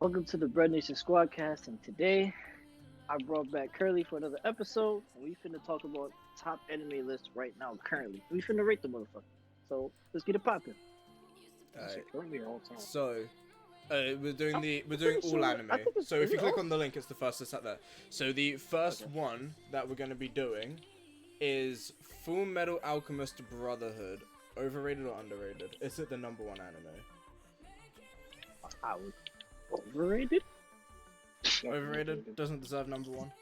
Welcome to the BreadNation SquadCast, and today I brought back Curly for another episode, and we finna talk about top anime lists right now, currently. We finna rate the motherfucker. So let's get it popping. So we're doing all anime. So if you click on the link, it's the first that's out there. So the first one that we're gonna be doing is Full Metal Alchemist Brotherhood. Overrated or underrated? Is it the #1 anime? Overrated? Overrated? Doesn't deserve #1?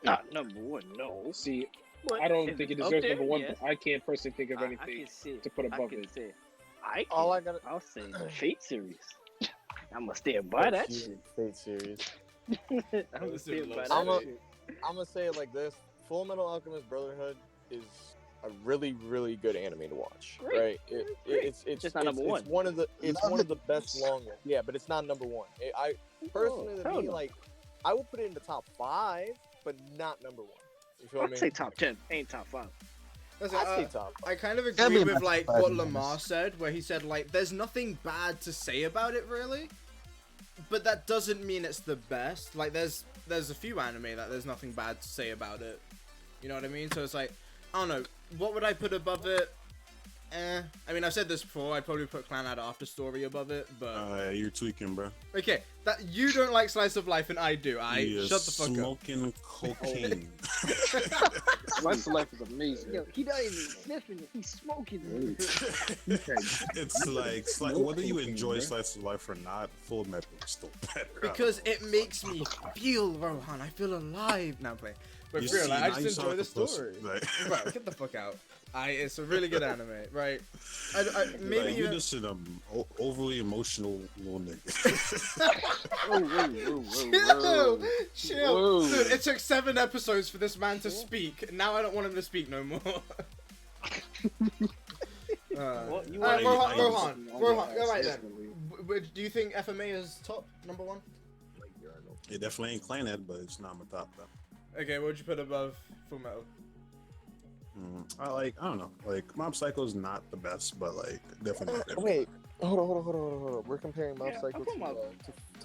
Not #1, no. See, But I don't if think it it's up deserves there, #1, yes. but I can't personally think of anything to put above it. I'll say the Fate series. I'm gonna stand by that shit. Fate series. I'm gonna stand by that I'm shit. gonna say it like this: Full Metal Alchemist Brotherhood is a really, really good anime to watch. Great. Right? It's Just not #1. It's one of the best long ones. Yeah, but it's not #1. I personally, to me, like, I would put it in the top 5, but not #1. You feel what I mean? I'd say top 10, ain't top 5. I'd say top 5. I kind of agree with like what Lamar said, where he said like there's nothing bad to say about it really, but that doesn't mean it's the best. Like there's a few anime that there's nothing bad to say about it. You know what I mean? So it's like, I don't know, what would I put above it? I mean, I've said this before. I'd probably put Clannad After Story above it, but you're tweaking, bro. okay, that you don't like slice of life and I do. Shut the fuck up. Smoking cocaine. Slice of Life is amazing. Yo, he not even sniffing it, he's smoking it. It's like whether you enjoy slice of life or not, Full Metal is still better. Because it makes me feel, Rohan. I feel alive. Now play. But for real, like, I just enjoy the story. Bro, get the fuck out. It's a really good anime, right? Maybe like, you're just an overly emotional little nigga. Chill. Dude, it took 7 episodes for this man to speak. Now I don't want him to speak no more. Rohan, alright then. Do you think FMA is top #1? It definitely ain't Clannad, but it's not my top though. Okay, what would you put above Full Metal? I don't know. Like, Mob Psycho is not the best, but like definitely. Wait, hold on. We're comparing Mob Psycho to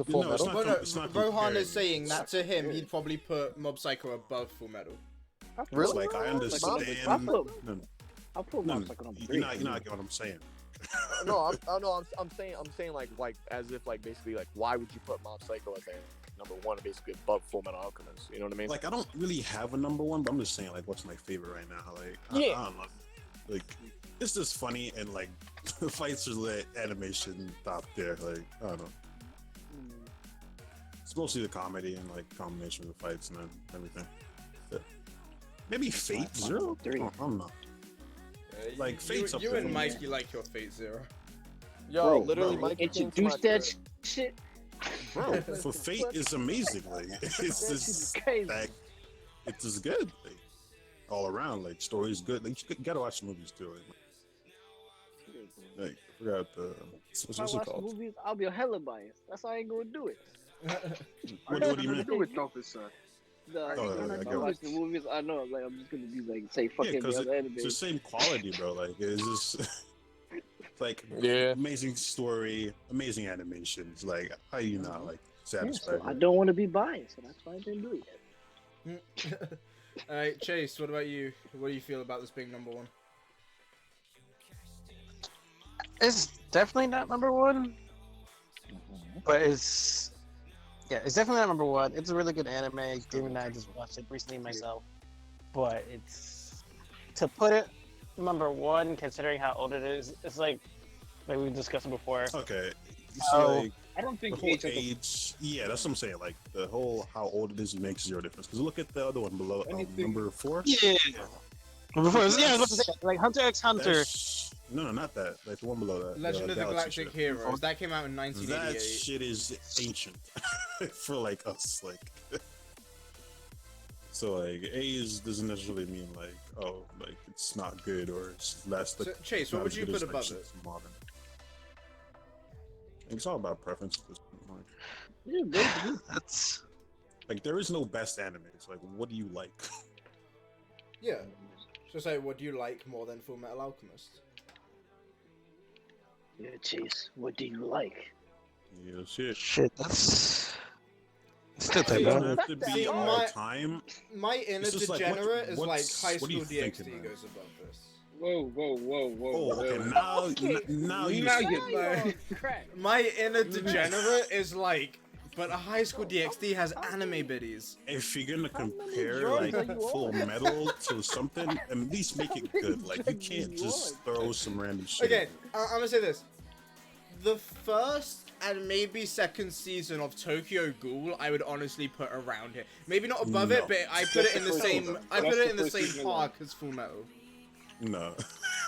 Full Metal. It's not Rohan comparing. is saying that to him, he'd probably put Mob Psycho above Full Metal. Really? Like, I understand. I'll put Mob Psycho on You're not getting what I'm saying. No, I'm saying like as if like basically like why would you put Mob Psycho as #1 basically above Full Metal Alchemist? You know what I mean? Like, I don't really have a #1, but I'm just saying like what's my favorite right now. Like, yeah. I don't know. Like, it's just funny and like the fights are lit, animation top there. Like, I don't know. It's mostly the comedy and like combination of the fights and then everything. Yeah. Maybe Fate Zero. I don't know. Like Fate's up you there. and Mikey like your Fate Zero. Yo, literally, Mikey introduce that shit. Bro, for Fate is amazing. Like, it's just like, it's just good. Like, all around, like, story's good. Like, you gotta watch the movies too. Like I forgot the what's it called? Movies, I'll be hella biased. That's why I ain't gonna do it. What do you mean? Do it, Officer. I watch the movies. I know, like, I'm just gonna be like, say fucking the other anime. It's the same quality, bro. Like, it's just like amazing story, amazing animations. Like, how do you not like satisfied? So I don't want to be biased, so that's why I didn't do it yet. Alright, Chase, what about you? What do you feel about this being #1? It's definitely not #1, but it's definitely not #1. It's a really good anime. David and I just watched it recently myself, but it's to put it #1 considering how old it is. It's like we discussed it before. Okay, So, like, I don't think the whole age. Yeah, that's what I'm saying. Like, the whole how old it is makes zero difference. Because look at the other one below, #4. Yeah. Before, I was about to say, like Hunter x Hunter. No, not that. Like the one below that. Legend of the Galaxy Galactic shit. Heroes. That came out in 1988. That shit is ancient for like us. Like, so like age doesn't necessarily mean like like it's not good or it's less. So, Chase, what would you put above it? Modern. It's all about preference. That's like there is no best anime. It's like what do you like? Yeah. So say, what do you like more than Full Metal Alchemist? Yeah, Chase, what do you like? Yeah, shit. Shit, that's still See, type Doesn't bad. have to be See, all time. My inner It's just like, degenerate is like what's- High what do School you think, DxD man? goes above this. Whoa. Oh, okay. whoa. Now you. Now see- you're My inner degenerate is like, but a High School DxD has anime biddies. If you're gonna compare drugs like are you Full on? Metal to something, at least make it good. Like you can't just throw some random shit. Okay, I'm gonna say this. The first and maybe second season of Tokyo Ghoul, I would honestly put around it. Maybe not above No. it, but I put it in the That's the same. first I put season. it in the That's the same first park as Full Metal. No.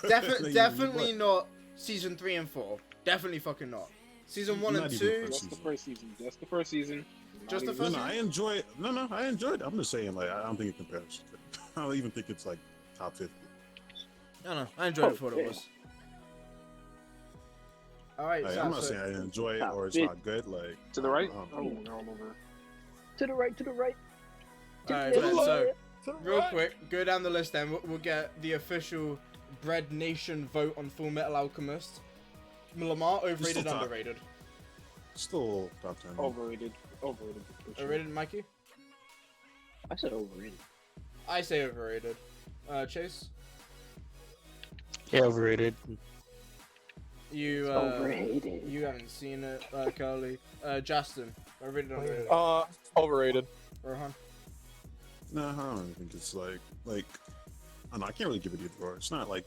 Definitely not season 3 and 4. Definitely fucking not. Season 1 and Not even 2. first. That's the first season. That's the first season. Just the Not first even- No, I enjoy it. No, I enjoyed it. I'm just saying, like, I don't think it compares. I don't even think it's like top 50. I don't know. I enjoyed it for what it was. Alright, Like, I'm not saying I enjoy it or it's not good. Like To the right? um, Oh, they're all over. To the right, to the right. Alright, To bet, the so left. real quick, go down the list then. We'll get the official BreadNation vote on Full Metal Alchemist. Lamar, overrated, top. underrated. still top 10. Overrated. For sure. Overrated, Mikey? I said overrated. I say overrated. Chase? Yeah, overrated. You, Overrated. you haven't seen it, Curly. Justin, overrated, underrated. Overrated. Rohan? No, I don't think it's like I don't know. I can't really give it either or. It's not like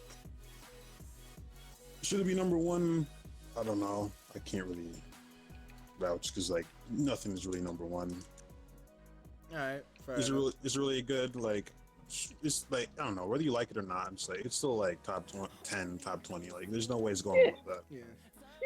should it be number one? I don't know. I can't really vouch because like nothing is really number one. Alright, fair Is it enough. really? Is it really good? Like it's like I don't know whether you like it or not. It's like it's still like top 10, top 20. Like there's no way it's going with that. Yeah.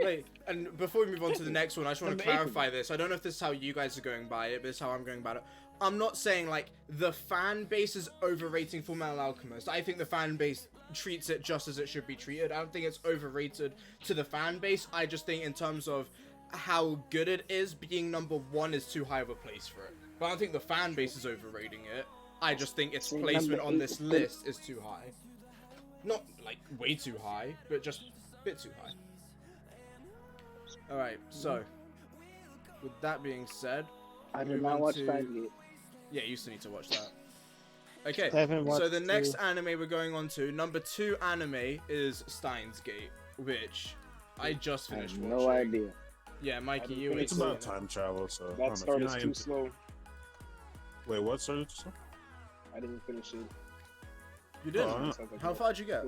Wait, and before we move on to the next one, I just want to clarify this. I don't know if this is how you guys are going by it, but this is how I'm going about it. I'm not saying, like, the fan base is overrating Full Metal Alchemist. I think the fan base treats it just as it should be treated. I don't think it's overrated to the fan base. I just think in terms of how good it is, being number one is too high of a place for it. But I don't think the fan base is overrating it. I just think its placement on this list is too high. Not, like, way too high, but just a bit too high. Alright, so, with that being said, I did move not on watch to- Steins Gate. yeah, you still need to watch that. Okay, I haven't so watched the next two. anime we're going on to, number 2 anime is Steins Gate, which I just I have finished no watching. idea. Yeah, Mikey, you It's It's were about time travel, so I That don't know, if start you're is not too into- slow. Wait, what started? I didn't finish it. You didn't? Oh, How far did you get?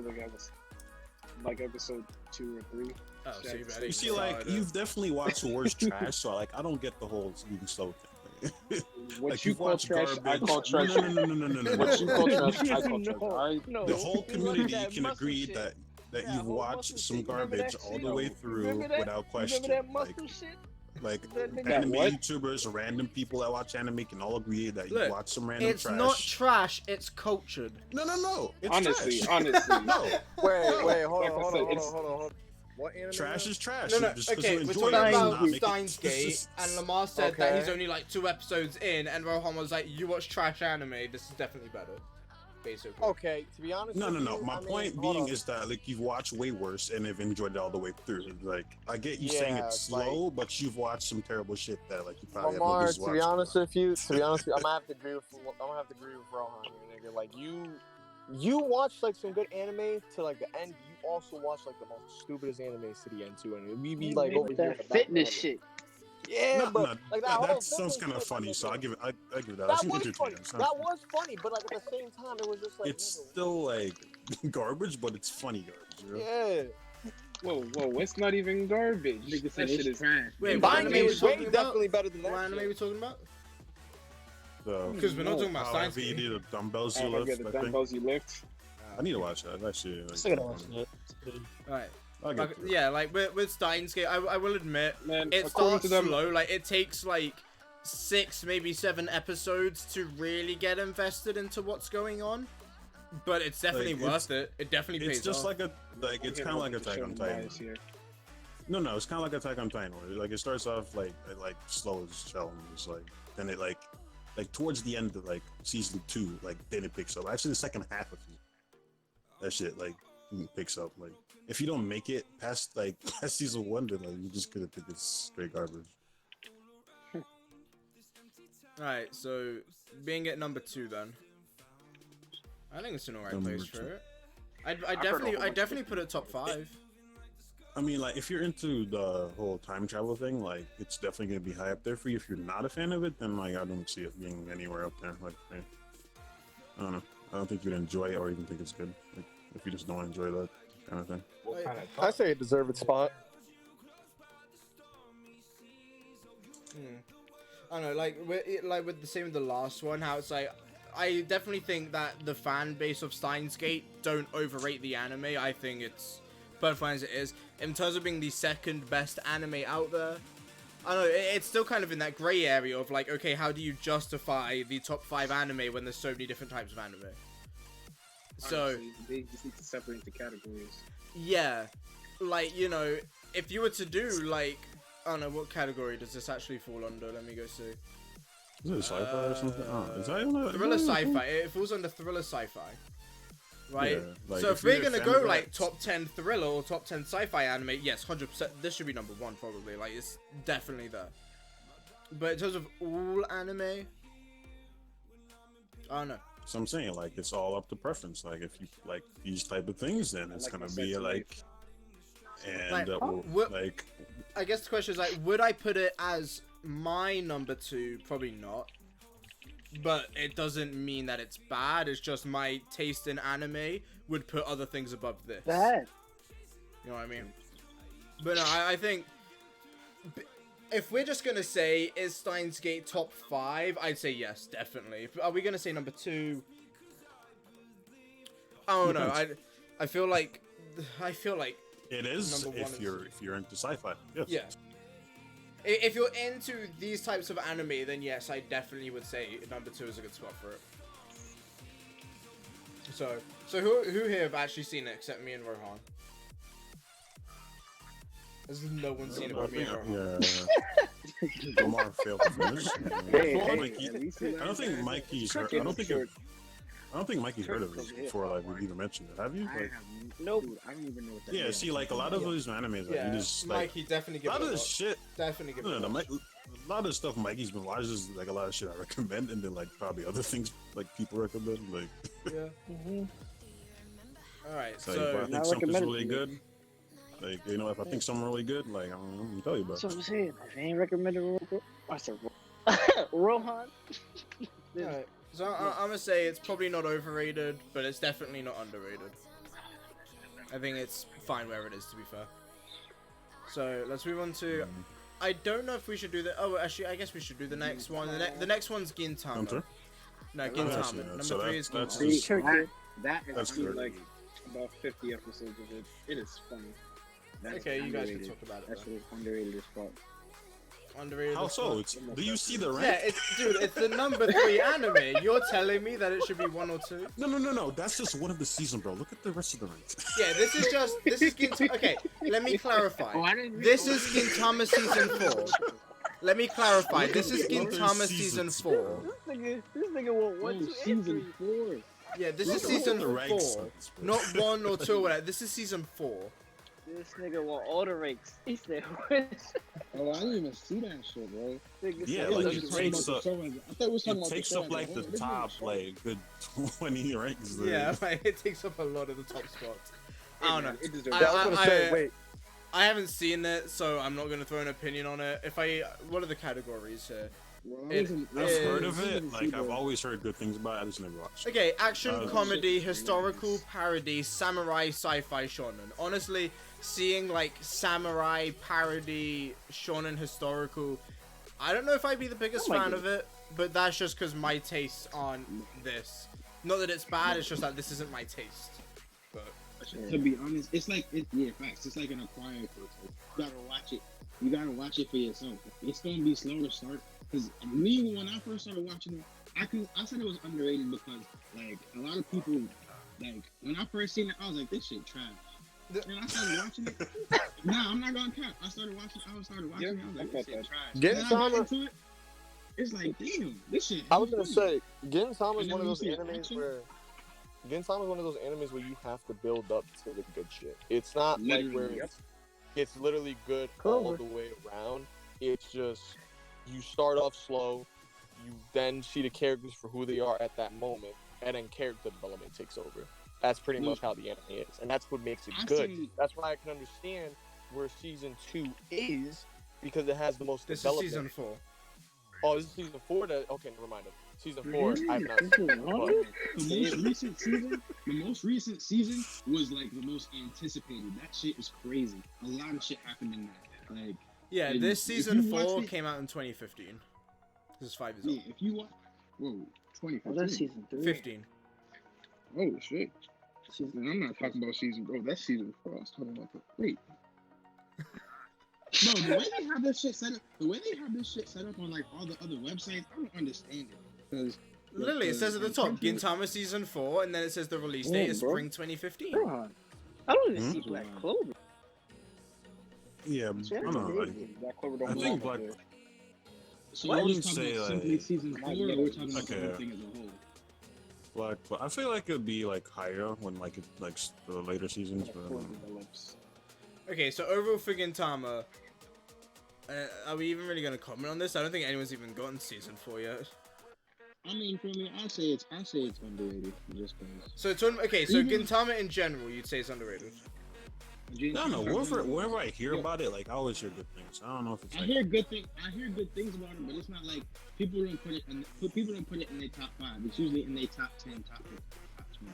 Like episode 2 or 3. Oh, so you better You see, like you've definitely watched the worst trash, so like I don't get the whole moving slow thing. What Like, you you've call watched trash, I garbage. call trash. No. What you call trash, I call trash. No, Alright? no. The whole You look at community that can muscle agree shit. that That you've whole watched muscle some shit. You remember garbage that all shit? the way through Remember that? without question. Remember that muscle shit? Like That nigga- anime What? YouTubers, random people that watch anime can all agree that you Look, watch some random it's trash. not trash, it's cultured. No. It's Honestly, trash. honestly. No, Wait, hold Like I on, said, hold it's- on. What anime? trash is trash. No, Just 'cause okay, you we're enjoy talking it does about not make it- Steins Gate, and Lamar said that he's Okay. only like 2 episodes in, and Rohan was like, you watch trash anime, this is definitely better. Basically. Okay, to be honest. No. with you, My I mean, point hold being on. is that like you've watched way worse and have enjoyed it all the way through. Like I get you saying Yeah, it's slow, but you've watched some terrible shit that like you probably have no Lamar, business to be watching. honest with you, I'm gonna have to agree with Rohan here, nigga. Like you watch like some good anime to like the end. You also watch like the most stupidest animes to the end too, and we be like over With here. that in the fitness background. shit. Yeah, No, but like that, whole that sounds fitness kind of shit, funny, like, so I give it. I give that. That It's was entertaining. funny. It's not- That was funny, but like at the same time, it was just like it's nigga, still like garbage, but it's funny garbage. You know? yeah. Whoa, it's not even garbage. Nigga That said shit it's is trash. Wait, what Steins anime Gate we is way talking about? definitely better than What that. anime shit. we talking about? So, Because we're not talking about how Steins heavy Gate. the dumbbells you I lift. get the I think. dumbbells you lift. I need to watch that. Actually, like, Still gotta watch it. Alright. I'll get Like, to it. yeah, like with Steins Gate, I will admit, Man, it according starts to them, slow. Like, it takes like 6, maybe 7 episodes to really get invested into what's going on. But it's definitely Like, worth it. It definitely It's pays just off. it's kind of like Attack on Titan. No, it's kind of like Attack on Titan. Where, like it starts off like slow as hell, and it's like then it like towards the end of like season 2, like then it picks up. Actually, the second half of it, that shit like picks up. Like, if you don't make it past like past season 1, then like you just gonna think it's straight garbage. Alright, so being at number 2 then. I think it's an alright Number place for 2. it. I definitely put it top 5. I mean, like, if you're into the whole time travel thing, like, it's definitely gonna be high up there for you. If you're not a fan of it, then like I don't see it being anywhere up there. Like, I don't know. I don't think you'd enjoy it or even think it's good. Like, if you just don't enjoy that kind of thing. What kind of I say it deserves its spot. I don't know, like with the same with the last one, how it's like, I definitely think that the fan base of Steins Gate don't overrate the anime. I think it's perfect as it is. In terms of being the second best anime out there, I don't know, it's still kind of in that grey area of like, okay, how do you justify the top 5 anime when there's so many different types of anime? So Honestly, they just need to separate the categories. yeah, like, you know, if you were to do like, I don't know, what category does this actually fall under? Let me go see. Is it sci-fi or something? Is that Thriller sci-fi. It falls under thriller sci-fi, right? Yeah, like, so if you're we're a gonna fan go of like that- top 10 thriller or top 10 sci-fi anime, yes, 100%. This should be number 1 probably. Like, it's definitely there. But in terms of all anime, I don't know. So I'm saying, like, it's all up to preference. Like, if you like these type of things, then it's like gonna my be sex like, and Like, like, I guess the question is like, would I put it as my number 2? Probably not. But it doesn't mean that it's bad. It's just my taste in anime would put other things above this. Bad. You know what I mean? But no, I think if we're just gonna say is Steins Gate top 5, I'd say yes, definitely. Are we gonna say number 2? I don't know. I feel like it is number 1 if is- you're into sci-fi. Yes. yeah. If you're into these types of anime, then yes, I definitely would say number 2 is a good spot for it. So who here have actually seen it except me and Rohan? There's no one seen it but me and Rohan. Yeah. Omar failed to finish. Mikey, at least he I don't think learned Mikey's that. heard. I don't think Mikey's heard of it before. Like, we've even mentioned it. Have you? I Like, have Nope. Dude, I don't even know what that yeah. is. See, like a lot of those animes, like, Yeah, you just like Mikey, definitely a give lot it of a this watch. shit. Definitely give it a No, watch. a lot of stuff Mikey's been watching is like a lot of shit I recommend, and then like probably other things like people recommend. Like, Yeah. Mm-hmm. Alright, so so if I think Not something's recommended really to me. good, like, you know, if I think something really good, like, I'm gonna tell you about That's what it. I'm saying. If you ain't recommended I said Rohan. alright. So I'm gonna say it's probably not overrated, but it's definitely not underrated. I think it's fine where it is, to be fair. So let's move on to. I don't know if we should do the. Oh, actually, I guess we should do the next one. The next one's Gintama. Hunter? No, yeah, Gintama. Number so 3 is that's Gintama. just- That is That's only good. like about 50 episodes of it. It is funny. That is Okay, you guys can underrated. talk about it. That's Then. what is underrated as fuck. Underrated. How as so? fuck. It's, do you see the rank? Yeah, dude, it's the number 3 anime. You're telling me that it should be 1 or 2? No. That's just one of the season, bro. Look at the rest of the ranks. Yeah, this is Gintama. Okay, let me clarify. Oh, I didn't This is Gintama season 4. Let me clarify. This is Look at the Gintama other season seasons, 4. This nigga want 1, 2, and 3. season 4. Yeah, this Look is at season the 4. ranks, bro. Not 1 or 2 or whatever. This is season 4. This nigga want all the ranks. He said, "What?" Oh, I didn't even see that shit, bro. Nigga Yeah, said, like, "Look, it it's takes ranks." up- I thought we was talking It about takes the up like the show. top like good 20 ranks. There. Yeah, like, it takes up a lot of the top spots. I don't know. It deserves I- I was gonna say, wait. I haven't seen it, so I'm not gonna throw an opinion on it. What are the categories here? I've heard of is- it. Like, I've always heard good things about it. I just never watched it. Okay, action, Oh, comedy, shit. historical, parody, samurai, sci-fi, shonen. Honestly, seeing like samurai, parody, shonen, historical, I don't know if I'd be the biggest I might fan be. of it, but that's just because my tastes aren't this. Not that it's bad, it's just that this isn't my taste. But To be honest, it's like facts. It's like an acquired taste. You gotta watch it. You gotta watch it for yourself. It's gonna be slow to start. Cause me, when I first started watching it, I said it was underrated because like a lot of people, like when I first seen it, I was like, this shit trash. And I started watching it. Nah, I'm not gonna cap. I started watching it. I was like, this shit trash. Getting And then I got Sama- into it. It's like, damn, this shit. I was gonna funny. say, Gintama is And one of then those you see animes action. where Gintama is one of those animes where you have to build up to the good shit. It's not like where it's literally good all the way around. It's just you start off slow, you then see the characters for who they are at that moment, and then character development takes over. That's pretty much how the anime is, and that's what makes it good. That's why I can understand where season 2 is, because it has the most development. This is season 4. Oh, this is season 4? Okay, never mind. Season 4, I've not seen. The most recent season was like the most anticipated. That shit was crazy. A lot of shit happened in that. Like, yeah, this season 4 came out in 2015. This is 5 years old. Yeah, if you watch, 2015. Oh, that's season 3. 15. Oh shit. Man, I'm not talking about season. Oh, that's season 4. I was talking about wait. No, the way they have this shit set up, on like all the other websites, I don't understand it. Because literally, it says at the top, Gintama season 4, and then it says the release date is spring 2015. Bro, I don't even see Black Clover. Yeah, I don't know. Like, Black Clover don't I think belong Black. there. So I we're wouldn't just talking say about like simply season 4, or we're talking about the whole thing as a whole. Black, but I feel like it'd be like higher when like it's like the later seasons. But, Okay, so overall for Gintama, are we even really going to comment on this? I don't think anyone's even gotten season 4 yet. I mean, for me, I say it's underrated. Just because. So it's okay. So Gintama in general, you'd say it's underrated. I don't know. Whenever I hear about it, like I always hear good things. I don't know if it's. I hear good things about it, but it's not like people don't put it in their top 5. It's usually in their top 10, top 50, top 20.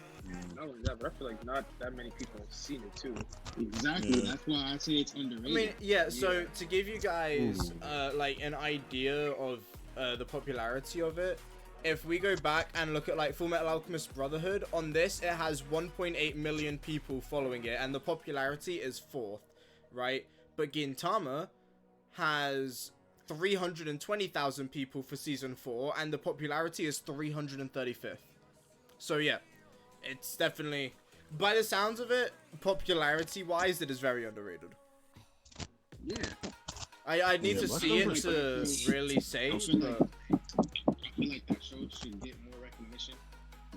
Not only that, but I feel like not that many people have seen it too. Exactly. Yeah. That's why I say it's underrated. I mean, yeah. So to give you guys like an idea of the popularity of it. If we go back and look at like Fullmetal Alchemist Brotherhood, on this it has 1.8 million people following it, and the popularity is 4th, right? But Gintama has 320,000 people for season 4, and the popularity is 335th. So yeah, it's definitely, by the sounds of it, popularity-wise, it is very underrated. Yeah. I need to see it to really say, but... I feel like that show should get more recognition.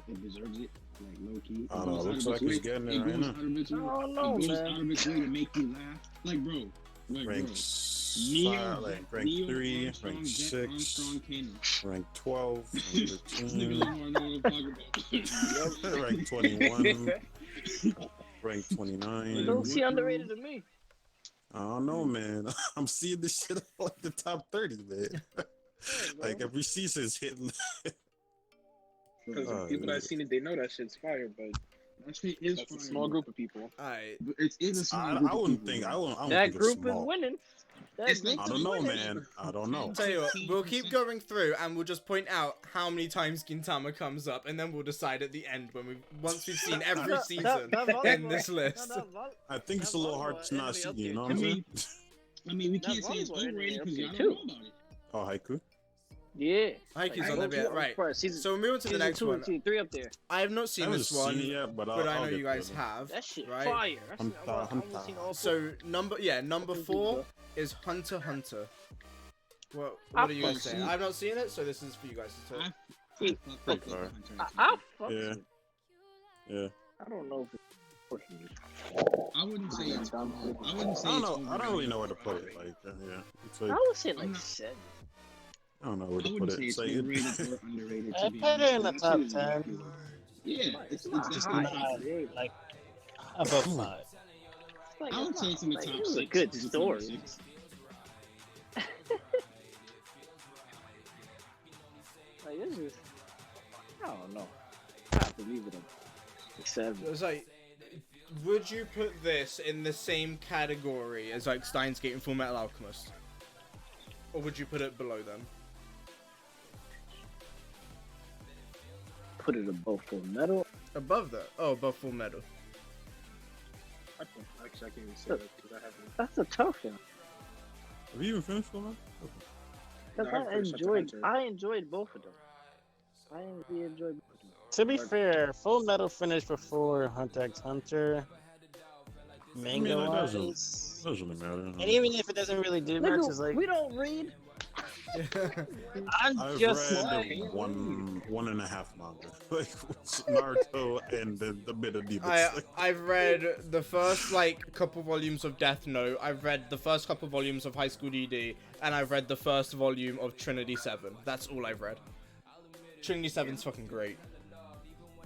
It deserves it, like low key. I don't know. It looks like he's getting it right now. It goes out of its way to make you laugh. Like, bro. Rank 5, rank 3, rank 6, rank 12, rank 13, rank 21, rank 29. You don't see underrated to me. I don't know, man. I'm seeing this shit like the top 30, man. Like every season's hitting. Because the people that seen it, they know that shit's fire, but that shit is that's a small group of people. Alright. It is a small group. I wouldn't think. I wouldn't That think group it's small. is winning. I don't know, man. I don't know. Tell you what, we'll keep going through and we'll just point out how many times Gintama comes up, and then we'll decide at the end once we've seen every season in this list. I think it's a little hard to not see. You know what I'm saying? I mean, we can't say it's overrated because y'all don't know about it. Oh, Haiku. Yeah. Haiky's on there, bit, right. So we're moving to the next one. Season 2 up there. I have not seen this one, yet, but I know you guys have. That shit right? fire. So number 4 is Hunter x Hunter. What are you guys saying? I've not seen it, so this is for you guys to talk. Yeah. I don't know if I wouldn't say it's. I don't really know where to put it. Like, yeah. It's like, I would say like 7. I don't know where to put it. It's overrated or underrated. I put it in the top 10. Yeah, it's just like above 5. I would say it's in the top 6. It's a good story. Like, this is, I don't know. I have to leave it at 7. It's like, would you put this in the same category as like Steins Gate and Fullmetal Alchemist, or would you put it below them? Put it above Fullmetal. Above that? Oh, above Fullmetal. I can't even say that because I haven't. That's a tough one. Have you even finished Fullmetal? Because I enjoyed both of them. I really enjoyed both of them. To be fair, Fullmetal finished before Hunter x Hunter. Manga wise. Doesn't really matter. And even if it doesn't really do much, it's like we don't read. I've just read one and a half manga, like Naruto and the bit of Demon Slayer. I've read the first like couple volumes of Death Note. I've read the first couple volumes of High School DD, and I've read the first volume of Trinity 7. That's all I've read. Trinity 7's fucking great.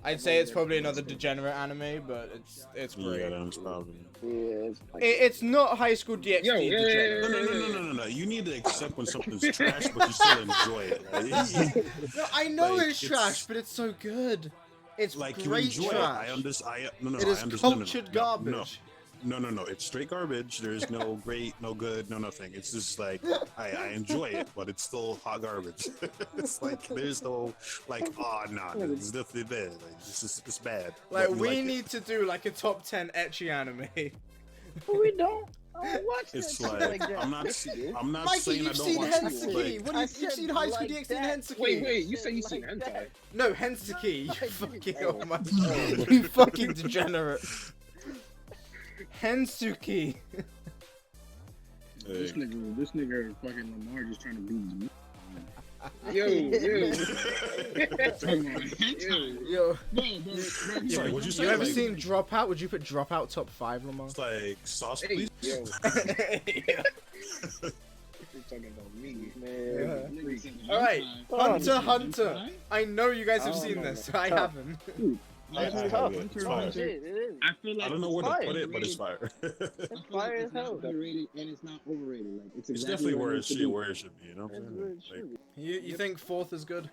I'd say it's probably another degenerate anime, but it's great. Yeah, that's probably. Yeah, It's not High School DxD degenerate. No. You need to accept when something's trash, but you still enjoy it. Right? No, I know Like, it's trash, but it's so good. It's like great you enjoy trash. it. I understand. It is cultured garbage. No. It's straight garbage. There's no great, no good, no nothing. It's just like I enjoy it, but it's still hot garbage. It's like there's no like, oh nah, there's nothing there. Like it's bad. Like But we need to do like a top 10 ecchi anime. but we don't. I don't watch It's that shit like that. I'm not Mikey, saying I you've don't seen watch Hensuki. like, What I you've said seen High School like DxD and that. Hensuki. Wait, you say you Like seen that. hentai? No, Hensuki. You Like fucking that. oh my you fucking degenerate. Hensuki. This nigga fucking Lamar just trying to beat me. Yo. Come on, hentai. Yo, Bro. Sorry, what'd you say? you ever Like, seen Dropout? Would you put Dropout top 5, Lamar? It's like sauce, Hey, please. yo. Yeah. You're talking about me. Man. Nigga said Alright, hentai. Hunter. I know you guys have Oh, seen no, this. no. I haven't. It's Hunter, tough. It's Hunter, fire. Hunter. It is. I feel like I don't know where to fire. put it, but it's fire. It's fire as it's not hell. underrated and it's not overrated. Like it's It's exactly definitely where where it it needs to should be. where it should be. You know what It's I'm where it saying? should be. You think 4th is good?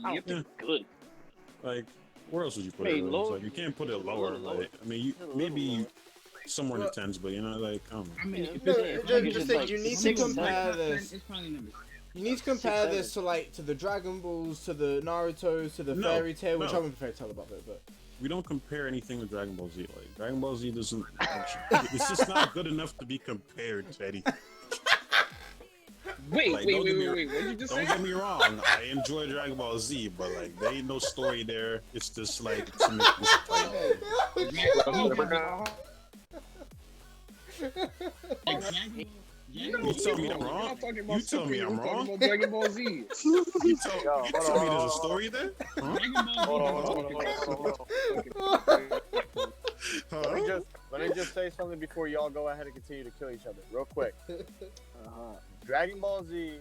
I don't think it's good. Like, where else would you put Hey, it? low- It's like you can't put it lower. lower. Like, I mean, you It's a little maybe lower. somewhere in the tens, but you know, like, I mean, Yeah, if no, it's- just if it's think like you need to 6 or compare 7, this. It's probably number 6. You need to compare 6, this to like to the Dragon Balls, to the Naruto's, to the No, Fairy Tail, which no. I wouldn't Fairy Tail about it, but we don't compare anything to Dragon Ball Z. Like, Dragon Ball Z doesn't. It's just not good enough to be compared to anything. Wait, Like, wait. don't What get me- did you just Don't say? get me wrong. I enjoy Dragon Ball Z, but like, there ain't no story there. It's just like to make this fight. Exactly. You tell me I'm We're wrong. not talking about You tell me Super, I'm we're talking wrong. about Dragon Ball Z. You tell Yo, me hold there's on. a story there? Huh? Let me just say something before y'all go ahead and continue to kill each other, real quick. Dragon Ball Z,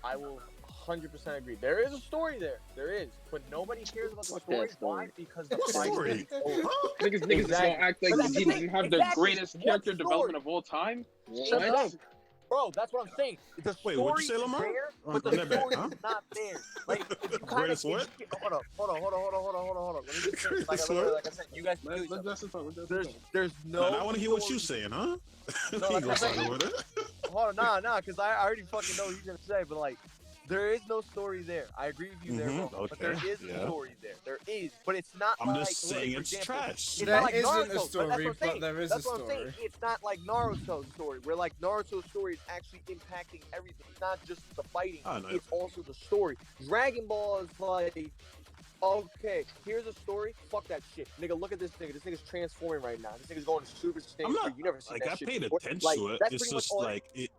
I will 100% agree. There is a story there. There is. But nobody cares about the Fuck story. that story. Why? Because the What fight story? is over. Niggas just Exactly. gonna act like But that's the Vegeta thing. didn't have the Exactly. greatest What character story? development of all time. Shut What? up. Bro, that's what I'm saying. The story Wait, what'd you say, is Lamar? there, Run but the that back, story huh? is not there. Like, if you kind Greatest of... what? Hold on. Let me just say, Greatest what? like I said, you guys can kill each Let's other. Justin talk. Let's Justin talk. There's no... And I want to hear what story- you're saying, huh? No, He like goes I said- on with it. Hold on, nah, because I already fucking know what he's gonna say, but like, there is no story there. I agree with you there, Mhm, bro. But there okay, is yeah. a story there. There is, but it's not I'm like... just saying for it's example, trash. It's There not like isn't a Naruto, story, that's what I'm but saying. there is That's a what I'm saying. story. It's not like Naruto's story, where like Naruto's story is actually impacting everything. It's not just the fighting, Oh, no. it's also the story. Dragon Ball is like... Okay, here's a story. Fuck that shit, nigga. Look at this nigga. This nigga's transforming right now. This nigga's going to Super Saiyan. I'm not You never seen like that I shit paid before. attention Like, to it. that's It's pretty much just all like it.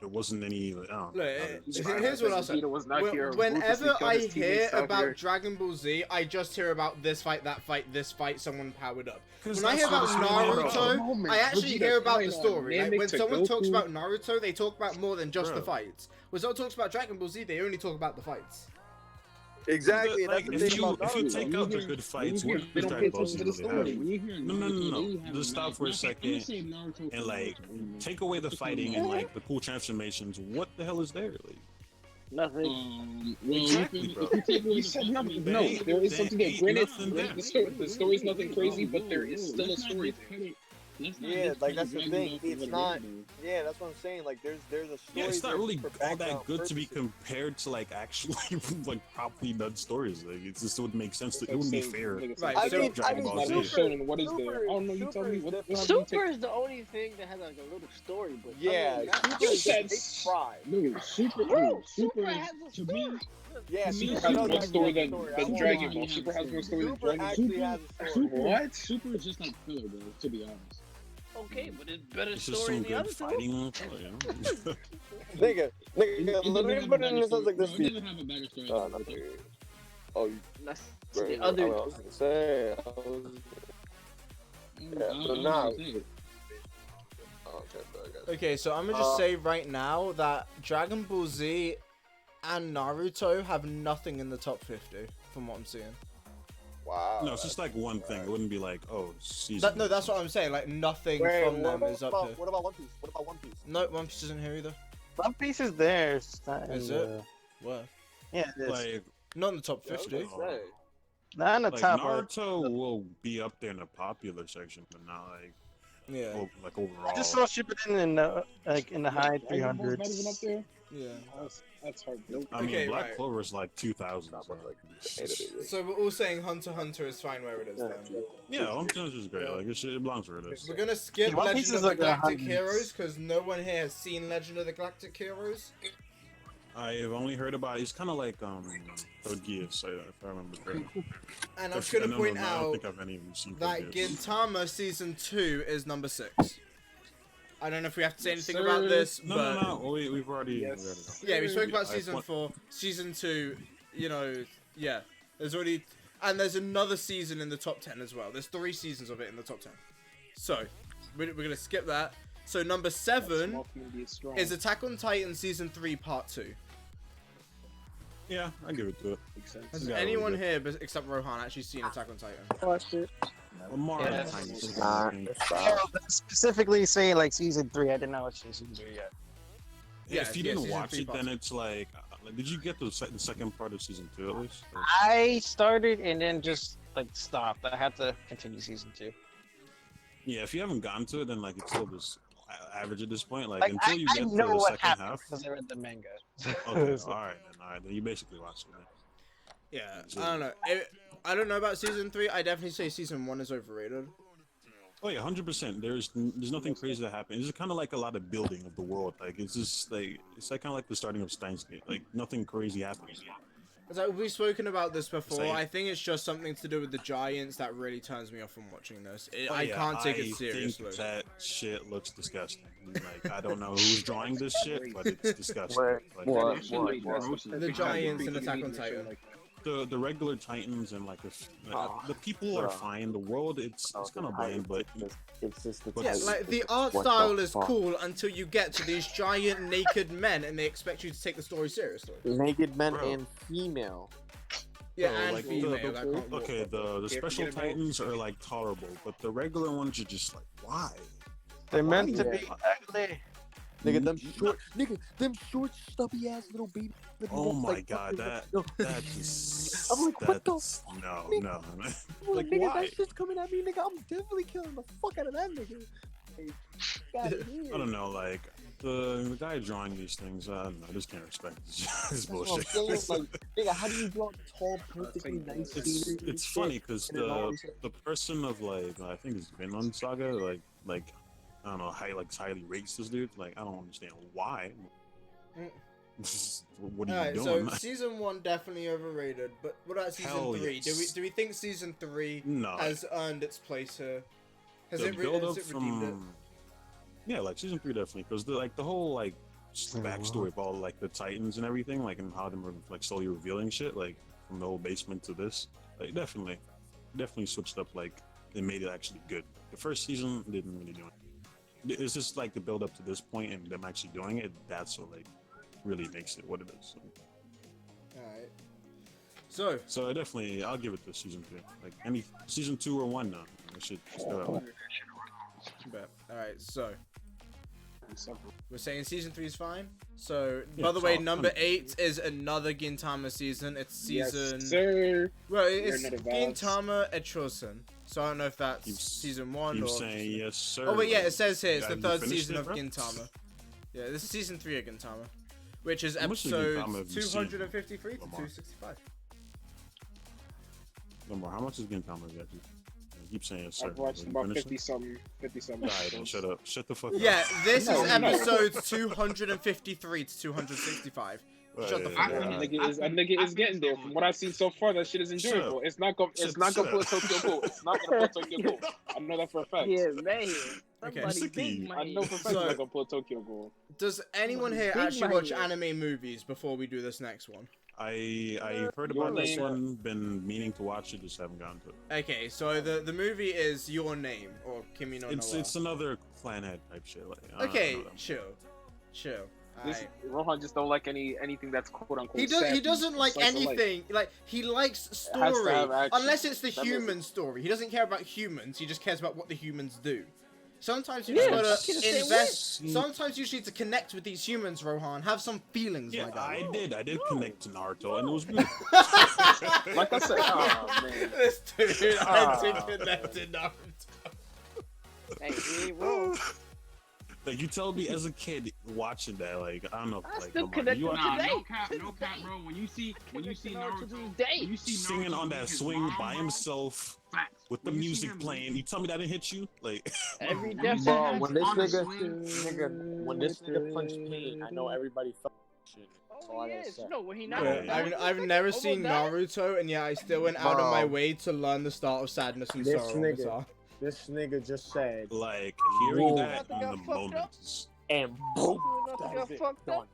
There wasn't any. I don't know. Look, here's what I'll say. Vegeta was not here. Whenever Ruthlessly killed I his hear teammates out about here. Dragon Ball Z, I just hear about this fight, that fight, this fight, someone powered up. 'Cause When I hear that's about what it's really Naruto, about. I actually Vegeta hear about the flying on story. Like, Namek when to someone talks Goku. about Naruto, they talk about more than just the Bro. fights. When someone talks about Dragon Ball Z, they only talk about the fights. Exactly. Like, That's the if thing you about take Naruto. out the good fights, when what you they does don't Dragon pay Ball Z attention to the really have? story. When you hear No. Naruto, they have Just a stop nice- for a I'm second gonna say Naruto and for like Naruto. take away the fighting and like the cool transformations. What the hell is there? Like, Nothing. Well, Exactly, if you bro. take away You the said fighting, nothing. then- No, ain't- there is there something there. ain't Granted, nothing there. the story's nothing crazy, but there is still a Let's not story discredit- there. let's not Yeah, discredit like, that's the Dragon thing. Ball for It's what it not- is, though. Yeah, that's what I'm saying. Like, there's a story. yeah, it's not there really for all that background good to be purposes. compared to like actually like properly done stories. Like it just wouldn't make sense. It wouldn't be fair. Right, I so mean, Dragon Ball Z. Shonen, what is there? Oh no, you tell me. What have you Super taken? is the only thing that has like a little story, but Yeah, other than that, Super You is said just fried. No, Super Super is, has a to me, Yeah, Super Super has has one more story than than Dragon Ball. Super has more story than Super Dragon Ball. actually has a story. What? Super is just like filler, bro, to be honest. okay, but it's better It's just story some than the other good two. fighting. You know? Nigga, let me put it in the sense like this. It doesn't have a better story. Oh, not the- oh, That's bro, the other. I was gonna say. Yeah, so now. Okay, bro, I got it. Okay, so I'm gonna just say right now that Dragon Ball Z and Naruto have nothing in the top 50 from what I'm seeing. Wow. No, it's just like one thing. It wouldn't be like, oh, season. No, that's what I'm saying. Like nothing Wait, from them is up there. What about One Piece? What about One Piece? No, One Piece isn't here either. One Piece is there. It's not in Is it? the- What? Yeah, it is. Like, Not in the top Yeah, I was 50. gonna say. Not in the like top. Naruto will be up there in the popular section, but not like, Yeah. like overall. I just saw Shippuden in the like in the high Dragon Ball's not even up 300s. there. Yeah. That's hard. Nope. I mean, Okay, Black right. Clover is like 2,000. So. So we're all saying Hunter x Hunter is fine where it is then. Yeah, One Piece is great. Like, it belongs where it is. We're gonna skip Yeah, One Piece Legend of is the like a Galactic hundred. Heroes because no one here has seen Legend of the Galactic Heroes. I've only heard about it. It's kind of like Code Geass, if I remember correctly. And I'm just gonna point I don't out think I've any even seen Code that Geass. Gintama Season 2 is number 6. I don't know if we have to say anything Sir. about this, No, but no, no. We've already. Yes. yeah, we spoke about I- Season 4. Season 2, you know, yeah. There's already... And there's another season in the top 10 as well. There's 3 seasons of it in the top 10. So, we're going to skip that. So, number 7 Small community is strong. is Attack on Titan Season 3 Part 2. Yeah, I give it to it. Makes sense. Has Yeah, anyone really here, except Rohan, actually seen Attack on Titan? Watched it. Lamar Yeah, is tiny, so Nah, I think- Yeah, specifically saying like season 3. I didn't know what season 3 yet. Yeah, if you yeah, didn't season watch 3 it, part then two. it's like, did you get the second part of season 2 at least? Or- I started and then just like stopped. I had to continue season 2. Yeah, if you haven't gotten to it, then like it's still just average at this point. Like Like, until you I get to know the what second happened half. because I read the manga. Okay, all right, then you basically watched it. Then. Yeah, I don't know. I don't know about Season 3. I definitely say Season 1 is overrated. Oh yeah, 100%. There's nothing crazy that happened. It's just kind of like a lot of building of the world. Like it's just like kind of like the starting of Steins Gate. Like nothing crazy happens. It's like we've spoken about this before. Same. I think it's just something to do with the giants that really turns me off from watching this. Oh, I yeah, can't take it I seriously. think that shit looks disgusting. Like I don't know who's drawing this shit, but it's disgusting. Like, The giants in Attack on Titan. the regular Titans and like the people are fine. The world it's kind of bland, but It's just the Yeah, like the art style is cool until you get to these giant naked men and they expect you to take the story seriously. naked men Bro. and female. Yeah, Bro, and like, female. the- that can't walk. okay, the special forget about- Titans are like tolerable, but the regular ones are just like why? They're meant to Yeah. be ugly. Nigga, them short, stubby ass little baby. Oh my god, that is I'm like, what the that's- no. Like, Like, nigga, why? that shit's coming at me, nigga. I'm definitely killing the fuck out of that nigga. Like, God I don't know, like the guy drawing these things, I don't know, I just can't respect this, this bullshit. Like, nigga, how do you draw tall, perfectly nice figures? It's funny because the person of like I think it's Vinland Saga like I don't know highly rates this dude. Like I don't understand why. What are you Alright, doing? so Season 1 definitely overrated, but what about Season Hell 3? yes. Do we think Season 3 No, has earned its place here? Has the it build up redeemed it? from yeah, like season 3 definitely because the whole like backstory of all like the Titans and everything, like and how them like slowly revealing shit, like from the whole basement to this, like definitely switched up, like it made it actually good. The first season didn't really do it. It's just like the build up to this point and them actually doing it. That's what like really makes it what it is. Alright. So, So I'll give it to season 3. Like any season 2 or 1 now. I should just go out. bet. Alright, so we're saying Season 3 is fine. So, by the it's way, all number fun. 8 is another Gintama season. It's season... Yes, sir. Well, it's another vibes. Gintama Etrosen. So I don't know if that's Keep- season 1 Keep or... saying yes, sir. Oh wait, yeah, it says here it's the Have you third finished season it, of bro? Gintama. Yeah, this is season 3 of Gintama, which is How much of episodes Gintama have you seen, 253 to Lamar? 265. Lamar, how much is Gintama got you? Keep saying yes, sir. I've watched Have you about finished 50 it? something. 50 something. Alright, then shut up. Shut the fuck up. Yeah, this No, is no. episodes 253 to 265. Shut the fuck That up. nigga is getting there. From what I've seen so far, that shit is enjoyable. Shut It's not gonna Shut put up. Tokyo Ghoul. It's not gonna put Tokyo Ghoul. I know that for a fact. Yeah, man. Okay. Somebody Basically, big I know for a fact So- they're gonna pull Tokyo Ghoul. Does anyone here Big actually my watch head. anime movies before we do this next one? I've heard Your about this Name. one, been meaning to watch it, just haven't gotten to it. Okay, so the movie is Your Name or Kimi no It's no Wa. it's another Clannad type shit. Like, I don't Okay, know that. chill. This Aight. Rohan just don't like anything that's quote unquote. He sappy. doesn't like Slice of life. anything. Like he likes has to story, have action. unless it's the That human story. He doesn't care about humans. He just cares about what the humans do. Sometimes you Yeah, just gotta I feel the same invest. way. Sometimes you just need to connect with these humans, Rohan. Have some feelings, Yeah, my guy. I did connect to Naruto, and it was beautiful. Like I said, oh man. This dude Ah, had to connect to Naruto. Hey, he ain't wrong. Like, you tell me as a kid watching that, like, I don't know, I like, still come on, connect you with are Nah, today. no cap, bro. When you see Naruto, to this day. when you see singing Naruto on meet that his swing mom, by bro, himself facts. with the When you see music him playing, you tell me that didn't hit you? Like, Every Bro, death Bro, has when this on the nigga, swing. when this nigga punched pain, I know everybody felt shit. That's all Oh I gotta yes, say. no, when he Yeah. not. I've never seen Naruto, and yet I still went out of my Bro. way to learn the start of sadness and This sorrow. nigga. Avatar. This nigga just said, like hearing Whoa. that Nothing got in the fucked moment up? is and boom, Nothing that got is it. fucked Done. up?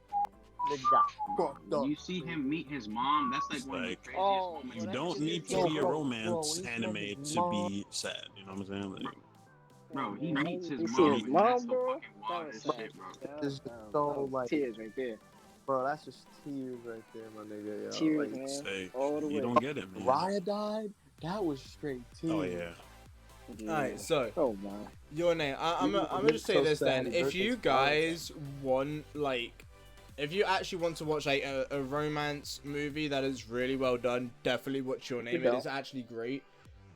Nigga got fucked When up. you see him meet his mom, that's like It's one of the like- craziest Oh, moments. you that don't shit need is to be a bro, romance when he anime said his to mom- be sad. You know what I'm saying? Like, Bro, he meets his You mom, see his and mom, that's so bro? fucking wild That as was shit, bro. It's That so, was like- tears right there. Bro, that's just tears right there, my nigga. Yo. Tears, Like, man. say, All the you way. don't get it, man. Raya died. That was straight tears. Oh yeah. Alright, so Oh my. Your Name. I'm gonna just say So this then. sad, If hurt you his guys want, like, if you actually want to watch like a romance movie that is really well done, definitely watch Your Name. It is actually great.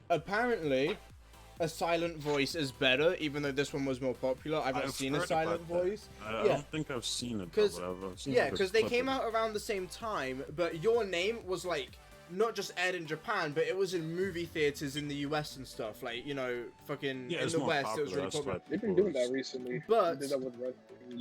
Apparently, A Silent Voice is better, even though this one was more popular. I've not I've seen A heard Silent about that. Voice. I Yeah. don't think I've seen it. 'Cause- though, but I've seen Yeah, like a because they clip came of it. out around the same time, but Your Name was like not just aired in Japan, but it was in movie theaters in the US and stuff. Like, you know, fucking Yeah, in it's the more West, popular. it was really That's why popular. They've been people doing that is- recently. But They did that with Red.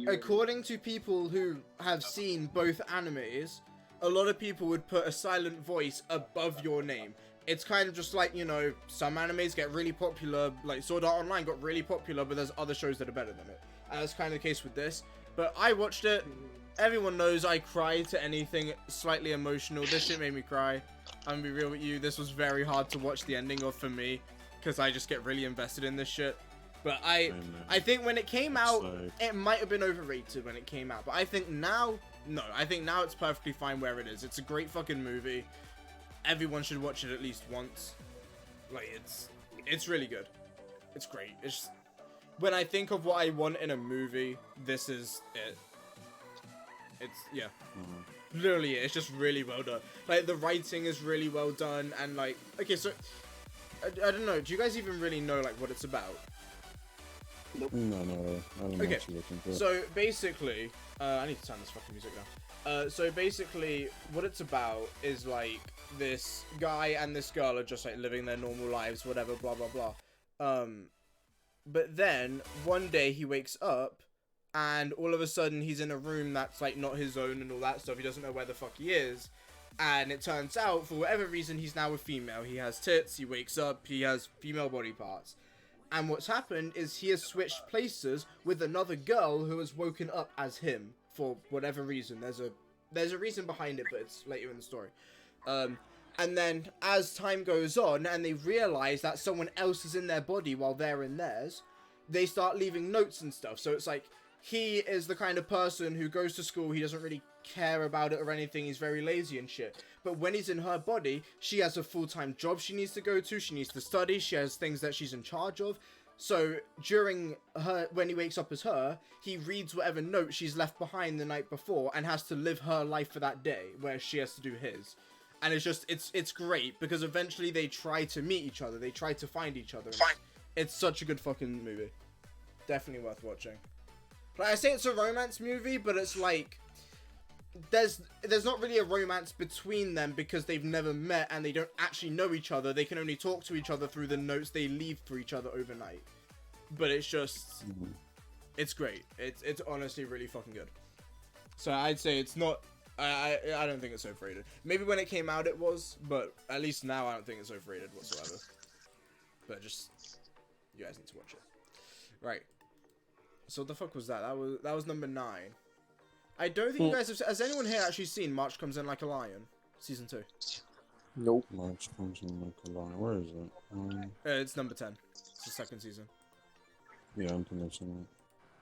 according to people who have seen both animes, a lot of people would put A Silent Voice above Your Name. It's kind of just like, you know, some animes get really popular, like Sword Art Online got really popular, but there's other shows that are better than it. And that's kind of the case with this. But I watched it. Everyone knows I cry to anything slightly emotional. This shit made me cry. I'm gonna be real with you. This was very hard to watch the ending of for me, because I just get really invested in this shit. But I think when it came out, like- it might have been overrated when it came out. But I think now, no. I think now it's perfectly fine where it is. It's a great fucking movie. Everyone should watch it at least once. Like, it's really good. It's great. It's just, when I think of what I want in a movie, this is it. It's, yeah. Literally, it's just really well done. Like, the writing is really well done, and like, okay, so, I don't know, do you guys even really know, like, what it's about? No, I don't know Okay, what you're looking for. so basically, I need to turn this fucking music down. So basically, what it's about is like this guy and this girl are just like living their normal lives, whatever, blah blah blah. But then one day he wakes up, and all of a sudden he's in a room that's like not his own and all that stuff. He doesn't know where the fuck he is, and it turns out for whatever reason he's now a female. He has tits. He wakes up. He has female body parts. And what's happened is he has switched places with another girl who has woken up as him for whatever reason. There's a reason behind it, but it's later in the story. And then as time goes on and they realize that someone else is in their body while they're in theirs, they start leaving notes and stuff. So it's like he is the kind of person who goes to school, he doesn't really care about it or anything, he's very lazy and shit. But when he's in her body, she has a full-time job she needs to go to, she needs to study, she has things that she's in charge of. So during when he wakes up as her, he reads whatever note she's left behind the night before and has to live her life for that day, where she has to do his. And it's just, it's great, because eventually they try to meet each other, they try to find each other. It's such a good fucking movie. Definitely worth watching. Like, I say it's a romance movie, but it's like, there's not really a romance between them because they've never met and they don't actually know each other. They can only talk to each other through the notes they leave for each other overnight. But it's just, it's great. It's honestly really fucking good. So I'd say it's not, I don't think it's overrated. Maybe when it came out it was, but at least now I don't think it's overrated whatsoever. But just, you guys need to watch it. Right. So what the fuck was that? That was number 9. I don't think you guys have... Has anyone here actually seen March Comes In Like a Lion? Season 2. Nope. March Comes In Like a Lion. Where is it? It's number 10. It's the 2nd season. Yeah, I'm thinking it's in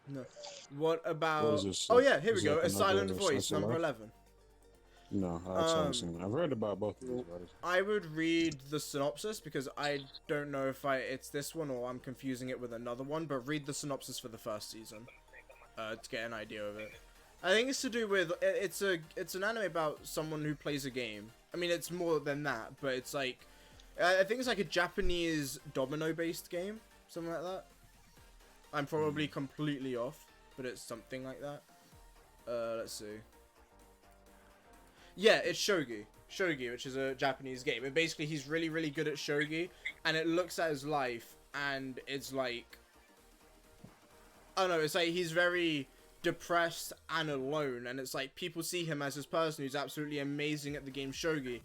No. What about... What is this? Oh yeah, here we Is go. that A Silent another Voice, Slice of number Life? 11. No, I haven't seen it. I've heard about both of these. I would read the synopsis because I don't know if it's this one or I'm confusing it with another one, but read the synopsis for the 1st season to get an idea of it. I think it's to do with it's an anime about someone who plays a game. I mean, it's more than that, but it's like I think it's like a Japanese domino-based game, something like that. I'm probably completely off, but it's something like that. Let's see. Yeah, it's shogi. Shogi, which is a Japanese game. And basically, he's really, really good at shogi. And it looks at his life, and it's like... I don't know, it's like he's very depressed and alone. And it's like, people see him as this person who's absolutely amazing at the game shogi.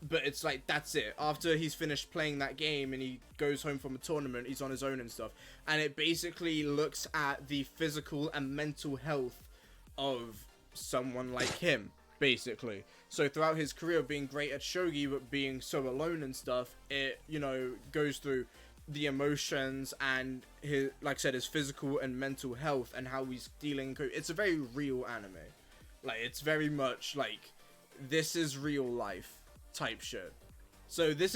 But it's like, that's it. After he's finished playing that game and he goes home from a tournament, he's on his own and stuff. And it basically looks at the physical and mental health of someone like him, basically. So throughout his career being great at shogi but being so alone and stuff, it, you know, goes through the emotions and his, like I said, his physical and mental health and how he's dealing. It's a very real anime. Like, it's very much like, this is real life type shit. So this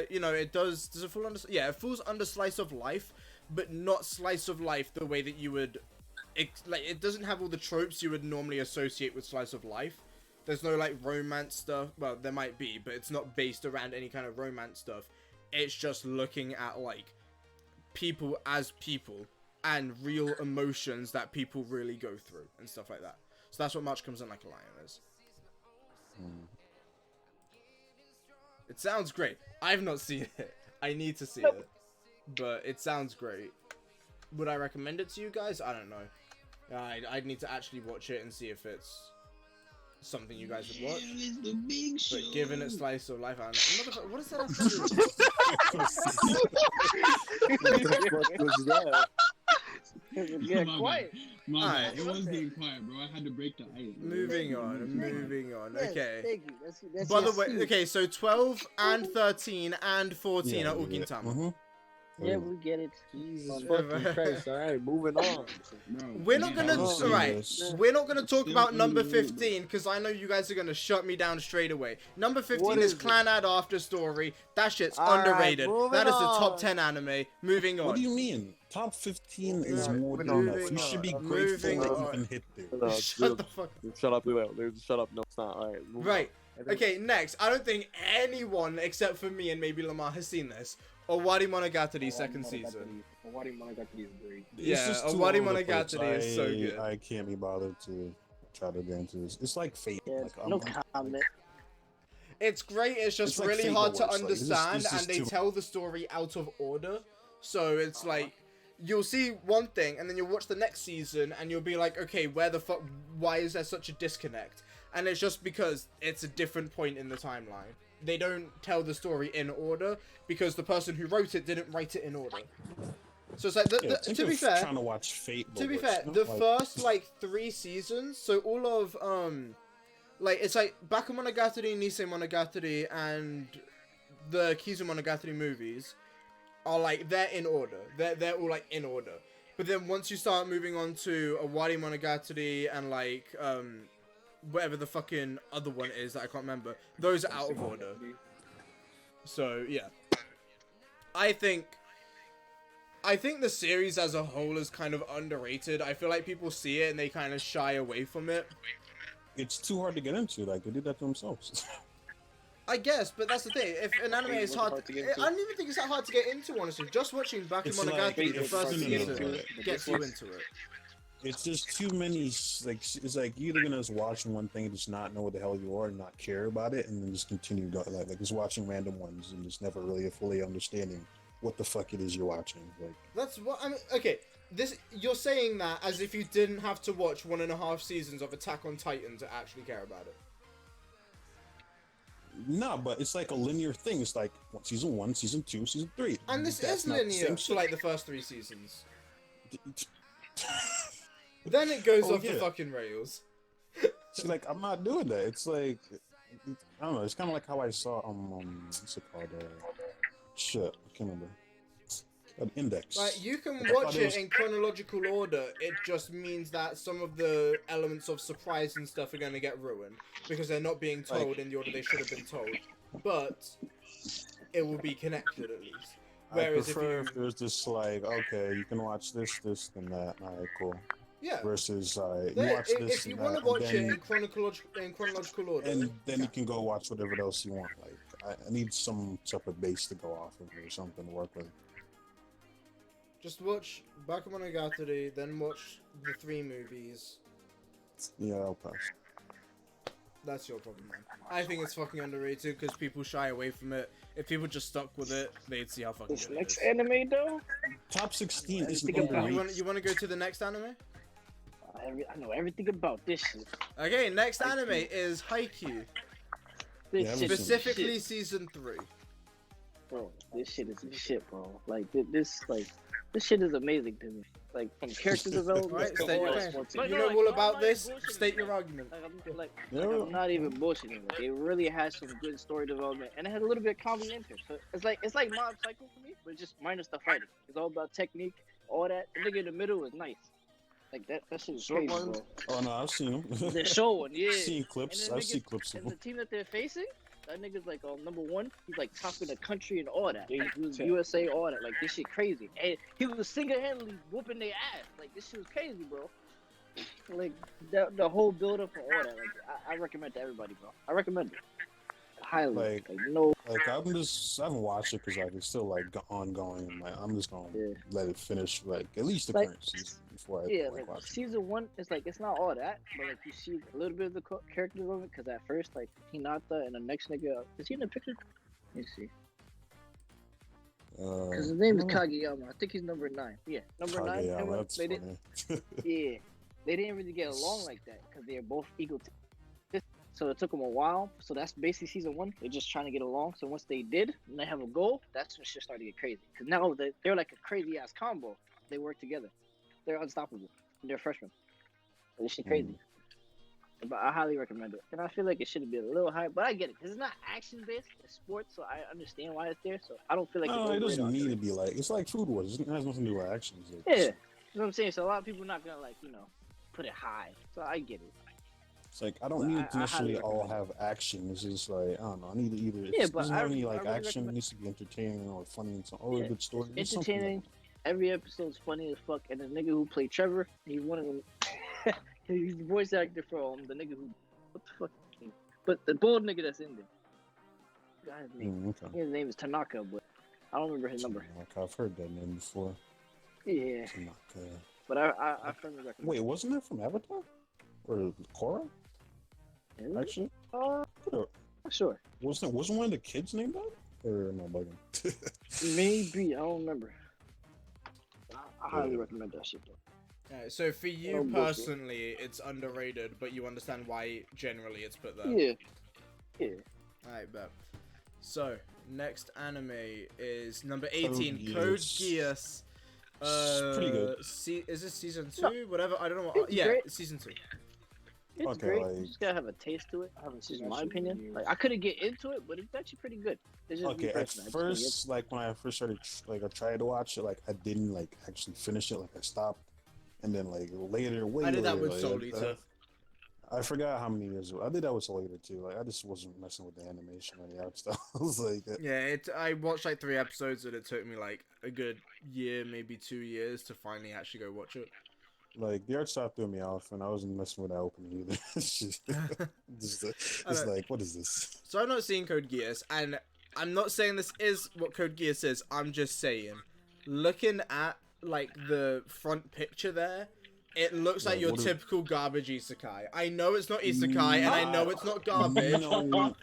you know, it does a full under, yeah, it falls under slice of life, but not slice of life the way that you would, like, it doesn't have all the tropes you would normally associate with slice of life. There's no like romance stuff. Well, there might be, but it's not based around any kind of romance stuff. It's just looking at like people as people and real emotions that people really go through and stuff like that. So that's what March Comes In Like a Lion is. It sounds great. I've not seen it. I need to see it. But it sounds great. Would I recommend it to you guys? I don't know. I'd need to actually watch it and see if it's something you guys would watch. But given it slice of life, I don't know. What does that have to do? Yeah, quiet. It was getting quiet, bro. I had to break the ice. Moving on. Yes, Okay. thank you. That's By the yes. way, okay, so 12 and 13 and 14 are Ugintama. Yeah, we get it. Jesus fucking Christ! All right, moving on. We're not gonna, we're not gonna talk about number 15 because I know you guys are gonna shut me down straight away. Number 15 is Clannad After Story. That shit's underrated. That is the top 10 anime. Moving on. What do you mean? Top 15 is more than enough. You should be grateful that you can hit there. Shut the fuck up. Shut up, dude. Shut up. No, it's not. All right. Right. Okay, next. I don't think anyone except for me and maybe Lamar has seen this. Owari Monogatari second season. Owari Monogatari is great. Yeah, Owari Monogatari is so good. I can't be bothered to try to get into this. It's like Fate. Yeah, like, no comment. It's great, it's just It's like really Fate, hard but to worse, like, understand, this is and they too- tell the story out of order. So it's like, you'll see one thing, and then you'll watch the next season, and you'll be like, okay, where the fuck, why is there such a disconnect? And it's just because it's a different point in the timeline. They don't tell the story in order, because the person who wrote it didn't write it in order. So it's like, to be fair, trying to watch Fate. to be worse, fair, you know? the Like, first like 3 seasons, so all of like it's like Bakemonogatari, Nisei Monogatari, and the Kizu Monogatari movies are like they're in order. They're all like in order. But then once you start moving on to Owari Monogatari and like whatever the fucking other one is that I can't remember, those are out of order. So yeah, I think the series as a whole is kind of underrated. I feel like people see it and they kind of shy away from it. it's too hard to get into. Like, they did that to themselves. I guess, but that's the thing. If an anime is hard, to get I into. don't even think it's that hard to get into, honestly. Just watching Bakemonogatari, the it's first no, no, season, no, no. gets you into it. It's just too many. Like, it's like you're either gonna just watch one thing and just not know what the hell you are and not care about it, and then just continue going like just watching random ones and just never really fully understanding what the fuck it is you're watching. Like, That's what I mean. Okay, you're saying that as if you didn't have to watch 1.5 seasons of Attack on Titan to actually care about it. no, but it's like a linear thing. It's like season 1, season 2, season 3. And this That's is not the linear same for shit. like the first 3 seasons. Then it goes Oh, off the yeah. fucking rails. See, like, I'm not doing that. It's like, I don't know. It's kind of like how I saw what's it called? Shit, I can't remember. An index. Like, you can I watch thought it was- in chronological order. It just means that some of the elements of surprise and stuff are going to get ruined because they're not being told in the order they should have been told. But it will be connected at least. I Whereas prefer if if there's just like, okay, you can watch this, and that. Alright, cool. yeah, Versus, you There- watch this if you and want to that, watch and it in chronological order, then, and then you can go watch whatever else you want. Like, I need some type of base to go off of or something to work with. just watch Bakemonogatari, then watch the 3 movies. Yeah, I'll pass. That's your problem, man. I think it's fucking underrated because people shy away from it. If people just stuck with it, they'd see how fucking This good next it is. anime though, Top 16 is Think about underrated. You want to go to the next anime? I know everything about this shit. Okay, next anime is Haikyuu. This Yeah, I shit haven't is Specifically shit, season 3. bro. This shit is a shit, bro. Like this shit is amazing to me. Like from character development. Alright, to state all your that case. stuff. You No, know like, all I'm about not this? bullshitting, State your like, argument. Yeah. I'm not even bullshitting. Like, it really has some good story development, and it has a little bit of comedy interest. So it's like Mob Psycho for me, but just minus the fighting. It's all about technique, all that. The nigga in the middle is nice. Like that shit is Short crazy, ones? bro. Oh no, I've seen them. The show one, yeah. I've seen And clips. the I've nigga- seen clips of And the them. team that they're facing, that nigga's like number 1. He's like top of the country and all that. He was USA, all that. Like this shit crazy. And he was single-handedly whooping their ass. Like this shit was crazy, bro. Like the whole build up and all that. Like I recommend to everybody, bro. I recommend it highly. Like- no, Like I haven't watched it because like it's still like ongoing. And, like I'm just gonna Yeah. let it finish like at least the Like- current season before I yeah. like, Like watch it. season 1, it's like it's not all that, but like you see a little bit of the character development. Because at first, like Hinata and the next nigga, is he in the picture? Let me see. Because his name is I don't know. Kageyama. I think he's number 9. Yeah, number 9. Kageyama, him and- that's they didn't, funny. yeah, they didn't really get along like that because they're both equal. So it took them a while. So that's basically season 1. They're just trying to get along. So once they did, and they have a goal, that's when shit started to get crazy. Because now they're like a crazy ass combo. They work together. They're unstoppable. They're freshmen. So this shit crazy. But I highly recommend it. And I feel like it should be a little high, but I get it because it's not action based. It's sports, so I understand why it's there. So I don't feel like No, it's it doesn't overrated. need to be like it's like Food Wars. It has nothing to do with action. It's like- Yeah, you know what I'm saying. So a lot of people not gonna put it high. So I get it. It's like I don't But need I it to necessarily highly all have action. It's just like I don't know. I need either. Yeah, It but doesn't I- have any I like really action. It recommend- needs to be entertaining or funny and or Yeah, a good story. Just something like Entertaining. Every episode's funny as fuck. And the nigga who played Trevor, he's one of them. He's the voice actor for the nigga who. What the fuck? But the bald nigga that's in there. I forgot his name. Okay. His name is Tanaka, but I don't remember his number. Like, I've heard that name before. Yeah, Tanaka. but I firmly recommend. Wait, wasn't that from Avatar or Korra? Is it? Actually, Not sure. wasn't one of the kids named that? Or am I bugging? Maybe I don't remember. I highly Yeah. recommend that shit though. Alright, so for you Oh, bullshit. personally, it's underrated, but you understand why generally it's put there. Yeah, yeah. Alright, bet. So, next anime is number 18, Code Code Geass. Geass. Pretty good. Is this season 2? No. Whatever, I don't know what. It's Yeah, great. it's season 2. It's Okay, great. like- You just gotta have a taste to it. I haven't seen, in my Actually, opinion. Like I couldn't get into it, but it's actually pretty good. It's just me Okay, at personally, I just couldn't get first, like when I first started, like I tried to watch it, like I didn't like actually finish it. Like I stopped, and then like later, way I did that later, with like, Soul Eater. I forgot how many years ago. I did that with Soul Eater too. Like I just wasn't messing with the animation or the art style. I was like, Yeah, I watched like 3 episodes and it took me like a good year, maybe 2 years to finally actually go watch it. like the art style threw me off, and I wasn't messing with that opening either. It's just, it's like, what is this? So I've not seen Code Geass, and I'm not saying this is what Code Geass is. I'm just saying, looking at like the front picture there, it looks like Yeah, your what is- typical garbage isekai. I know it's not isekai, and I know it's not garbage. No,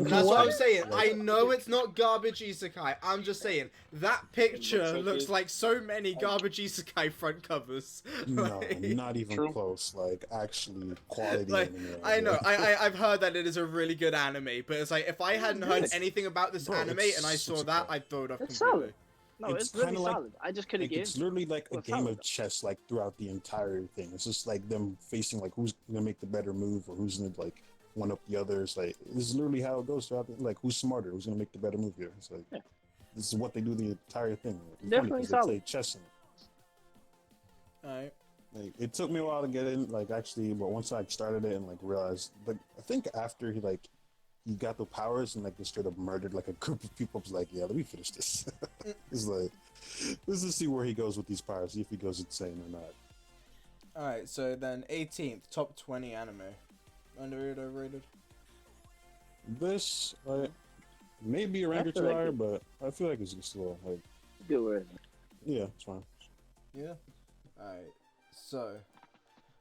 that's what I'm saying. I know it's not garbage isekai. I'm just saying that picture like looks it. like so many garbage isekai front covers. No, Like- not even True. close. Like actually quality. Like, anime. I know, I've heard that it is a really good anime, but it's like if I hadn't heard It's- anything about this bro, anime it's and I saw such a that, good- I'd throw it off It's completely. solid. No, it's really solid. I just couldn't like, get it's into it. literally like a Well, game solid, of chess, like throughout the entire thing. It's just like them facing like who's gonna make the better move or who's gonna like one up the others. Like this is literally how it goes throughout. Like who's smarter, who's gonna make the better move here. It's like this is what they do the entire thing. It's Definitely funny 'cause solid. they play chess in it. Alright. Like it took me a while to get in, like actually, but once I started it and like realized, like I think after he got the powers and like they straight up murdered like a group of people, I was like, yeah, let me finish this. It's like let's just see where he goes with these powers, see if he goes insane or not. Alright, so then 18th, top 20 anime. Underrated, overrated? This maybe a rank or two higher, but I feel like it's just a little like Good word. yeah, it's fine. Yeah. Alright, so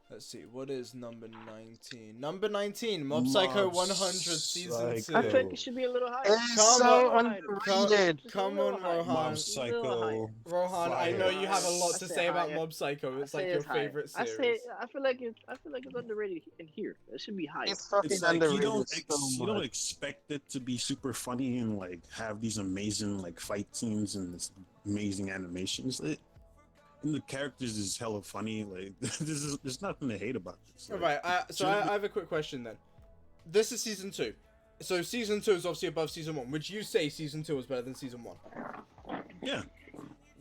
let's see, what is number 19? Number 19, Mob Psycho 100 Season 2. I think it should be a little higher. It's Come so on, underrated. Come on, Rohan. Mob Psycho. Rohan, I know you have a lot to I say say about higher. Mob Psycho. It's I like say your it's higher. favorite I series. feel like it's underrated in here. It should be higher. It's fucking It's like underrated you don't expect it to be super funny and like have these amazing like fight scenes and this amazing animations. And the characters is hella funny. Like there's nothing to hate about this. Like, Alright, so I have a quick question then. This is season 2. So season 2 is obviously above season 1. Would you say season 2 is better than season 1? yeah.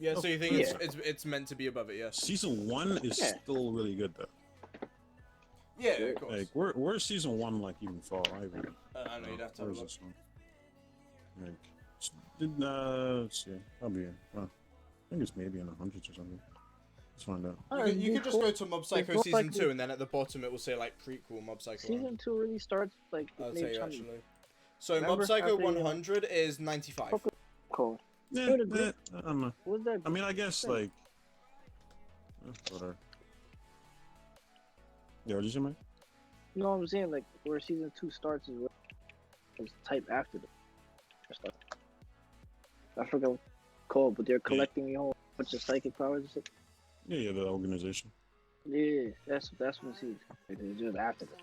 Yeah, so you think Yeah. it's meant to be above it, yeah? Season 1 is still really good though. Yeah, of course. Like where's season 1 like even fall? I I know you'd have to have a where's look. this one? Like let's see. I'll be in. I think it's maybe in the hundreds or something. Let's find out. You could just go to Mob Psycho season 2 and then at the bottom it will say like prequel Mob Psycho 1. Season 2 really starts like I'll maybe tell you trying to- actually. So Remember Mob Psycho after, 100 is 95. Cool. Yeah, Good agree. I don't know. What's that? I mean, I guess like. Whatever. Yeah, what did you say, Mike? You know what I'm saying? Like where season 2 starts is what it's type after the stuff. I forgot what it's called, but they're collecting a whole bunch of psychic powers and stuff. Yeah, the organization. Yeah, that's when season. It's just after that.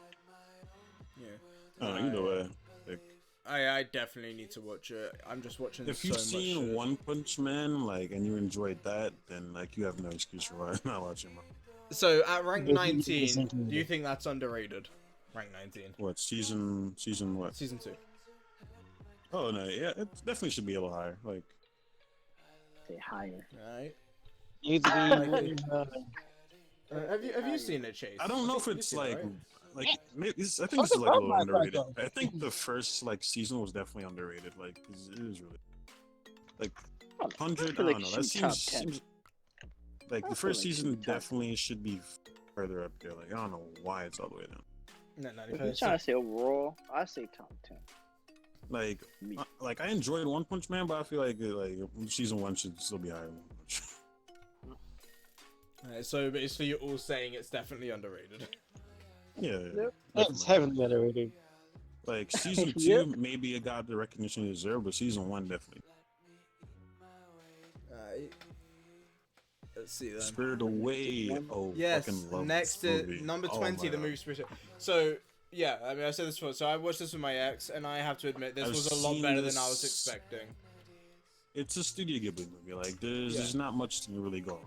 Yeah. Either way. Like, I definitely need to watch it. I'm just watching if so you've much seen shit. One Punch Man, like, and you enjoyed that, then like you have no excuse for why not watching it. So at rank 19, do you think that's underrated? Rank 19. What season what? Season 2. Oh no, yeah, it definitely should be a little higher. Like, Say higher. Alright. Need to be. Have you seen it, Chase? I don't know if You've it's seen it, like right? like maybe I think it's like a little underrated. I think the first like season was definitely underrated. Like it is really like 100. I feel like don't know. it That should be top seems 10. like I the feel first like it should season be top 10. definitely should be further up there. Like I don't know why it's all the way down. No, If you're trying to say overall, I say top 10. Like I enjoyed One Punch Man, but I feel like season 1 should still be higher than One Punch. So basically you're all saying it's definitely underrated. Yeah, It's heavily underrated. like season 2 Yep. maybe it got the recognition it deserved, but season 1 definitely. Let's see then. Spirit Away. Oh, Yes, fucking love next this to movie. number Oh 20, my the God. movie Spirit. So, yeah, I mean, I said this before. So I watched this with my ex, and I have to admit, this I've was a lot seen better than I was this- expecting. It's a Studio Ghibli movie. Like there's not much to really go on.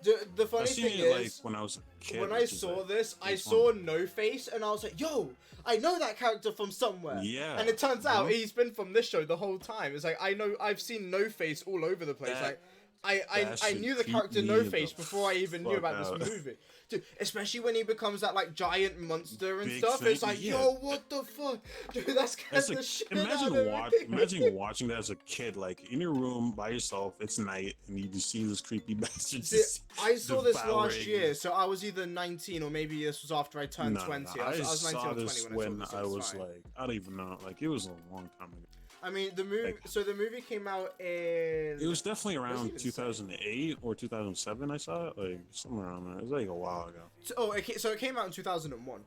The I funny seen thing it like is, when I was a kid. when I which is, saw like, this, I it's saw fun. No Face, and I was like, yo, I know that character from somewhere. Yeah. And it turns out Mhm. he's been from this show the whole time. It's like, I've seen No Face all over the place. That- I that knew the should character creep No me Face the before I even knew fuck about out. this movie. Dude, especially when he becomes that like giant monster and Big stuff. thing, It's like, yeah. yo, what the fuck? Dude, that's kind It's of like, shit imagine out of me. imagine watching that as a kid, like in your room by yourself. It's night, and you just see this creepy bastard. See, just I saw this last devouring- year, so I was either 19 or maybe this was after I turned No, 20. no, I was 19 saw or 20 this when I saw this. I so it's was fine. like, I don't even know. Like it was a long time ago. I mean, the movie. like- So the movie came out in. It was definitely What does it around even say? 2008 or 2007. I saw it, like somewhere around there. It was like a while ago. Oh, so it came out in 2001.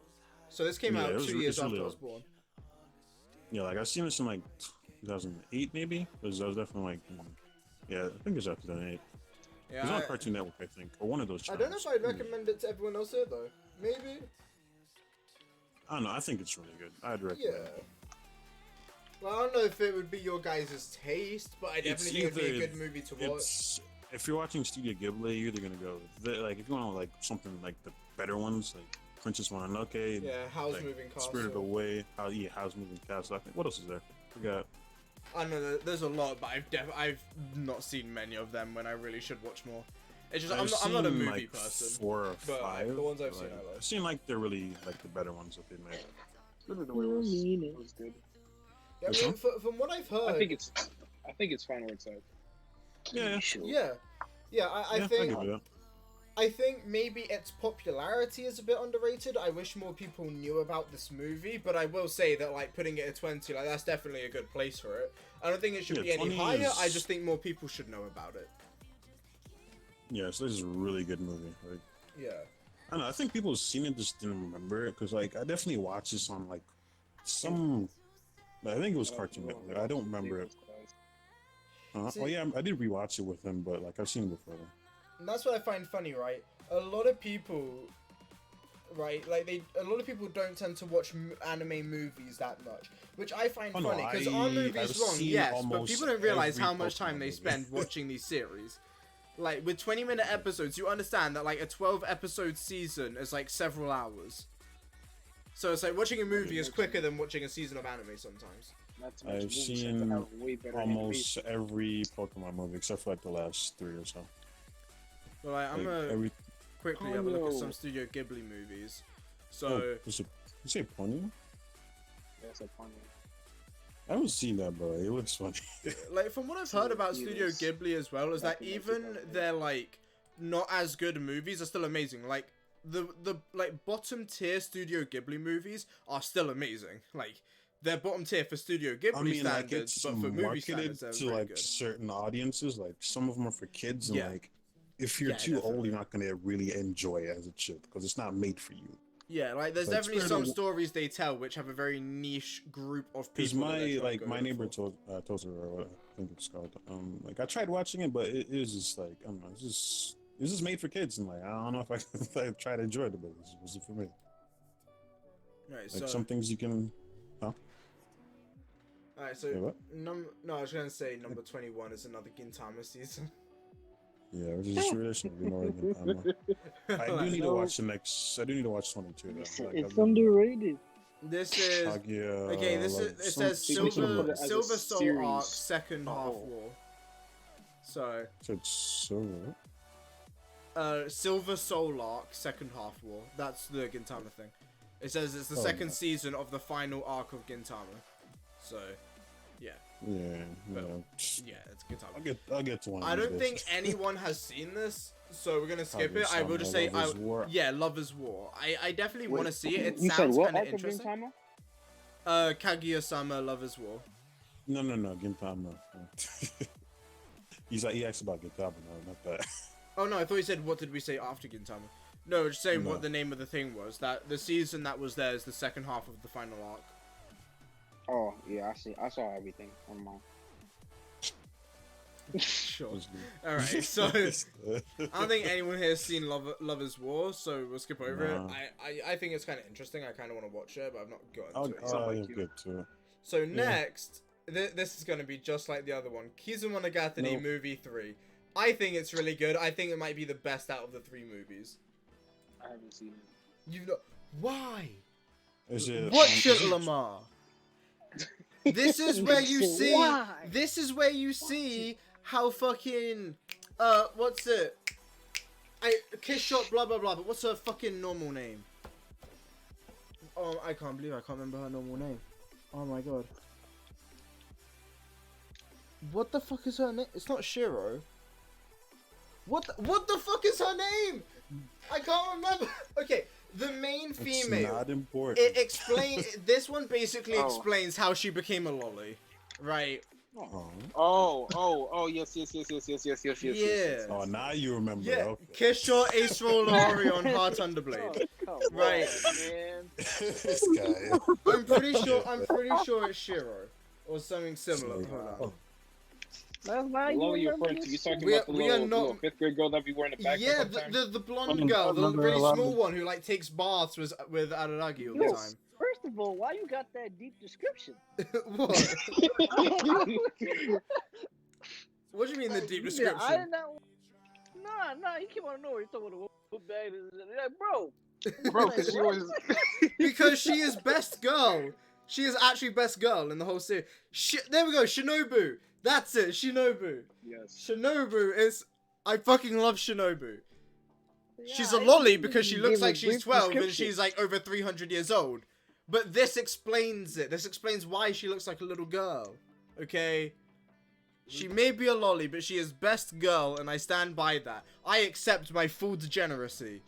So this came Yeah, out it was 2 re- years it's after really I was old. born. Yeah, like I seen this in like 2008 maybe. Because I was definitely like, yeah, I think it was after 2008. It was Yeah, on Cartoon Network, I think, or one of those I channels. don't know if I'd recommend it to everyone else here though. Maybe. I don't know. I think it's really good. I'd recommend Yeah. it. Well, I don't know if it would be your guys' taste, but I definitely think it'd be a good movie to watch. If you're watching Studio Ghibli, you're either gonna go like if you want like something like the better ones, like Princess Mononoke. Yeah, Howl's like, Moving Castle. Spirited Away. Howl's Moving Castle. I think what else is there? Forgot. I don't know. There's a lot, but I've not seen many of them when I really should watch more. It's just I'm not a movie like person. 4 or 5. Like, the ones I've seen, like, I like. I've seen like they're really like the better ones that they made. Spirited Away was good. Yeah, I mean, from what I've heard, I think it's fine where it's at. Yeah. I give think maybe its popularity is a bit underrated. I wish more people knew about this movie, but I will say that like putting it at 20, like that's definitely a good place for it. I don't think it should be any higher. I just think more people should know about it. Yeah, so this is a really good movie. Like, yeah. I don't know. I think people have seen it, just didn't remember it because like I definitely watched this on like some. I think it was Cartoon Network. I don't remember it. Well, yeah, I did rewatch it with him, but like I've seen it before. And that's what I find funny, right? A lot of people, right? Like a lot of people don't tend to watch anime movies that much, which I find funny because our movies long, yes, but people don't realize how much time they spend watching these series. Like with 20-minute episodes, you understand that like a 12-episode season is like several hours. So it's like watching a movie is quicker than watching a season of anime sometimes. I've seen almost every Pokemon movie except for like the last 3 or so. Well, I'm gonna quickly have a look at some Studio Ghibli movies. So, you say Ponyo? Yeah, it's like Ponyo. I haven't seen that, but it looks funny. Like from what I've heard about Studio Ghibli as well, is that even their like not as good movies are still amazing. Like the like bottom tier Studio Ghibli movies are still amazing. Like they're bottom tier for Studio Ghibli standards, but for movie standards, they're to very like good. certain audiences. Like some of them are for kids, and like if you're too definitely. old, you're not gonna really enjoy it as it should because it's not made for you. Yeah, like there's Like, definitely some stories they tell which have a very niche group of people. Because my neighbor told or what I think it's called. Like I tried watching it, but it is just like I don't know. It's just made for kids, and like I don't know if I try to enjoy it, but it wasn't for me. Right, Like so some things you can. alright, so no, I was gonna say number 21 is another Gintama season. Yeah, which is traditionally more than I do need to watch the next. I do need to watch 22 though. Like, It's underrated. This is Kaguya, okay. This is it says Silver Soul series. Arc second half war. So So it's Silver. Silver Soul Arc second half war. That's the Gintama thing. It says it's the second season of the final arc of Gintama. So yeah. Yeah, It's Gintama. I'll get to one. I don't think anyone has seen this, so we're gonna skip it. I will just say, Lovers War. I definitely want to see it. It sounds kind of interesting. Kaguya-sama Lovers War. No, Gintama. He asked about Gintama, no, not that. Oh no, I thought he said what did we say after Gintama. No, just saying what the name of the thing was. That the season that was there is the second half of the final arc. Oh yeah, I saw everything on mine. Sure. Alright, so I don't think anyone here has seen Lovers War, so we'll skip over it. I think it's kind of interesting. I kind of want to watch it, but I've not gotten to it. I'll get to it. So next, this is going to be just like the other one. Kizumonogatari Movie 3. I think it's really good. I think it might be the best out of the 3 movies. I haven't seen it. You've not... Why? Watch it, Lamar. This is where you see. This is where you see how fucking. What's it? Kiss Shot, blah blah blah. But what's her fucking normal name? Oh, I can't believe I can't remember her normal name. Oh my god. What the fuck is her name? It's not Shiro. What the fuck is her name? I can't remember. Okay. The main female. It's not important. It explains. This one basically explains how she became a lolly, right? Oh, yes. Yeah. Oh, now you remember. Yeah. Okay. Kiss Shot, Ace Roller on Heart Underblade. Right. This guy. I'm pretty sure it's Shiro or something similar. Hold on. That's why you referring to. You talking about the little 5th grade girl that be wearing the backpack? Yeah, the blonde girl, the really small one who like takes baths with Araragi all the time. First First of all, why you got that deep description? What? What do you mean the deep I description? did not. Nah. You keep on knowing. You're talking about what bag is it? Like, bro. Bro, Like, because she what? was. Because she is best girl. She is actually best girl in the whole series. There we go, Shinobu. That's it, Shinobu. Yes. Shinobu is... I fucking love Shinobu. Yeah, She's a I lolly didn't because she give looks a like she's brief 12 and description. she's like over 300 years old. But this explains it. This explains why she looks like a little girl. Okay? She may be a lolly, but she is best girl, and I stand by that. I accept my full degeneracy.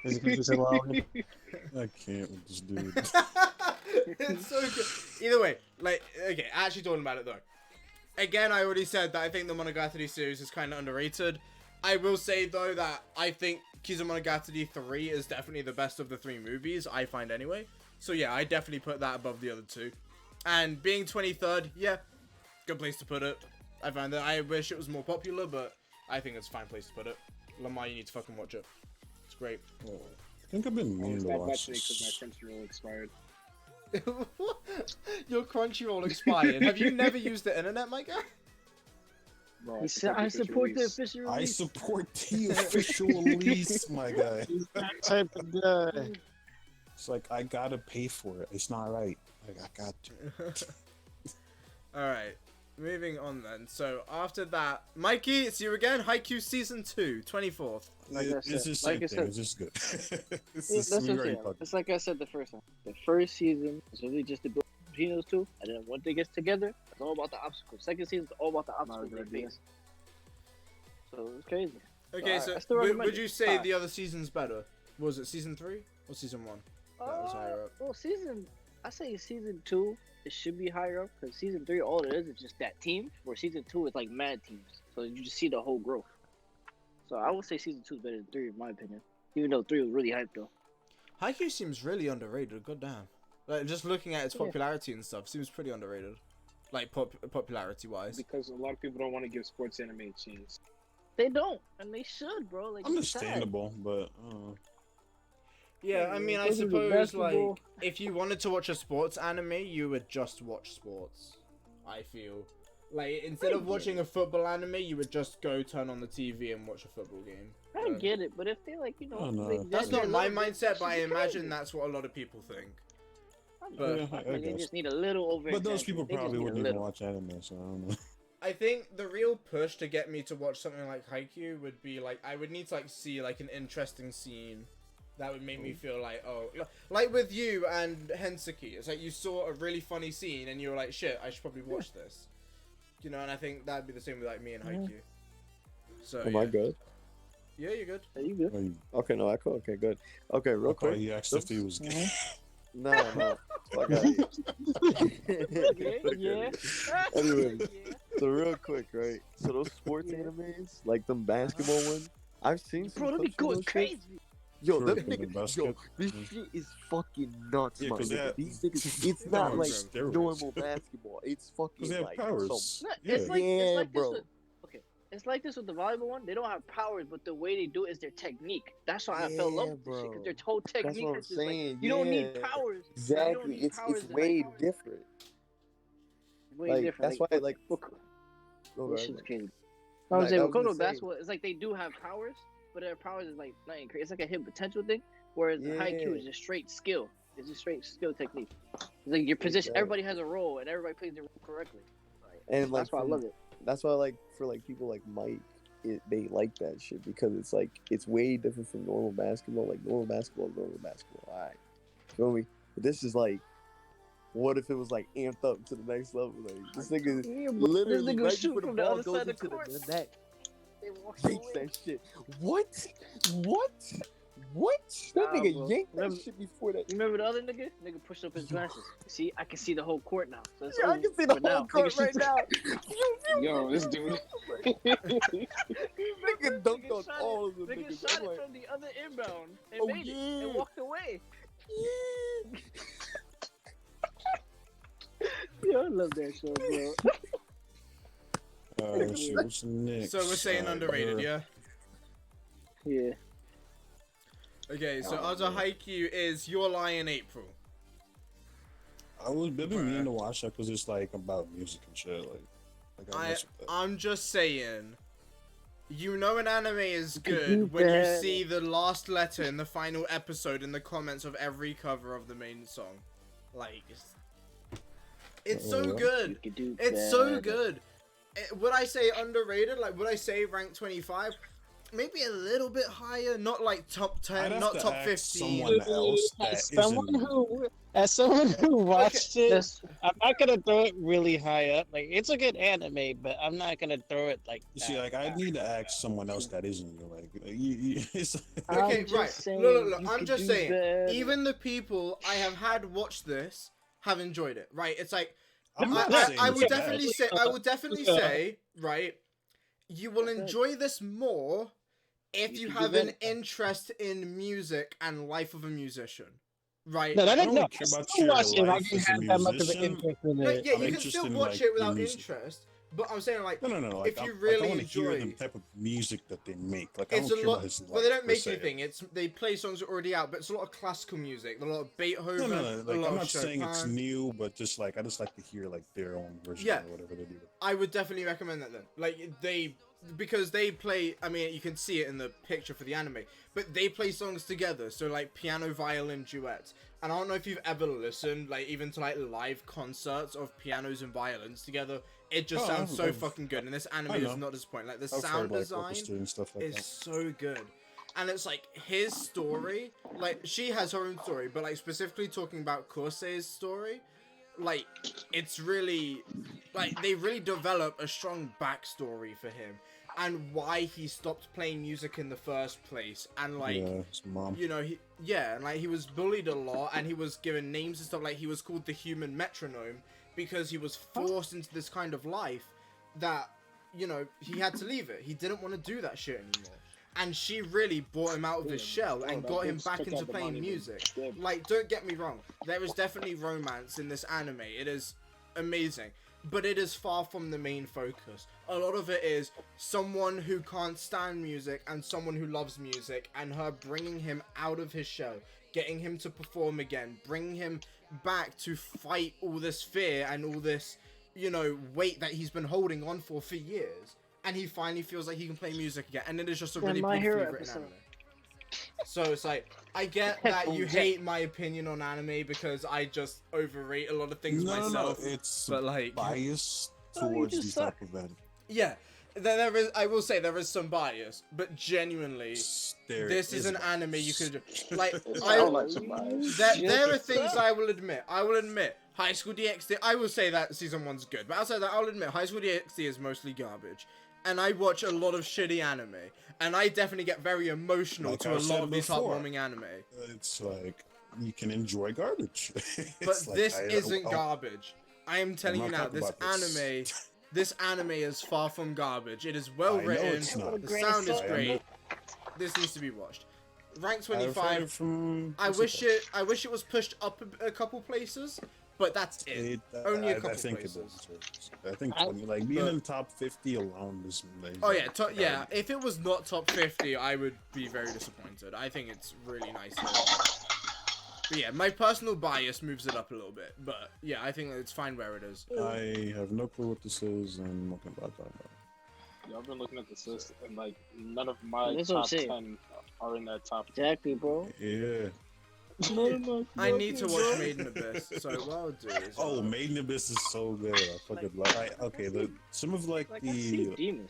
Is it 'cause you said lolly? I can't with this dude. It's so good. Either way, like, okay, actually talking about it though. Again, I already said that I think the Monogatari series is kind of underrated. I will say though that I think Kizumonogatari 3 is definitely the best of the 3 movies, I find anyway. So yeah, I definitely put that above the other 2. And being 23rd, yeah, good place to put it. I find that I wish it was more popular, but I think it's a fine place to put it. Lamar, you need to fucking watch it. It's great. Oh, I think I've been I meaning to stopped watch watching it this. because my Crunchyroll expired. Your Crunchyroll expired. Have you never used the internet, my guy? Bro, He said, I support the official I release. support the official release, my guy. That type of guy. It's like, I gotta pay for it. It's not right. Like, I got to. Alright, moving on then. So after that, Mikey, it's you again. Haikyuu Season 2, 24th. Like I It's said- just like same I thing. said- It's just good. It's Yeah, just that's me what I'm already saying. fucking- It's like I said the first time. The first season was really just the build between those two, and then once they get together, it's all about the obstacles. Second season is all about the obstacles they face. So it's crazy. Okay, I so still would recommend you it. say Five. the other season's better? Was it Season 3 or Season 1? That was higher up. Well, I say season 2, it should be higher up, because season 3, all it is just that team, where season 2 is like mad teams. So you just see the whole growth. So I would say season 2 is better than 3, in my opinion. Even though 3 was really hyped, though. Haikyuu seems really underrated, goddamn. Like, just looking at its Yeah. popularity and stuff, seems pretty underrated. Like, popularity-wise. Because a lot of people don't want to give sports anime a chance. They don't, and they should, bro. Like, it's sad. Understandable, but Yeah, I mean, I Those are the suppose, like, basketball. if you wanted to watch a sports anime, you would just watch sports. I feel. Like, instead of watching a football anime, you would just go turn on the TV and watch a football game. I get it, but if they like, Oh, no. they That's exaggerate not a my little bit, mindset, but I it's imagine crazy. that's what a lot of people think. I know. But- Yeah, I I think they guess. just need a little over. but those people They just probably need a wouldn't even little. watch anime, so I don't know. I think the real push to get me to watch something like Haikyuu would be, like, I would need to, like, see, like, an interesting scene that would make me feel like, oh, like with you and Hensuki, it's like you saw a really funny scene and you were like, shit, I should probably watch this. You know, and I think that'd be the same with, like, me and Haikyuu. So, Am yeah. I good? Yeah, you're good. Are you good? Are you, Okay, no, I cool. Okay, good. Okay, real okay, quick. he asked if he was gay. No. Fuck out of here. Yeah. Anyway. Yeah. So real quick, right? So those sports animes, like them basketball ones, I've seen some Bro, they be clips from going those shits. crazy. Yo, Sure, them because of niggas, yo, basket. this shit is fucking nuts, Yeah, my 'cause they nigga. have- These niggas, it's They're not on like steroids. normal basketball. It's fucking Because they have like powers. some. No, Yeah. it's like, Yeah, it's like bro. This with, okay, it's like this with the volleyball one. They don't have powers, but the way they do it is their technique. That's why I fell in love Yeah, with this shit, bro. because their whole That's technique what I'm is just like, saying. you don't need yeah. powers. You don't Exactly. need It's powers to, way like, different. way like, different. that's why, like, This Okay, shit's like, crazy. I Like, was saying, I with was gonna Kono say- basketball, it's like they do have powers, but their powers is like nothing crazy. It's like a hidden potential thing, whereas the Haikyuu is Yeah. just straight skill. It's just straight skill technique. It's like your position. Exactly. Everybody has a role, and everybody plays their role correctly. Like, And like that's why I from- love it. That's why, like, for like people like Mike, they like that shit because it's like it's way different from normal basketball. Like normal basketball, is normal basketball. All right, feel me? But this is like, what if it was like amped up to the next level? Like this nigga Yeah, but literally this nigga right shoot before the from the ball other goes side of into the court. the net, They walk yanks away. that shit. What? That Nah, nigga bro. yanked that Remember- shit before that. You remember the other nigga? Nigga pushed up his glasses. See, I can see the whole court now. So it's Yeah, I over. can see the But whole now, court nigga right shoots- now. Yo, this dude. Nigga dunked on shot all of them Nigga niggas. shot I'm it like, from the other inbound and Oh, made it yeah. and walked away. Yo, I love that show, bro. Let's see, what's next? So we're saying underrated, yeah? Yeah. Okay, so Oh, other Haikyuu is Your Lie in April. I was been meaning to watch that because it's like about music and shit. I'm just saying. You know an anime is good when you see the last letter in the final episode in the comments of every cover of the main song. Like, it's so good. It's so good. Would I say underrated? Like, would I say rank 25? Maybe a little bit higher, not like top 10, not top 15. As someone who watched it, I'm not gonna throw it really high up. Like, it's a good anime, but I'm not gonna throw it like. You see, like, I need to ask someone else that isn't you. Like, okay, right. Look. I'm just saying. Even the people I have had watch this have enjoyed it. Right? It's like I will definitely say. Right. You will enjoy this more if you have an interest in music and life of a musician, right? No, I don't care about your life as a musician. Yeah, you can still watch it without interest. But I'm saying, like, no. If you really I want to enjoy hear the type of music that they make. Like, it's I don't a care lot. about his life. Well, they don't make anything. They play songs that are already out, but it's a lot of classical music, a lot of Beethoven. No. Like, I'm not saying it's Chopin. new, but just like I just like to hear like their own version or whatever they do. I would definitely recommend that then. Like because they play. I mean, you can see it in the picture for the anime, but they play songs together. So like piano violin duets. And I don't know if you've ever listened, like even to like live concerts of pianos and violins together. It just sounds so fucking good, and this anime does not disappoint. Like the sound design is so good, and it's like his story. Like she has her own story, but like specifically talking about Kosei's story, like it's really like they really develop a strong backstory for him and why he stopped playing music in the first place, and like his mom. You know, and like he was bullied a lot, and he was given names and stuff. Like he was called the human metronome because he was forced into this kind of life that, you know, he had to leave it. He didn't want to do that shit anymore. And she really brought him out of his shell and got him back into playing music. Like, don't get me wrong, there is definitely romance in this anime. It is amazing, but it is far from the main focus. A lot of it is someone who can't stand music and someone who loves music, and her bringing him out of his shell, getting him to perform again, bringing him back to fight all this fear and all this, you know, weight that he's been holding on for years. And he finally feels like he can play music again, and it is just a really beautifully written anime. So it's like, I get that you hate my opinion on anime because I just overrate a lot of things myself. No, it's but like bias towards these type of men. Yeah, there is. I will say there is some bias, but genuinely, this is an anime you could like. There are things I will admit. High School DxD. I will say that season 1's good, but outside that, I'll admit High School DxD is mostly garbage. And I watch a lot of shitty anime, and I definitely get very emotional to a lot of these heartwarming anime. It's like you can enjoy garbage, but this isn't garbage. I am telling you now, this anime is far from garbage. It is well written. The sound is great. This needs to be watched. Rank 25. I wish it was pushed up a couple places. But that's it. Only a couple places. I think like being in top 50 alone is amazing. Oh yeah, if it was not top 50, I would be very disappointed. I think it's really nice. But yeah, my personal bias moves it up a little bit. But yeah, I think it's fine where it is. I have no clue what this is, and what about that? Yeah, I've been looking at this list, and like none of my top 10 are in that top. Exactly, bro. Yeah. I need to watch Made in Abyss, so what I'll do is... Oh, Made in Abyss is so good. I fucking love it. Okay, some of like the...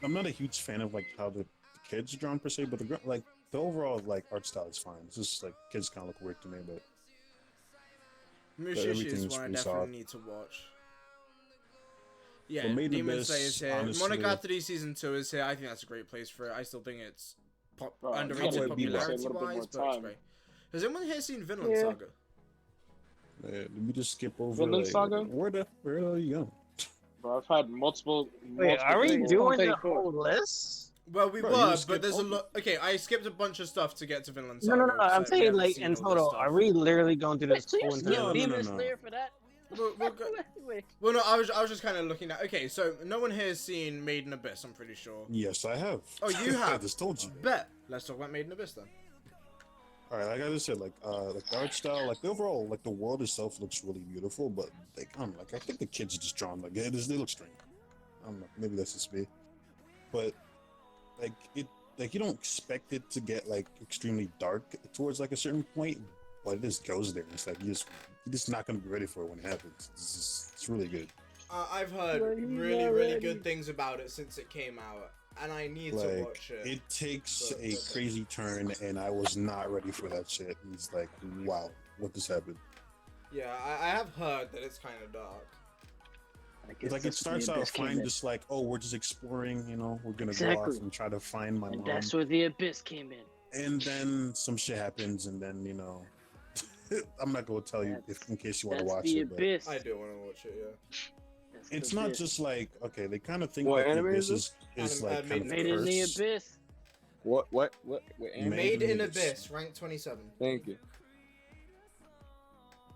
I'm not a huge fan of like how the kids are drawn per se, but the overall like art style is fine. It's just like kids kind of look weird to me, but... Mushishi is one I definitely need to watch. Yeah, Demon Slayer is here. Monogatari Season 2 is here. I think that's a great place for it. I still think it's underrated popularity-wise, but it's great. Has anyone here seen Vinland Saga? Let me just skip over. Vinland Saga? Where the hell are you going? Bro, I've had multiple. Wait, are we doing the whole list? Well, we were, but there's a lot. Okay, I skipped a bunch of stuff to get to Vinland Saga. No. I'm saying like in total. Are we literally going through this whole entire Demon Slayer for that? Well, no, I was just kind of looking at. Okay, so no one here has seen Made in Abyss. I'm pretty sure. Yes, I have. Oh, you have. I just told you. Bet. Let's talk about Made in Abyss then. All right, like I just said, like the art style, like the overall, like the world itself looks really beautiful, but like I don't know, like I think the kids are just drawn like they look strange. I don't know, maybe that's just me, but like you don't expect it to get like extremely dark towards like a certain point, but it just goes there. It's like you're just not gonna be ready for it when it happens. It's really good. I've heard really good things about it since it came out, and I need to watch it. It takes a crazy turn, and I was not ready for that shit. It's like, wow, what just happened? Yeah, I have heard that it's kind of dark. It's like it starts out fine, just like, oh, we're just exploring, you know, we're gonna go off and try to find my mom. That's where the abyss came in. And then some shit happens, and then, you know, I'm not gonna tell you in case you want to watch it. Abyss. I do want to watch it, yeah. It's not just like, okay, they kind of think what like anime Abyss is like kind of Made in the Abyss. What anime? Made in Abyss, rank 27. Thank you.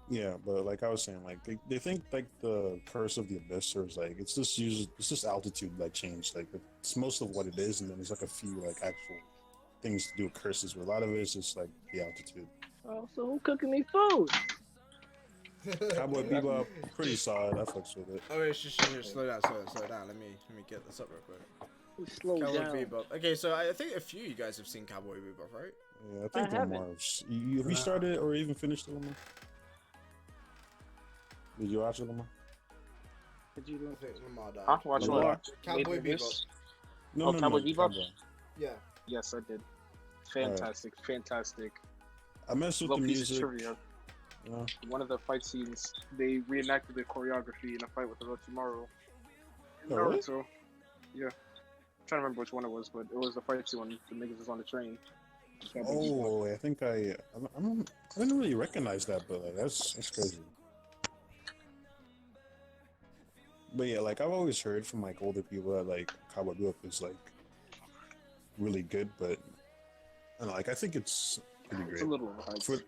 Yeah, but like I was saying, like they think like the curse of the abyss is like it's just altitude like change, like it's most of what it is, and then there's like a few like actual things to do with curses, but a lot of it is just like the altitude. Oh, so who cooking me food? Cowboy Bebop, pretty solid. I fucks with it. Oh wait, slow down. Let me get this up real quick. Slow Cowboy down. Bebop. Okay, so I think a few of you guys have seen Cowboy Bebop, right? Yeah, I think Lamar's. Have you started or even finished it, Lamar? Did you watch it, Lamar? Did you do? I think Lamar died. Huh? Watch what? Cowboy Bebop. No, Cowboy Bebop? Yeah. Yes, I did. Fantastic, fantastic. I messed with Little the piece music. of trivia. Yeah. One of the fight scenes, they reenacted the choreography in a fight with Orochimaru. Oh, really? Naruto. Yeah. I'm trying to remember which one it was, but it was the fight scene when the niggas was on the train. Oh, I think I didn't really recognize that, but like, that's crazy. But yeah, like I've always heard from like older people that like Cowboy Bebop is like really good, but I don't know, like I think it's pretty great. It's a little overhyped.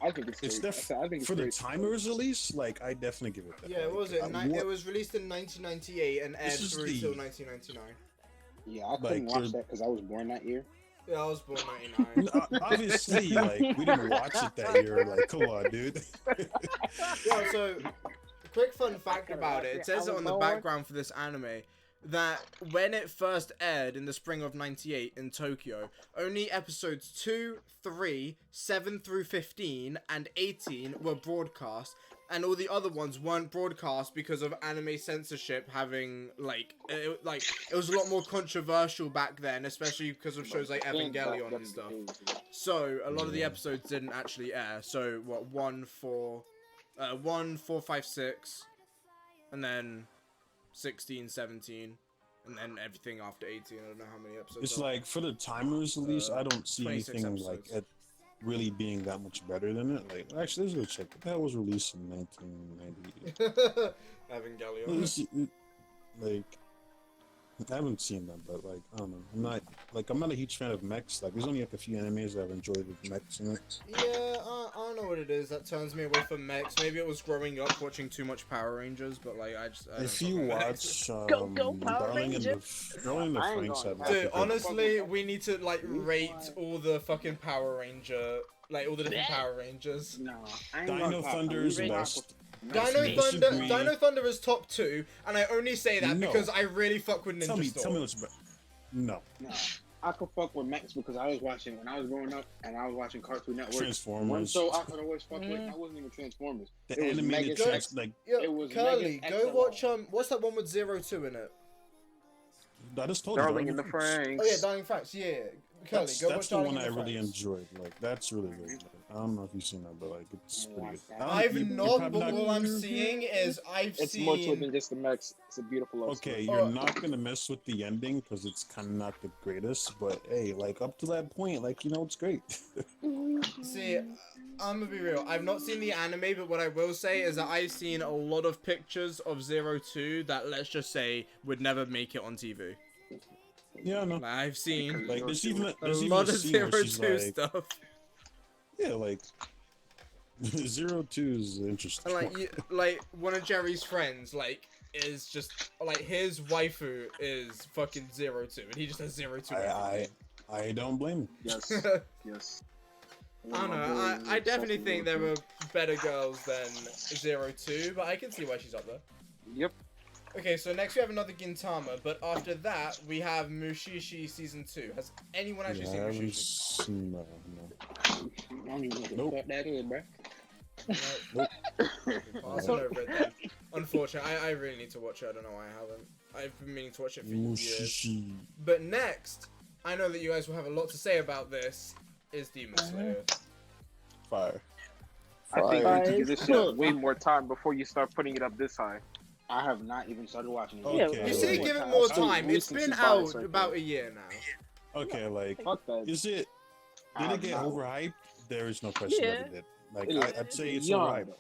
I think it's great. I think it's for great. the time it was released, like I definitely give it that. Yeah, like, what was it? It was released in 1998 and aired through till 1999. Yeah, I couldn't watch that because I was born that year. Yeah, I was born 99. Obviously, like we didn't watch it that year. Like, come on, dude. Yo, so quick fun fact about it. It says it on the background for this anime that when it first aired in the spring of 98 in Tokyo, only episodes 2, 3, 7 through 15, and 18 were broadcast, and all the other ones weren't broadcast because of anime censorship having, it was a lot more controversial back then, especially because of shows like Evangelion and stuff. So, a lot of the episodes didn't actually air. So, 1, 4, 5, 6, and then 16, 17, and then everything after 18. I don't know how many episodes. It's like for the time it was released, I don't see anything episodes. Like it really being that much better than it. Like, actually, let's go check. What the hell was released in 1990? Evangelion. Like, I haven't seen them, but like, I don't know. I'm not a huge fan of mechs. Like, there's only like a few animes that I've enjoyed with mechs in it. Yeah, I don't know what it is that turns me away from mechs. Maybe it was growing up watching too much Power Rangers, but like, I if you watch Go Power Darling in Ranger. the Franxx, dude, honestly, we need to like rate all the fucking Power Ranger, like all the different Power Rangers. No, I ain't Dino Thunder is best. Dino Thunder is top 2, and I only say that because I really fuck with Ninja Storm. Tell me what's better. No. I could fuck with Max because I was watching when I was growing up, and I was watching Cartoon Network. Transformers. One show I could always fuck with. I wasn't even Transformers. The animated like. It was Curly, go watch what's that one with 02 in it? I just told you. Darling in the Franxx. Oh yeah, Darling Franxx. Yeah. Curly, that's go watch the Darling one I in the really Franxx. enjoyed. Like, that's really good. Like, I don't know if you've seen that, but like, it's pretty good. I've not, but all I'm seeing is It's more to it than just the mechs. It's a beautiful love Okay, story. you're not gonna mess with the ending because it's kind of not the greatest, but hey, like up to that point, like it's great. See, I'm gonna be real. I've not seen the anime, but what I will say is that I've seen a lot of pictures of 02 that, let's just say, would never make it on TV. Yeah, no. I've seen like there's even a lot of 02 stuff. Yeah, like 02 is interesting. And like one of Jerry's friends, like, is just like his waifu is fucking 02, and he just has 02. I don't blame him. Yes, yes. I don't know. I definitely think there were better girls than 02, but I can see why she's up there. Yep. Okay, so next we have another Gintama, but after that we have Mushishi Season 2. Has anyone actually seen Mushishi? No. I don't even know what that is, bro. Nope. Passing over it then. Unfortunately, I really need to watch it. I don't know why I haven't. I've been meaning to watch it for years. Mushishi. But next, I know that you guys will have a lot to say about this, is Demon Slayer. Fire. I think you need to give this shit way more time before you start putting it up this high. I have not even started watching it. Okay. You see, give it more time. It's been out about a year now. Okay, like, Fuck that. did it get overhyped? There is no question that it did. Like, I'd say it's overhyped.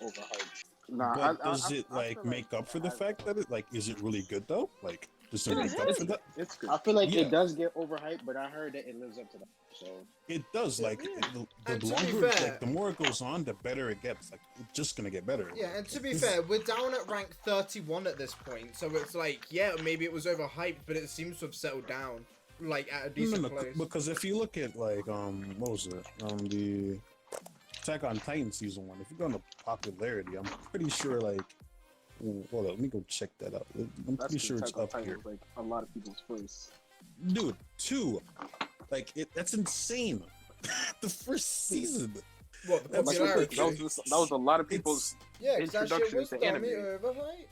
Nah, But does it like make up for the fact that is it really good though? Like, does it make up for that? It's good. I feel like it does get overhyped, but I heard that it lives up to that. So It does. Like, the And to be longer, fair- like, the more it goes on, the better it gets. Like, it's just gonna get better. Yeah, and to be fair, we're down at rank 31 at this point, so it's like, yeah, maybe it was overhyped, but it seems to have settled down, like, at a decent place. Because if you look at like what was it? The Attack on Titan season 1. If you go into popularity, I'm pretty sure like. Hold on, let me go check that out. I'm pretty sure it's up here. Like a lot of people's place. Dude, 2. Like that's insane. The first season. What, the That's popularity? That was a lot of people's Yeah, because that shit introduction was to dummy anime. overhyped.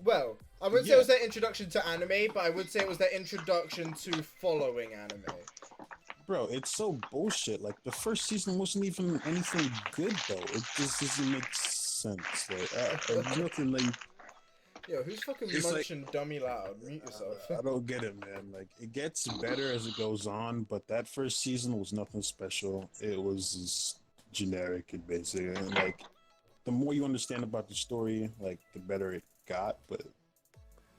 Well, I wouldn't say it was their introduction to anime, but I would say it was their introduction to following anime. Bro, it's so bullshit. Like, the first season wasn't even anything good, though. It just doesn't make sense. Like, there's nothing like... Yo, who's fucking It's like- munching dummy loud? Mute yourself. I don't get it, man. Like, it gets better as it goes on, but that first season was nothing special. It was just generic and basic. And, like, the more you understand about the story, like, the better it got, but...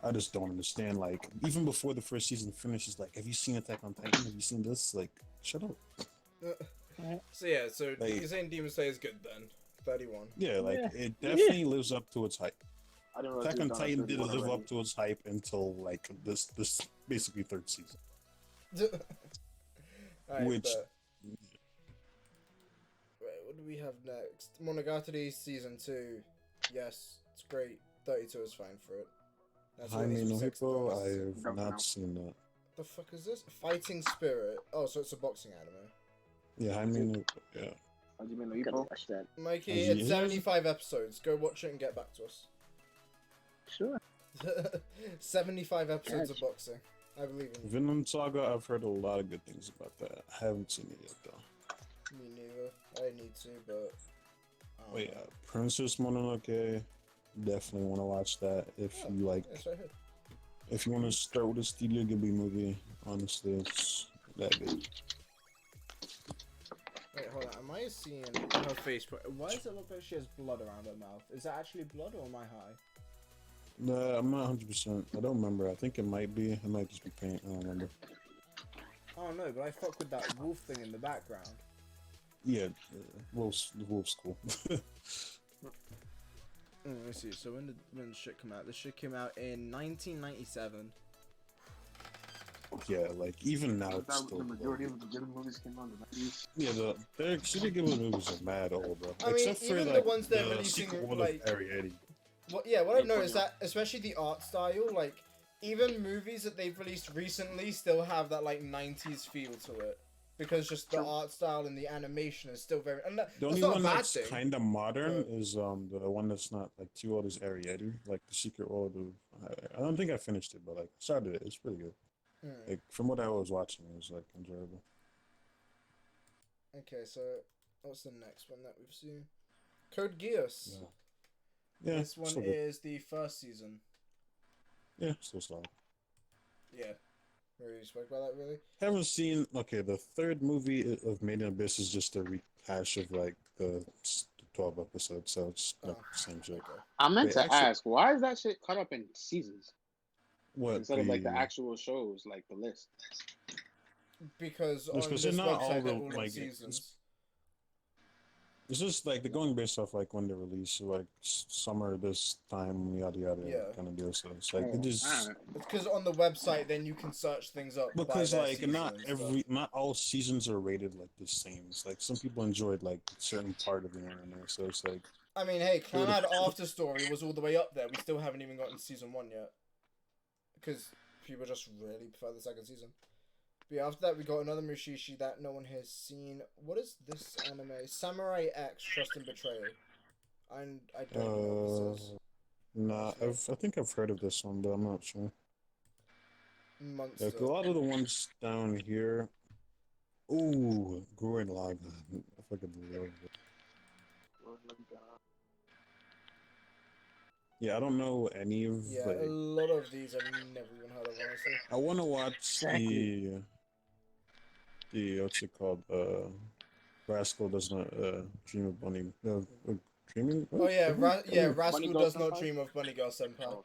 I just don't understand. Like, even before the first season finishes, like, have you seen Attack on Titan? Have you seen this? Like, shut up. So yeah, so Like- you're saying Demon Slayer is good then? 31. Yeah, like, it definitely lives up to its hype. I didn't realize Attack it on was Titan didn't live already. up to its hype until, like, this basically third season. Alright, Which- but... Wait, what do we have next? Monogatari Season 2. Yes, it's great. 32 is fine for it. That's Jaime released no for 6 Hippo, months. I have Don't know. not seen that. The fuck is this? Fighting Spirit. Oh, so it's a boxing anime. Yeah, Jaime no Hippo, yeah. How do you mean, Gotta Ipo? watch that. Mikey, Yeah. it's 75 episodes. Go watch it and get back to us. Sure. 75 episodes of Gotcha. boxing. I believe in you. Vinland Saga, I've heard a lot of good things about that. I haven't seen it yet, though. Me neither. I need to, but... I don't Wait, know. Princess Mononoke, definitely want to watch that. If Oh, you like, It's right here. if you want to start with a Studio Ghibli movie, honestly, it's that good. Wait, hold on. Am I seeing her face? Why does it look like she has blood around her mouth? Is that actually blood or am I high? No, I'm not 100%. I don't remember. I think it might be. It might just be paint. I don't remember. I don't know, but I fuck with that wolf thing in the background. Yeah, Wolf's cool. Let me see. So when did shit come out? This shit came out in 1997. Yeah, like even now it's That still. the majority of the good movies came out in the 90s. Yeah, the Studio Ghibli movies are mad old, bro. I mean, Except for even the like ones they're the releasing, sequel like- of Ariete. What I've noticed that, especially the art style, like even movies that they've released recently still have that like 90s feel to it. Because just the art style and the animation is still very. And The that's only not one a bad that's thing. kind of modern is the one that's not like too old is Ariete, like the Secret World of. I don't think I finished it, but like I started it. It's pretty good. Like from what I was watching, it was like enjoyable. Okay, so what's the next one that we've seen? Code Geass. Yeah, This one still good. is the first season. Yeah, still solid. Yeah. We already spoke about that, really? Haven't seen. Okay, the third movie of Made in Abyss is just a rehash of like the 12 episodes, so it's like the same shit. Okay. I meant Wait, to actually- ask, why is that shit cut up in seasons What instead of like the actual shows, like the list? Because It's on 'cause this they're not website, all they're the- all in like, seasons. It's just like they're going based off like when they release, so, like summer this time, yada yada, kind of deal. So it's like it just because on the website then you can search things up. Because like not all seasons are rated like the same. It's like some people enjoyed like a certain part of the anime, so it's like. I mean, hey, Clannad After Story was all the way up there. We still haven't even gotten season 1 yet, because people just really prefer the second season. But yeah, after that, we got another Mushishi that no one has seen. What is this anime? Samurai X Trust and Betrayal. I don't know what this is. Nah, I think I've heard of this one, but I'm not sure. Monster. Like a lot of the ones down here. Ooh, Gurren Lagann. I fucking love it. Yeah, I don't know any of. Yeah, like, a lot of these I've never even heard of, honestly. I want to watch the what's it called? Rascal does not dream of bunny. Dreaming. Oh yeah, Rascal does not dream of Bunny Girl Senpai.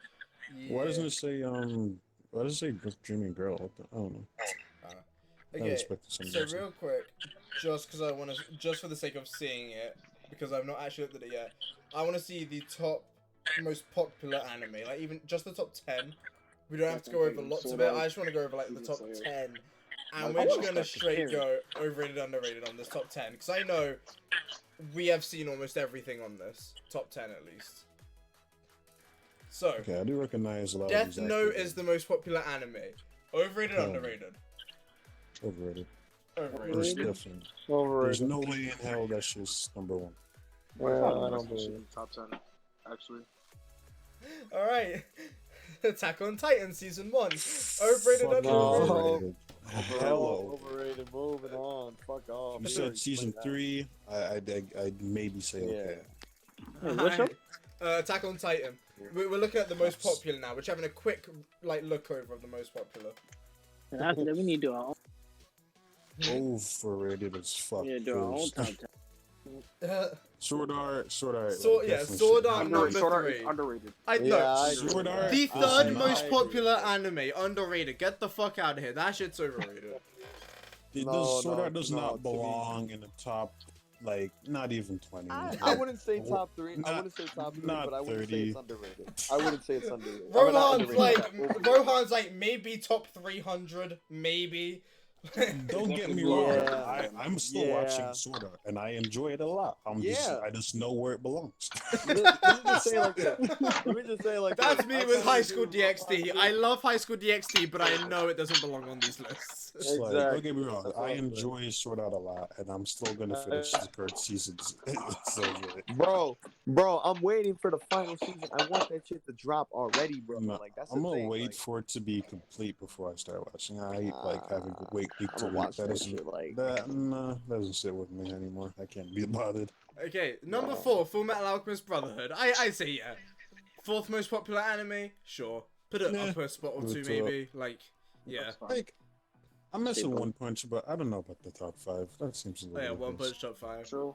Yeah. Why doesn't it say Why does it say dreaming girl? I don't know. Okay, so real quick, just because I want to, just for the sake of seeing it, because I've not actually looked at it yet, I want to see the top most popular anime, like even just the top 10. We don't have to go over lots of it. I just want to go over like the top 10, and we're just gonna straight go overrated, underrated on this top 10, because I know we have seen almost everything on this top 10 at least. So, okay, I do recognize a lot. Death Note is the most popular anime. Overrated, underrated. Overrated. Overrated. There's no way in hell that's just number 1. Well, I don't believe top 10, actually. Alright. Attack on Titan Season 1. Overrated, underrated. Hello. Overrated, moving on. Fuck off. You said Season 3, I'd maybe say okay. What's up? Attack on Titan. We're looking at the most popular now. We're just having a quick look over of the most popular. And after that, we need to do our own. Overrated as fuck. Yeah, do our own top 10. Sword Art. Sword Art number 3. Underrated. Sword Art. The third most popular anime, underrated. Get the fuck out of here. That shit's overrated. Sword Art does not belong in the top, like, not even 20. I wouldn't say top 3. I wouldn't say top 3, but I wouldn't say it's underrated. I wouldn't say it's underrated. Rohan's like maybe top 300, maybe. Don't get me wrong. I'm still watching Sword Art, and I enjoy it a lot. I just know where it belongs. Let me just say like that's me with High School DxD. I love High School DxD, but I know it doesn't belong on these lists. Exactly. Like, don't get me wrong. I enjoy Sword Art a lot, and I'm still gonna finish the current seasons. So bro, I'm waiting for the final season. I want that shit to drop already, bro. Like that's I'm gonna wait for it to be complete before I start watching. I hate like having to wait week to week. That doesn't sit with me anymore. I can't be bothered. Okay, number 4, Full Metal Alchemist Brotherhood. I say yeah. 4th most popular anime, sure. Put it up a spot or 2 maybe. Like, yeah. Like, I'm messing One Punch, but I don't know about the top 5. That seems a little. Yeah, One Punch top 5. True.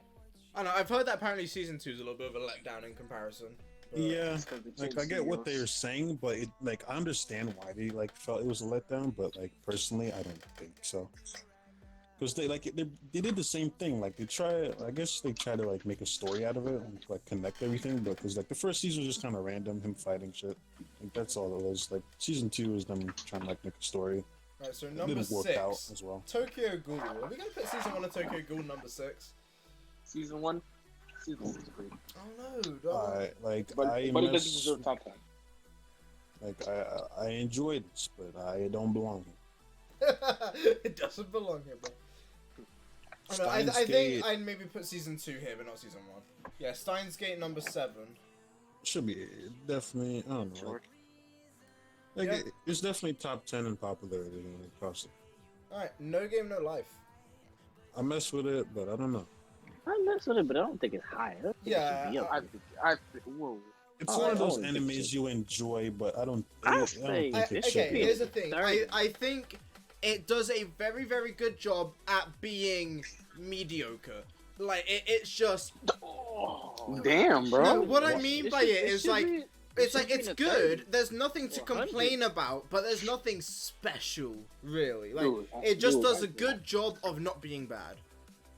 I know. I've heard that apparently season 2 is a little bit of a letdown in comparison. Yeah, like I get what they're saying, but it like I understand why they like felt it was a letdown, but like personally, I don't think so. Because they did the same thing. Like they try to like make a story out of it and like connect everything, but because like the first season was just kind of random, him fighting shit. Like that's all it was. Like season 2 is them trying to like make a story. Alright, so number 6, work out as well. Tokyo Ghoul. Are we gonna put season 1 of Tokyo Ghoul number 6? Season 1. Season 1 is great. Oh no, but it doesn't deserve top 10. Like I enjoy this, but I don't belong here. It doesn't belong here, bro. I think I'd maybe put season 2 here, but not season 1. Yeah, Steins Gate number 7. Should be definitely. I don't know. Like it's definitely top 10 in popularity across it. Alright, No Game No Life. I mess with it, but I don't know. I mess with it, but I don't think it's high. Yeah, whoa. It's one of those animes you enjoy, but I don't think it should be. Here's the thing. I think it does a very, very good job at being mediocre. Like, it's just... Oh, damn, bro. No, what I mean by it is, like... It's good. There's nothing to complain about, but there's nothing special, really. Like, it just does a good job of not being bad.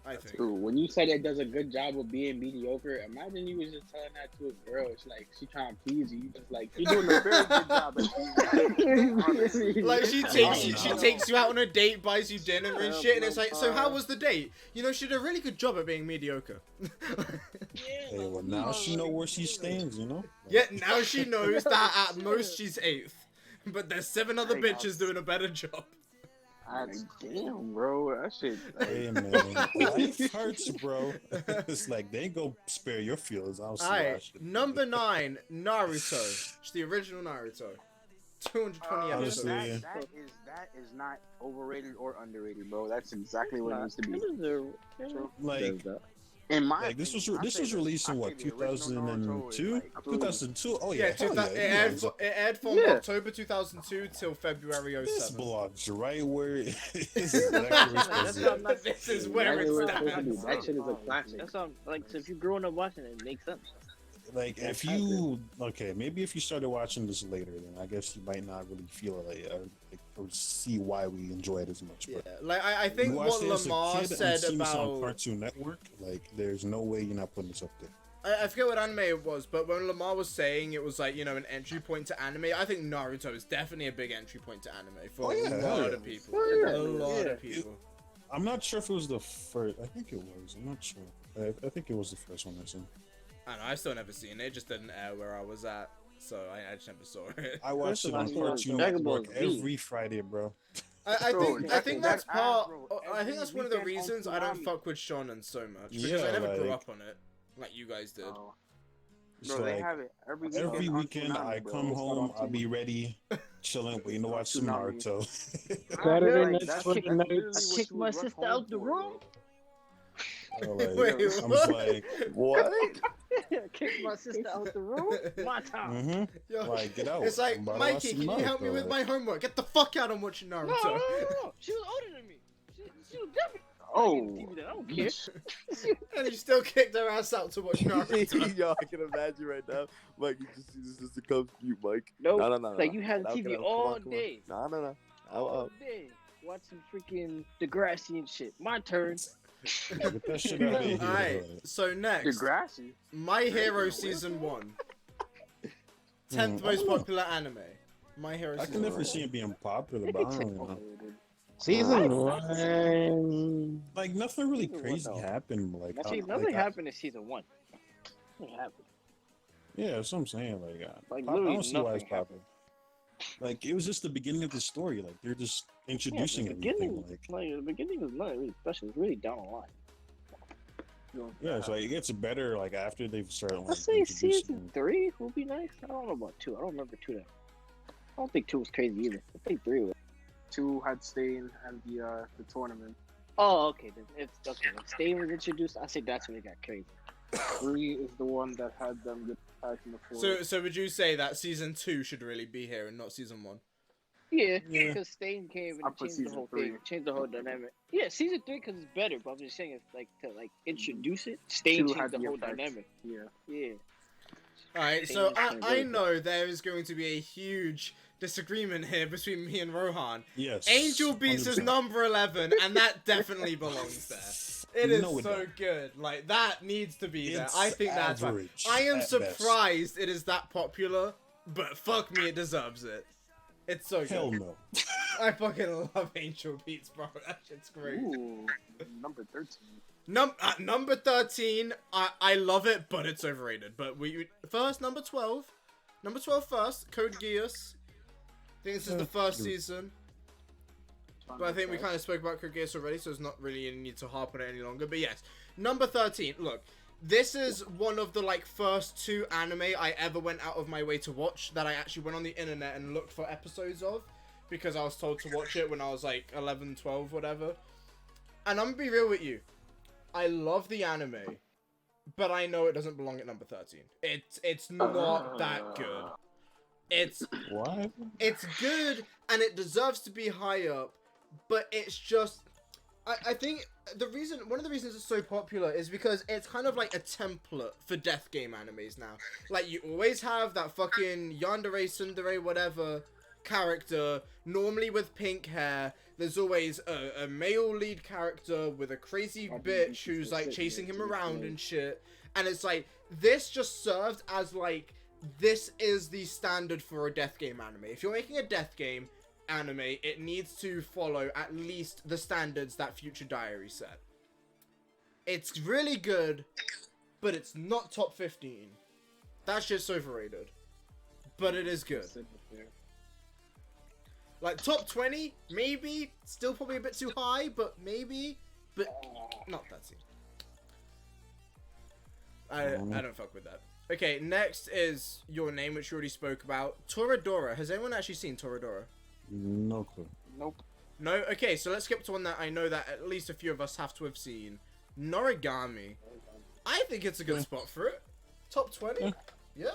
I think. Dude, when you said it does a good job of being mediocre, imagine you was just telling that to a girl. It's like she trying to please you. You just like you're doing a very good job at pleasing. Like she takes you out on a date, buys you dinner and shit, and it's like, so how was the date? You know, she did a really good job at being mediocre. Hey, well now she know where she stands, you know. Yeah, now she knows that at most she's 8th, but there's 7 other bitches doing a better job. Damn, bro, that shit. Hey man, life hurts, bro. It's like they ain't go spare your feelings. I'll see that shit. Number 9, Naruto. It's the original Naruto. 220 episodes. That is not overrated or underrated, bro. That's exactly what it needs to be. Like, in my like this was released in what, 2002? 2002? Oh yeah, it aired from October 2002 till February 07. This belongs right where it is. This is where it stands. That shit is a classic. That's all. Like, so if you're growing up watching it, it makes sense. Like if you maybe if you started watching this later, then I guess you might not really feel it or see why we enjoy it as much. But like I think what Lamar said about on Cartoon Network, like there's no way you're not putting this up there. I forget what anime it was, but when Lamar was saying it was like, you know, an entry point to anime, I think Naruto is definitely a big entry point to anime for a lot of people. A lot of people. I'm not sure if it was the first. I think it was. I'm not sure. I think it was the first one I seen. I don't know, I still never seen it. It just didn't air where I was at, so I just never saw it. I watched it on Cartoon Network every Friday, bro. I think that's part. I think that's one of the reasons I don't fuck with shonen so much, because I never grew up on it like you guys did. Bro, they have it every weekend. I come home, I'll be ready, chilling, waiting to watch some Naruto. Saturday night, I kicked my sister out the room. Wait, I was like, what? Kicked my sister out the room. My time. Yo, like, get out. It's like, Mikey, can you help me with my homework? Get the fuck out! I'm watching Naruto. No. She was older than me. She was definitely. I don't care. And you still kicked her ass out to watch Naruto. Yo, I can imagine right now. Mike, you just see this sister comes to you, Mike. No. No. Like you had TV all day. No. All day. Watching freaking Degrassi and shit. My turn. Alright, so next, Degrassi. My Hero Season 1. 10th most popular anime. My Hero Season 1. I can never see it being popular, but I don't know. Season 1. Like, nothing really crazy happened. Like, nothing happened in Season 1. Nothing happened. Yeah, that's what I'm saying. Like I literally don't see why it's popular. Like, it was just the beginning of the story. Like, they're just introducing everything. The beginning was not really special. It's really down the line. Yeah, so it gets better, like, after they've started, like, I'd say Season 3 will be nice. I don't know about 2. I don't remember 2 that. I don't think 2 was crazy either. I think 3 was. 2 had Stain and the tournament. Oh, okay. When Stain was introduced, I say that's when it got crazy. 3 is the one that had them get attacked in the floor. So would you say that Season 2 should really be here and not Season 1? Yeah, because Stain came and changed the whole thing, changed the whole dynamic. Yeah, Season 3 because it's better, but I'm just saying it's like to introduce it. Stain changed the whole dynamic. Yeah. Alright, so I know there is going to be a huge disagreement here between me and Rohan. Yes. Angel Beats 100%. Is number 11, and that definitely belongs there. It is so good. Like, that needs to be there. I think that's right. I am surprised it is that popular, but fuck me, it deserves it. It's so good. Hell no. I fucking love Angel Beats, bro. That shit's great. Ooh, number 13. Number 13, I love it, but it's overrated. But first, number 12. Number 12 first, Code Geass. I think this is the first season. But I think we kind of spoke about Code Geass already, so there's not really any need to harp on it any longer. But yes, number 13. Look, this is one of the first 2 anime I ever went out of my way to watch that I actually went on the internet and looked for episodes of because I was told to watch it when I was like 11, 12, whatever. And I'm gonna be real with you. I love the anime, but I know it doesn't belong at number 13. It's not that good. It's good and it deserves to be high up, but it's just I think one of the reasons it's so popular is because it's kind of like a template for death game animes now. Like, you always have that fucking yandere, tsundere, whatever character, normally with pink hair, there's always a male lead character with a crazy bitch who's like chasing him around and shit. And it's like, this just served as like, this is the standard for a death game anime. If you're making a death game anime, it needs to follow at least the standards that Future Diary set. It's really good, but it's not top 15. That shit's overrated. But it is good. Like, top 20, maybe. Still probably a bit too high, but maybe. But not that soon. I don't fuck with that. Okay, next is Your Name, which you already spoke about. Toradora. Has anyone actually seen Toradora? No clue. Nope. No? Okay, so let's skip to one that I know that at least a few of us have to have seen. Noragami. I think it's a good spot for it. Top 20? Yeah?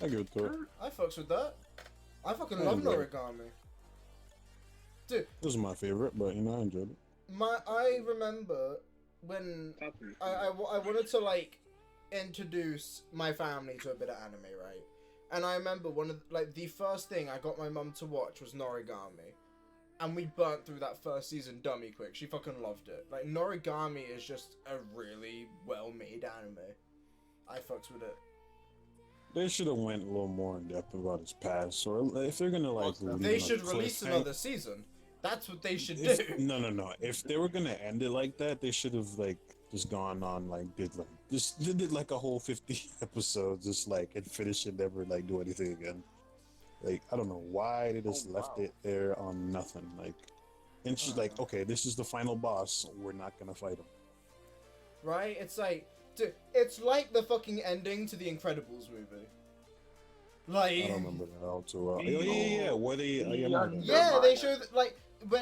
I give it to it. I fucks with that. I fucking love Noragami. Dude. This is my favorite, but you know, I enjoyed it. I remember when I wanted to like introduce my family to a bit of anime, right? And I remember the first thing I got my mum to watch was Noragami. And we burnt through that first season dummy quick. She fucking loved it. Like, Noragami is just a really well-made anime. I fucks with it. They should have went a little more in depth about his past, or if they're gonna like, they should release another season. That's what they should do. No. If they were gonna end it like that, they should have like just gone on did like a whole 50 episodes, just like and finish it, never like do anything again. Like, I don't know why they just left it there on nothing. Like, and she's like, okay, this is the final boss. We're not gonna fight him. Right? It's like, dude, it's like the fucking ending to the Incredibles movie. Like, I don't remember that all too well. Yeah. Where they? They show that, like,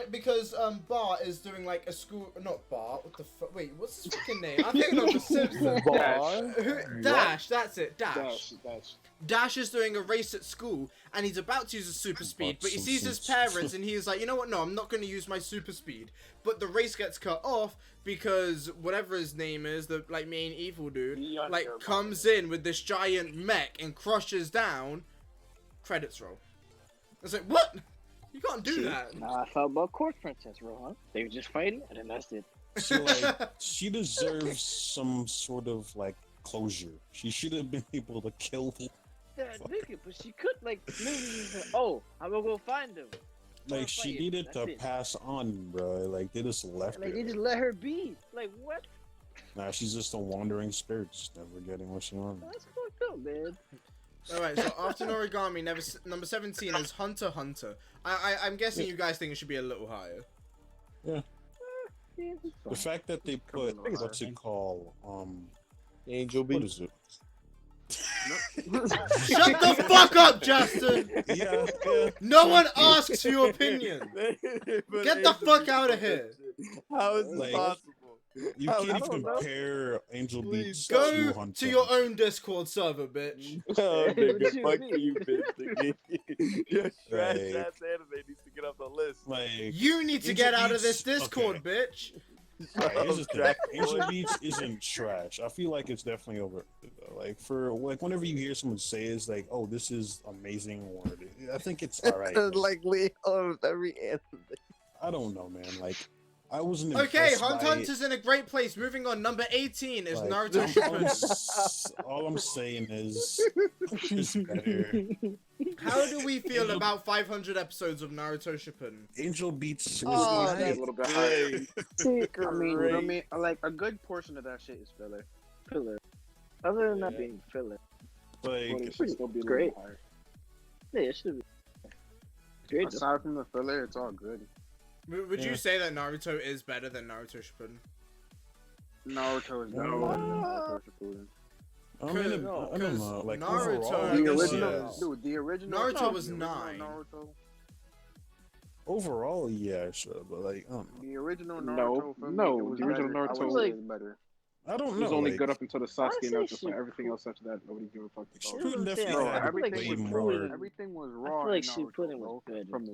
because Bart is doing like a school, not Bart. What the fuck? Wait, what's his fucking name? I'm thinking of the Simpsons. Dash. That's it. Dash. Dash is doing a race at school, and he's about to use his super speed, but he sees his parents, and he's like, you know what? No, I'm not going to use my super speed. But the race gets cut off because whatever his name is, the like main evil dude, like comes in with this giant mech and crushes down. Credits roll. It's like, what? You can't do that. Nah, I thought about Court Princess, Rohan. They were just fighting, and then that's it. So, like, she deserves some sort of like closure. She should have been able to kill him. Yeah, nigga, but she could like literally. Oh, I'm gonna go find him. Like, she needed to pass on, bro. Like, they just left her. Like, they just let her be. Like, what? Nah, she's just a wandering spirit, just never getting what she wanted. That's fucked up, man. Alright, so after Noragami, number 17 is Hunter x Hunter. I'm guessing you guys think it should be a little higher. Yeah. The fact that they put, what's it called? Angel Beats. What is it? Shut the fuck up, Justin! Yeah. No one asks for your opinion. Get the fuck out of here. How is this possible? You can't even compare Angel Beats to Go Hunter. to your own Discord server, bitch. Oh, nigga, fuck you, bitch. Your trash ass anime needs to get off the list. Like, you need to get out of this Discord, bitch. Here's the thing. Angel Beats isn't trash. I feel like it's definitely over. Like, for like whenever you hear someone say it's like, "Oh, this is amazing," or I think it's alright. Like Leo, every anime. I don't know, man. Like, I wasn't. Okay, Hunter's in a great place. Moving on, number 18 is like, Naruto Shippuden. All I'm saying is, it's better. How do we feel about 500 episodes of Naruto Shippuden? Angel Beats was great. a little bit higher. I mean, you know what I mean? Like, a good portion of that shit is filler. Other than that being filler. Like, it's still be great. Higher. Yeah, it should be. Great. Aside from the filler, it's all good. Would you say that Naruto is better than Naruto Shippuden? Naruto is better than Naruto Shippuden. I don't know. Like, Naruto, overall, the original, dude, the original Naruto was the original 9. Naruto, overall, yeah, sure, but like, I don't know. the original Naruto. The original Naruto was better. I don't know. It was only like, good up until the Sasuke Honestly, Naruto, so everything else after that, nobody gave a fuck about. Shippuden definitely Bro, had everything way was more. Everything was I raw. feel like in Naruto, Shippuden bro. was good. From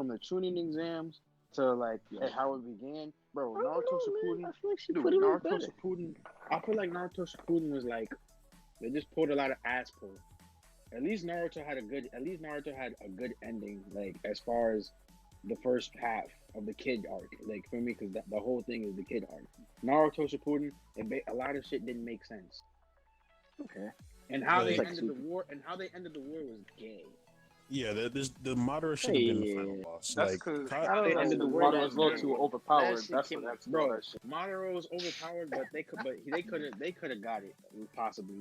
the tuning exams to like how it began, bro. Naruto Shippuden. I feel like Dude, Shippuden was Naruto better. Shippuden. I feel like Naruto Shippuden was like they just pulled a lot of ass pull. At least Naruto had a good ending. Like as far as the first half of the kid arc. Like for me, because the whole thing is the kid arc. Naruto Shippuden, a lot of shit didn't make sense. Okay. And how they ended the war, was gay. Yeah, the Madara should have been the final boss. That's like, because they ended the war. Madara was a little too overpowered. That's what that's bro. Madara was overpowered, but they could have got it possibly.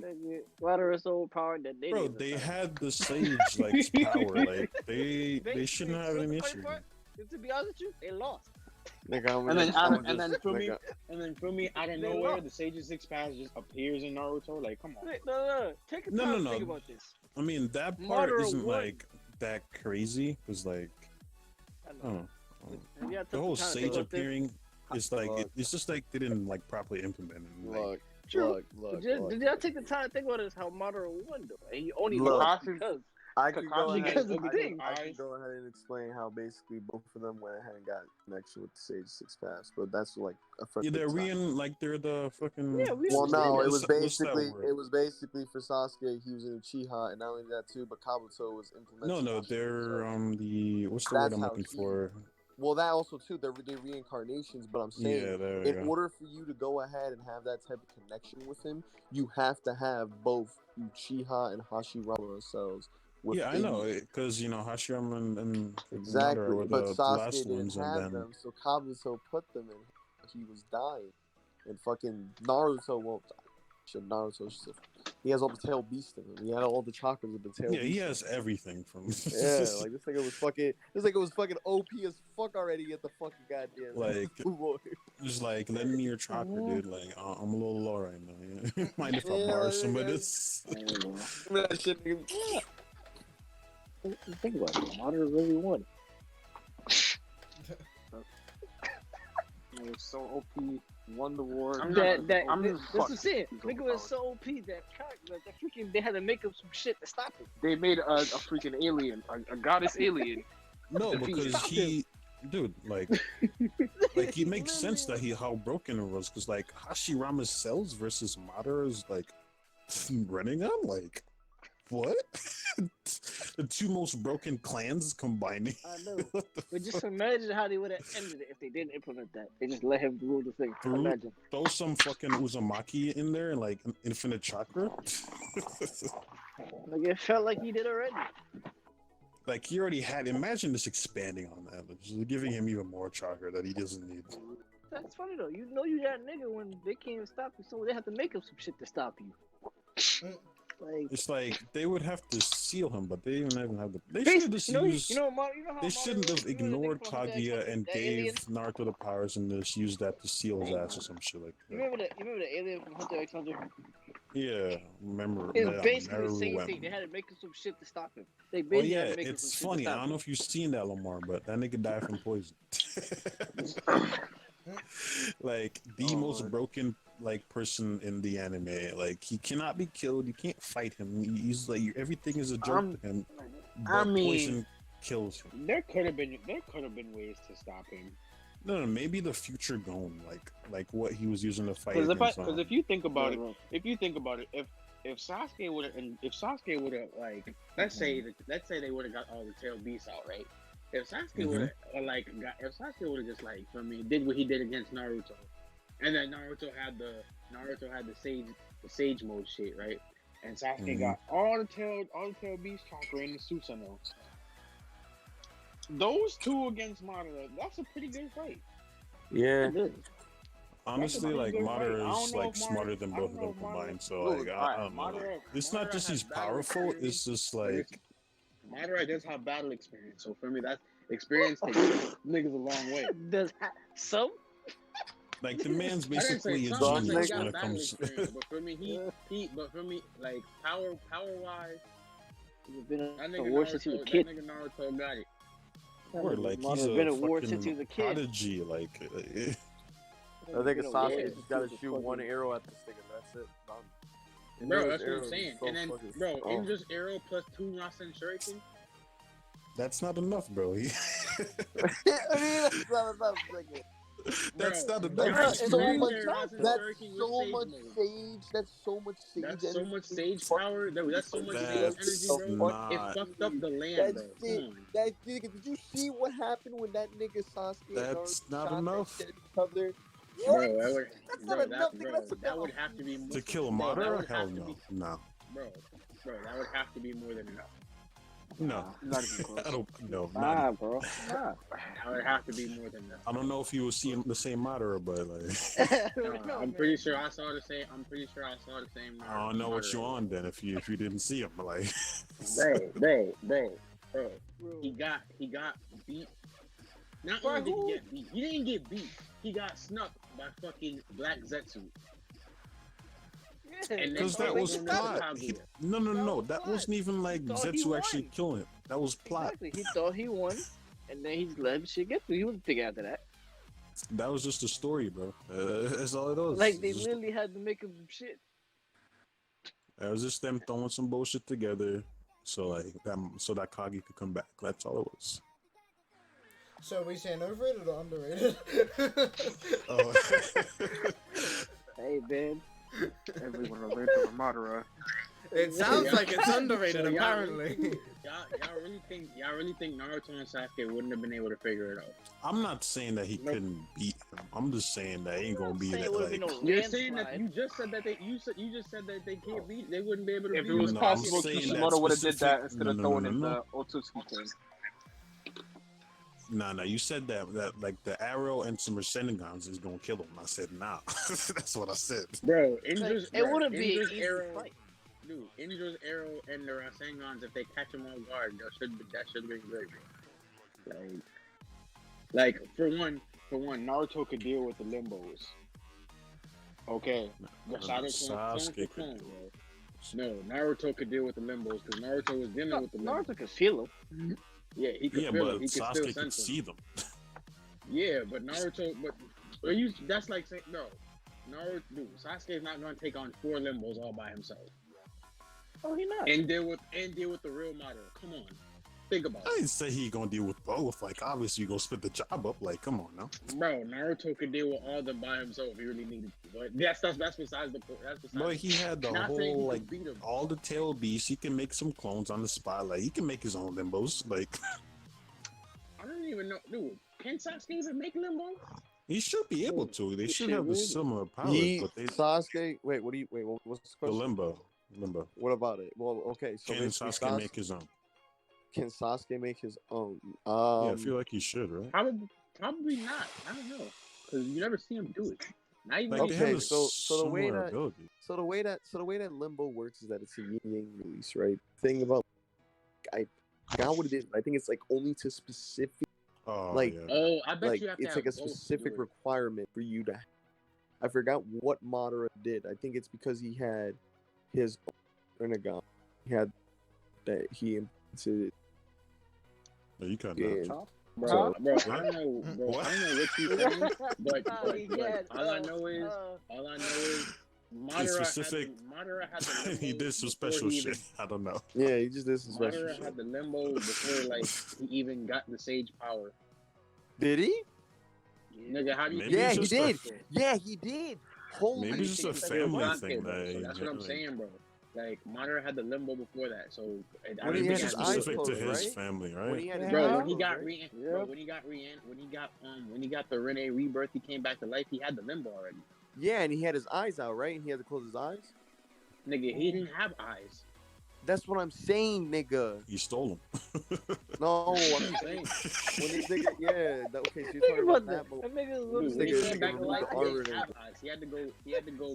Madara is so overpowered that they had the sage like power. Like they shouldn't have any issue. To be honest with you, they lost. And then for me, out of nowhere, the Sage's Six Paths just appears in Naruto. Like, come on. No. Take a time to think about this. I mean, that part Madara isn't won. like that crazy because like, the whole Sage appearing is like it's just like they didn't like properly implement it. Look. Did y'all take the time to think about this? How Madara won though, and he only lost because. I can go ahead and explain how basically both of them went ahead and got connection with the Sage Six Paths, but that's like a they're they're the fucking. Yeah, well, no, it was basically for Sasuke. He was in Uchiha, and not only that too, but Kabuto was implemented. No, they're the what's the word I'm looking for? Well, that also too. They're reincarnations, but I'm saying in order for you to go ahead and have that type of connection with him, you have to have both Uchiha and Hashirama cells. I know, because Hashirama and exactly, were but the Sasuke last didn't ones, have and then... them, so Kabuto put them in. He was dying, and fucking Naruto won't die. He has all the tail beast in him. He had all the chakras of the tail. Yeah, he has everything from. Like this nigga was fucking OP as fuck already at the fucking goddamn. Like, just like lend me your chakra, dude. Like, I'm a little low right now. Yeah? Mind if I borrow some of this? That shit. Think about it. Madara really won. It was so OP, won the war. This is it. Nigga was so OP that freaking they had to make up some shit to stop him. They made a freaking alien, a goddess alien. No, because dude, like it makes sense that how broken it was, because like Hashirama's cells versus Madara's like running on like. What? The two most broken clans combining. I know. But just imagine how they would have ended it if they didn't implement that. They just let him rule the thing. Imagine. Throw some fucking Uzumaki in there and like infinite chakra. Like it felt like he did already. Like he already had. Imagine this expanding on that, just giving him even more chakra that he doesn't need. That's funny though. You know you that nigga when they can't stop you, so they have to make up some shit to stop you. It's like they would have to seal him, but they even have the. They should have just used. They shouldn't have ignored Kaguya and gave Naruto the powers and just used that to seal his ass or some shit like that. You remember the alien from Hunter x Hunter? Yeah, remember. It was basically the same thing. They had to make some shit to stop him. They basically had to make it's funny. I don't know if you've seen that, Lamar, but that nigga died from poison. Like the most broken like person in the anime. Like he cannot be killed. You can't fight him. He's like everything is a joke to him. But poison kills him. There could have been ways to stop him. No, maybe the future Gon, like what he was using to fight. Because if you think about it, if Sasuke would have like let's say they would have got all the tail beasts out, right? If Sasuke would have just like for me did what he did against Naruto, and then Naruto had the sage mode shit, right? And Sasuke got all the tail beast chakra in the Susanoo. Those two against Madara, that's a pretty good fight. Yeah. Honestly, like Madara is like smarter than both of them combined. So like I don't know. It's not just he's powerful. It's just like. Madara does have battle experience, so for me, that experience takes niggas a long way. Like the man's basically a genius when it comes. But for me, like power wise, that nigga Naruto got it. Word, like he's a fucking prodigy. Like I think Sasuke just gotta shoot one arrow at this thing, and that's it. Done. Bro, that's what I'm saying. And then, bro, Indra's arrow plus 2 Rasen Shuriken. That's not enough, bro. I mean, that's not enough. That's not That's enough. so much. That's So much sage. That's so much sage. That's so much sage power. That's so much sage energy, bro. It fucked up the land, bro. Come on. That nigga, did you see what happened when that nigga Sasuke? That's not enough. Bro, that's not enough, nigga. That would have to be more, To kill a Madara? Hell no. No. Bro, that would have to be more than enough. No. Not even close. I don't know. Nah, bro. Nah. That would have to be more than enough. I don't know if you will see the same Madara, but like I'm pretty sure I saw the same. I don't know what you on then if you didn't see him. Like bro. He got beat. Not only did he get beat, he didn't get beat. He got snuck by fucking Black Zetsu. Because that was plot. No. That wasn't even like Zetsu actually killing him. That was plot. Exactly. He thought he won, and then he let him shit get through. He wasn't thinking after that. That was just a story, bro. That's all it was. Like, they literally had to make him some shit. It was just them throwing some bullshit together, so that Kage could come back. That's all it was. So are we saying overrated or underrated? Oh. Hey, man. Everyone related to Madara. It sounds like it's underrated, So apparently. Y'all really think Naruto and Sasuke wouldn't have been able to figure it out? I'm not saying that he couldn't beat him. I'm just saying that ain't gonna be that like. You're saying that you just said that they can't beat. They wouldn't be able to. If beat it was him. possible, Kishimoto would have did that instead of throwing in the Otsutsuki thing. No, you said that like the arrow and some Rasengan's is gonna kill him. I said nah. That's what I said. Bro, it wouldn't be an easy fight. Dude, Indra's arrow and the Rasengan's, if they catch him on guard, that should be great. Like for one, Naruto could deal with the limbos. Okay, Sasuke could do it. No, Naruto could deal with the limbos because Naruto was dealing with the limbos. Naruto could feel them. Yeah, he could feel them. He could Sasuke still could sense see them. Yeah, but Naruto, that's like saying no. Naruto, dude, Sasuke's not gonna take on 4 limbos all by himself. Oh, he not. And deal with the real Madara. Come on, think about it. I didn't say he gonna deal with both. Like obviously you gonna split the job up. Like come on now. Bro, Naruto could deal with all of them by himself if he really needed to. But that's besides the point. But he had the whole like all the tail beasts. He can make some clones on the spot. Like he can make his own limbos. Like I don't even know, dude. Can Sasuke even make limbos? He should be able to. They should have the similar powers. But they Sasuke. Wait, what's the question? Limbo. What about it? Well, okay. So can Sasuke make his own? Can Sasuke make his own? Yeah, I feel like he should, right? Probably not. I don't know, because you never see him do it. Not even like okay, so the way that Limbo works is that it's a yin yang release, right? Thing about I forgot what it is. I think it's like only to specific. Oh, like, yeah. Oh, I bet like you have to it's have like a both specific to requirement for you to. I forgot what Madara did. I think it's because he had his Noragami. He had that he implemented. No, you can't. Bro, I don't know what you think, but all I know is Madara had the limbo. He did some special shit. I don't know. Yeah, he just did some special shit. Madara had the limbo before like he even got the sage power. Did he? Nigga, how do you? Yeah, he did. Yeah, he did. Holy maybe it's just a family thing. So that's what I'm saying, bro. Like Madara had the limbo before that, so maybe it's specific to his family, right? When he got the Rene rebirth, he came back to life. He had the limbo already. Yeah, and he had his eyes out, right? And he had to close his eyes. Nigga, he didn't have eyes. That's what I'm saying, nigga. You stole them. No, I'm saying. When this nigga, yeah, okay, so you're talking about that, but this nigga back to life, he didn't have eyes. He had to go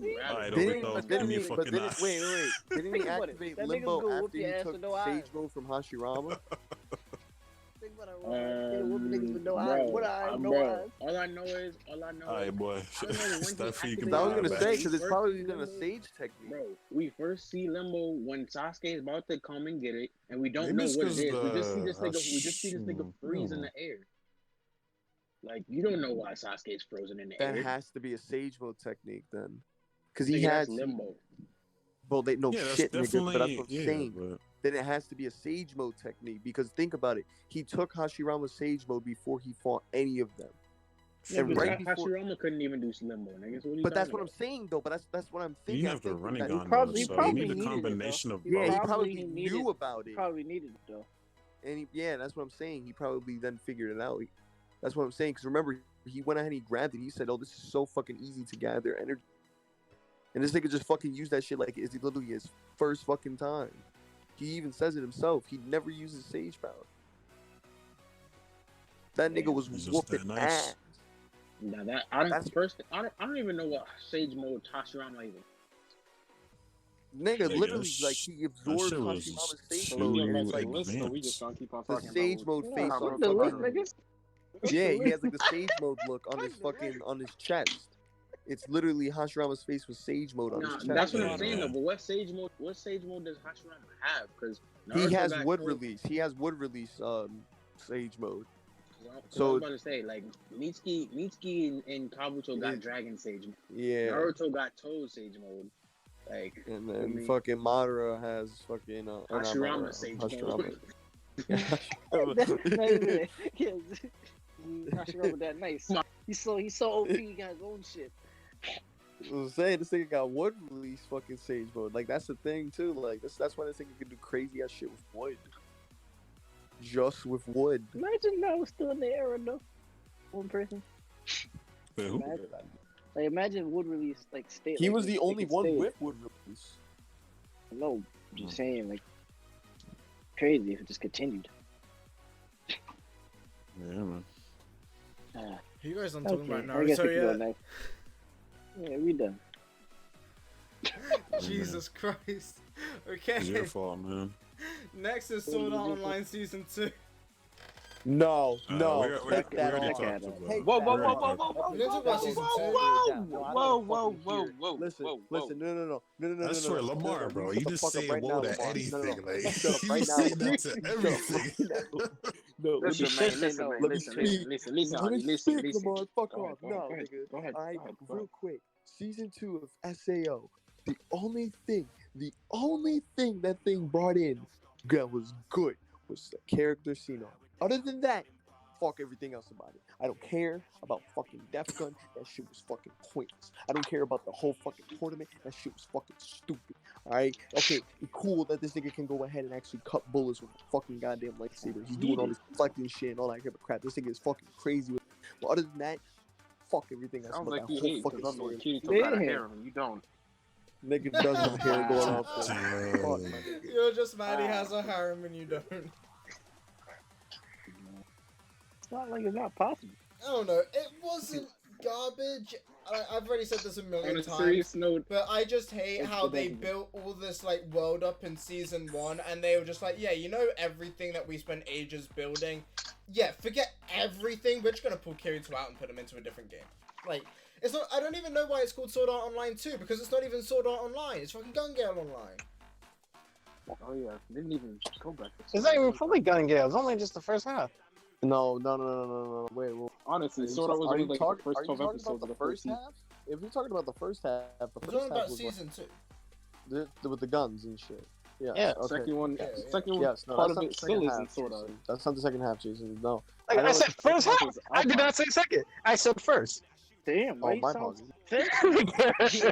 grab it. Didn't he activate Limbo after he took Sage Mode from Hashirama? All I know is. Alright, boy. I was gonna say because it's probably been a Sage technique. Bro, we first see Limbo when Sasuke is about to come and get it, and we don't know what it is. We just see this nigga freeze in the air. Like you don't know why Sasuke is frozen in the air. That has to be a Sage Mode technique then, because he had Limbo. Well, they no shit, nigga. But that's what I'm saying. But... Then it has to be a Sage Mode technique because think about it. He took Hashirama's Sage Mode before he fought any of them. And Nigga, right before, Hashirama couldn't even do limbo, niggas. What are you but that's talking what I'm about? saying though. But that's what I'm thinking. You I'm have the thinking running that- gun, though, probably- so you probably need a needed it, combination of Yeah, he both. probably needed- knew about it. Probably needed it though. And that's what I'm saying. He probably then figured it out. That's what I'm saying. Because remember, he went ahead and he grabbed it. He said, "Oh, this is so fucking easy to gather energy." And this nigga just fucking used that shit like it's literally his first fucking time. He even says it himself. He never uses Sage Power. That nigga was He's just whooping that nice. ass. Now that I don't That's- first. I don't even know what Sage Mode Hashirama even. Nigga, Yeah, literally, sh- like he That absorbed shit was Hashirama's Sage too Mode. Yeah, and that's like advanced. list, so we just gonna keep on the talking Sage about Mode Yeah, face how on fuck the the fuck list, fucking. niggas. Yeah, he has like the Sage Mode look on his fucking on his chest. It's literally Hashirama's face with Sage Mode on Nah, his chest. that's what Yeah, I'm saying yeah. though. But what Sage Mode? What Sage Mode does Hashirama have? Because He has wood release. He has wood release. Sage Mode. So I was about to say, like Mitsuki and Kabuto got Dragon Sage Mode. Yeah. Naruto got Toad Sage Mode. Like, And I then mean- fucking Madara has fucking or not Hashirama Madara, Sage Hashirama. Yeah, Hashirama that nice. He's so OP. He got his own shit. I was saying this nigga got wood release fucking Sage Mode. Like that's the thing too. Like that's why this nigga can do crazy ass shit with wood. Just with wood. Imagine that was still in the era though. One person. Wait, who? Imagine wood release like stay. He like, was the it only could one stay. with wood release. No, I'm just saying like crazy if it just continued. Yeah, man. You guys done Okay, talking about I guess we Naruto can go yet? next. Yeah, we done. Jesus Christ. It's Okay. your fault, man. Next is Sword Art Online Season 2. No, no. we Take that already off. talked about it. Take Whoa, that whoa, whoa, off. whoa, whoa, whoa, We didn't talk about Season 2. whoa, Listen, listen, no. I swear, Lamar, bro, you just say right whoa now, to Lamar. anything. No. Like, Shut up you right say now. that to everything. No, listen, man, Let me listen, speak. listen, Let me listen, speak, listen. Lamar. Fuck Go ahead, off. go ahead, No, go ahead, nigga. go ahead, All right, go ahead, go real ahead. quick. Season 2 of SAO. The only thing that thing brought in that was good was the character scene. Other than that, fuck everything else about it. I don't care about fucking Death Gun. That shit was fucking pointless. I don't care about the whole fucking tournament. That shit was fucking stupid. Alright? Okay, it's cool that this nigga can go ahead and actually cut bullets with a fucking goddamn lightsaber. He's doing all this deflecting shit and all that crap. This nigga is fucking crazy. But other than that, fuck everything else Sounds about like that you whole hate fucking because I'm story. the Kirito got a Yeah. harem and you don't. Nigga does have hair going off. Fuck, Damn. my nigga. You're just mad he has a harem and you don't. It's not like it's not possible. I don't know. It wasn't garbage. I've already said this a On million a times. serious note, But I just hate It's how they debatable. built all this like world up in season 1 and they were just like, yeah, you know everything that we spent ages building? Yeah, forget everything. We're just gonna pull Kirito out and put him into a different game. Like, it's not. I don't even know why it's called Sword Art Online 2 because it's not even Sword Art Online. It's fucking Gun Gale Online. Oh yeah, didn't even go back. It's not even fully Gun Gale. It's only just the first half. No. Wait, Honestly, Sword Art was only like the are first you 12 talking episodes about of the the first season. half? If you're talking about the first half, the It's first only half about was season 2. with the guns and shit. Yeah. Yeah. Okay. Second one, Yeah. second one, Yes, no, part that's of not it the second still half, isn't Sword Art. Jason. That's not the second half, Jason. No. Like I know said, it's- first half. I did not say second. I said first. Damn, why Oh, you my sound apologies.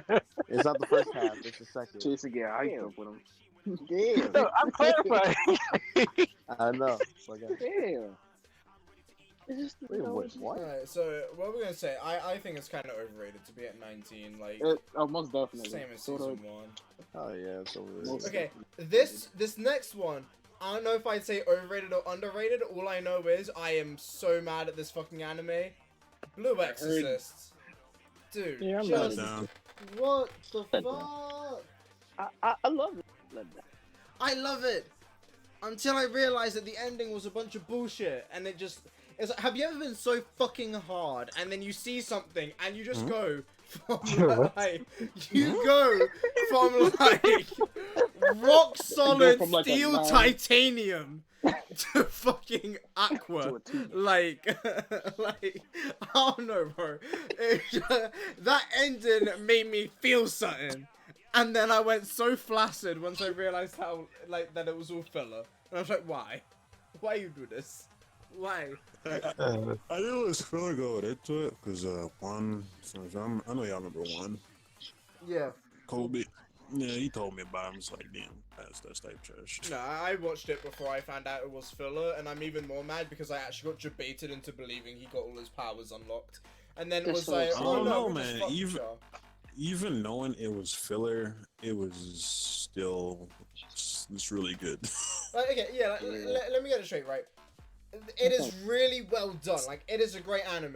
It's not the first half. It's the second. Jason get hyped up with him. damn, No, I'm clarifying. I know. Okay. damn. It's just Wait, what? Alright, so what we're gonna say, I think it's kind of overrated to be at 19. Like, Most definitely. same as Sword season Art. 1. Oh yeah, it's over. Most- Okay, this next one, I don't know if I'd say overrated or underrated. All I know is I am so mad at this fucking anime. Blue Exorcist. Dude, Yeah, I'm just Down. what the Let fuck? I love it. I love it until I realized that the ending was a bunch of bullshit, and it just. It's like, have you ever been so fucking hard, and then you see something, and you just go from like, you go from like rock solid from, like, a steel 9 titanium to fucking aqua, To a T. like I don't know, bro. That ending made me feel something, and then I went so flaccid once I realized how like that it was all filler, and I was like, why you do this? Why? I knew it was filler going into it because one. I know y'all remember one. Yeah. Kobe. Yeah, he told me about him. It's like, damn, that's type trash. No, I watched it before I found out it was filler, and I'm even more mad because I actually got debated into believing he got all his powers unlocked. And then it was like, oh no, man, even knowing it was filler, it was still it's really good. Like, okay, yeah, let me get it straight, right? It is really well done. Like, it is a great anime.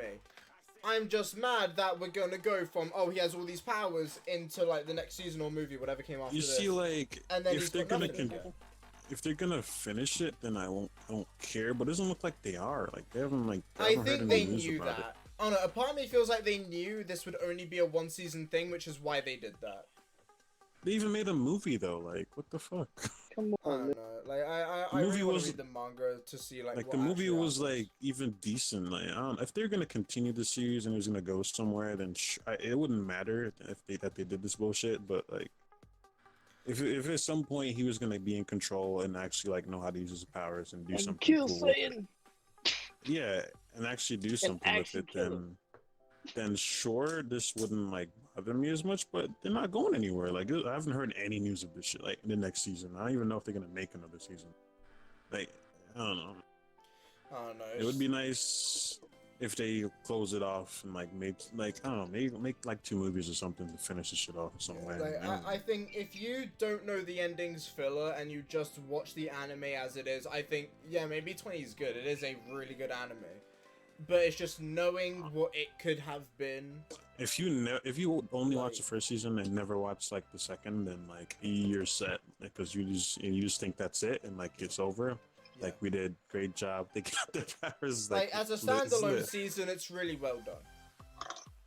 I'm just mad that we're gonna go from, oh, he has all these powers, into like the next season or movie, whatever came after you this. See, like, and then if they're gonna finish it, then I don't care. But it doesn't look like they are. Like, they haven't like. I think they knew that. Oh no, a part of me feels like they knew this would only be a one-season thing, which is why they did that. They even made a movie though. Like, what the fuck? Come on, I don't know. Like, I really want to read the manga to see like. Like the movie was like even decent. Like, I don't. If they're gonna continue the series and it's gonna go somewhere, then it wouldn't matter if they did this bullshit. But like, if at some point he was gonna be in control and actually like know how to use his powers and do something kill cool Satan. Yeah, and actually do something with it, then sure, this wouldn't like bother me as much. But they're not going anywhere. Like, I haven't heard any news of this shit. Like in the next season, I don't even know if they're gonna make another season. Like, I don't know. It would be nice if they close it off and like make like I don't know, make like 2 movies or something to finish the shit off somewhere. Like, I think if you don't know the ending's filler and you just watch the anime as it is, I think maybe 20 is good. It is a really good anime, but it's just knowing what it could have been. If you only watch the first season and never watch like the second, then like you're set because you just think that's it and like it's over. Like, we did great job. They got their powers. Like as a standalone season, it's really well done.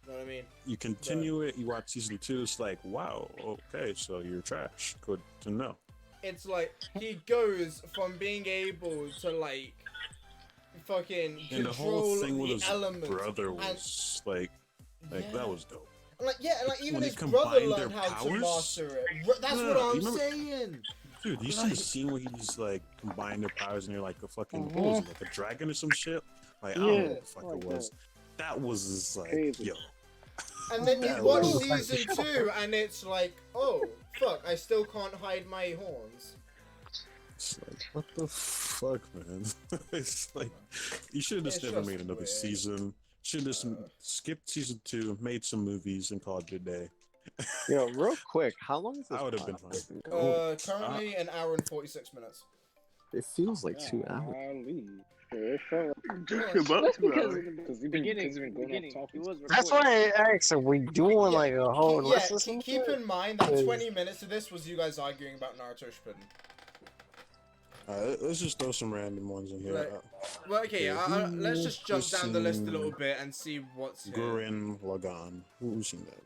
You know what I mean? You continue it. You watch season 2. It's like, wow. Okay, so you're trash. Good to know. It's like he goes from being able to like fucking and control the whole thing with his elements. Brother was like that was dope. Like even when his brother learned how to master it. That's what I'm saying. Dude, you see the scene where he's like combine their powers and you're like a fucking what was it, like a dragon or some shit? Like I don't know what the fuck it was. That was just like crazy. Yo. And then you watch season 2 and it's like, oh fuck, I still can't hide my horns. It's like, what the fuck, man? It's like you should have just never made another season. Should have just skipped season 2, made some movies, and called it a day. Yo, real quick, how long is this? I would have been fine. Currently an hour and 46 minutes. It feels like 2 hours. It felt about 2 hours. Because he's been going off talking. That's why I asked, are we doing like a whole list or something? Keep in mind that 20 minutes of this was you guys arguing about Naruto Shippuden. Let's just throw some random ones in here. Well, okay, let's just jump down the list a little bit and see what's here. Gurren Lagann. Who's seen that?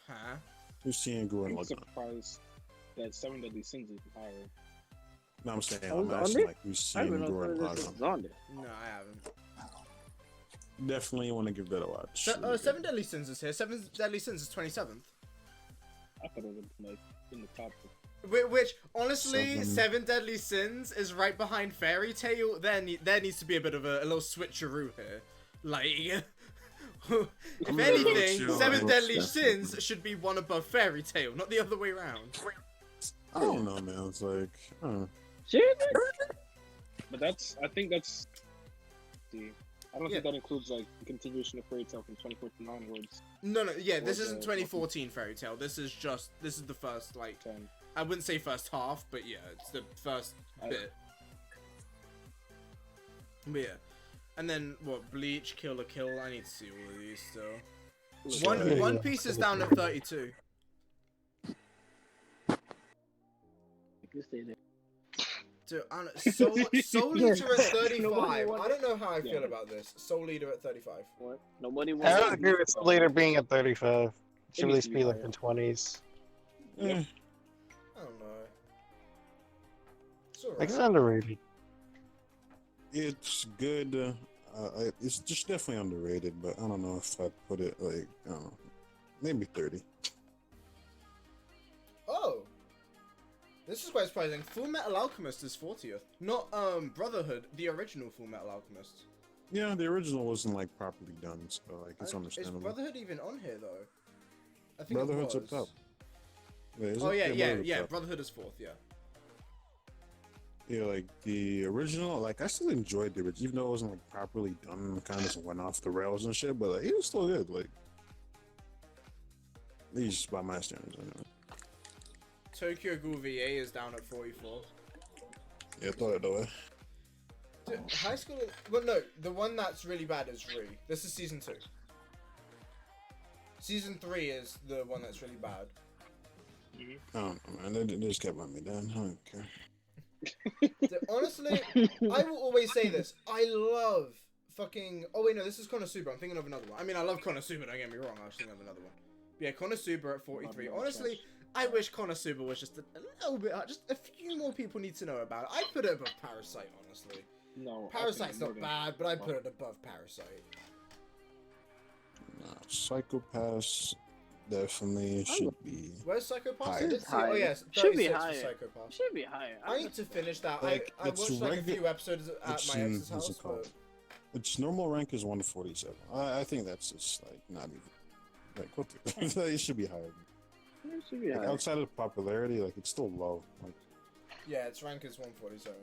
Huh? Who's seen Gurren Lagann? I'm surprised that 7 Deadly Sins is higher. No, I'm saying, I'm asking, like, who's seen Gurren Lagann? No, I haven't. Definitely want to give that a watch. 7 Deadly Sins is here. 7 Deadly Sins is 27th. I thought it was like in the top. Which, honestly, 7 Deadly Sins is right behind Fairy Tail. There needs to be a bit of a little switcheroo here. Like, if anything, 7 Deadly Sins should be one above Fairy Tail, not the other way around. I don't know, man. It's like, But I think that's. I don't think that includes like the continuation of Fairy Tail from 2014 onwards. No, yeah, this isn't 2014 Fairy Tail. This is the first, like, 10. I wouldn't say first half, but yeah, it's the first bit. But yeah. And then, what, Bleach, Kill la Kill, I need to see all of these still. One Piece is down at 32. Dude, Soul Eater at 35. I don't know how I feel about this. Soul Eater at 35. What? Nobody I don't agree with Soul Eater being at 35. Should at least be like higher. in 20s. I don't know. It's alright. It's underrated. it's good. It's just definitely underrated, but I don't know if I'd put it like, I don't know, maybe 30. Oh! This is quite surprising. Full Metal Alchemist is 40th. Not Brotherhood, the original Full Metal Alchemist. Yeah, the original wasn't like properly done, so like it's Is understandable. Brotherhood even on here though? I think Brotherhood's it up was. top. Wait, is Oh it? yeah. Top. Brotherhood is 4th, yeah. Yeah, like the original, like I still enjoyed the original, even though it wasn't like properly done, kind of just went off the rails and shit. But like, it was still good. Like, at least by my standards, anyway. Tokyo Ghoul VA is down at 44. Yeah, I thought it that way. Dude, High School. Well, no, the one that's really bad is Re. This is season 2. Season 3 is the one that's really bad. I don't know, man. They just kept letting me down. I don't care. Honestly, I will always say this. I love fucking... Oh, wait, no, this is Konosuba. I'm thinking of another one. I mean, I love Konosuba, don't get me wrong. I was thinking of another one. But yeah, Konosuba at 43. Honestly, I wish Konosuba was just a little bit... Just a few more people need to know about it. I'd put it above Parasite, honestly. No, Parasite's not bad, but I'd put it above Parasite. Nah, Psychopaths definitely should be. Where's Psychopaths? Higher. I did see. Higher. Oh yes, Should be 36 higher. for Psychopaths. Should be higher. I need to finish that. Like, I watched like a regu- few episodes at my ex's what's house, it called? but Its normal rank is 147. I think that's just like not even. Like, what the, it should be higher. It should be Like, higher. outside of popularity, like it's still low. Like, yeah, its rank is 147.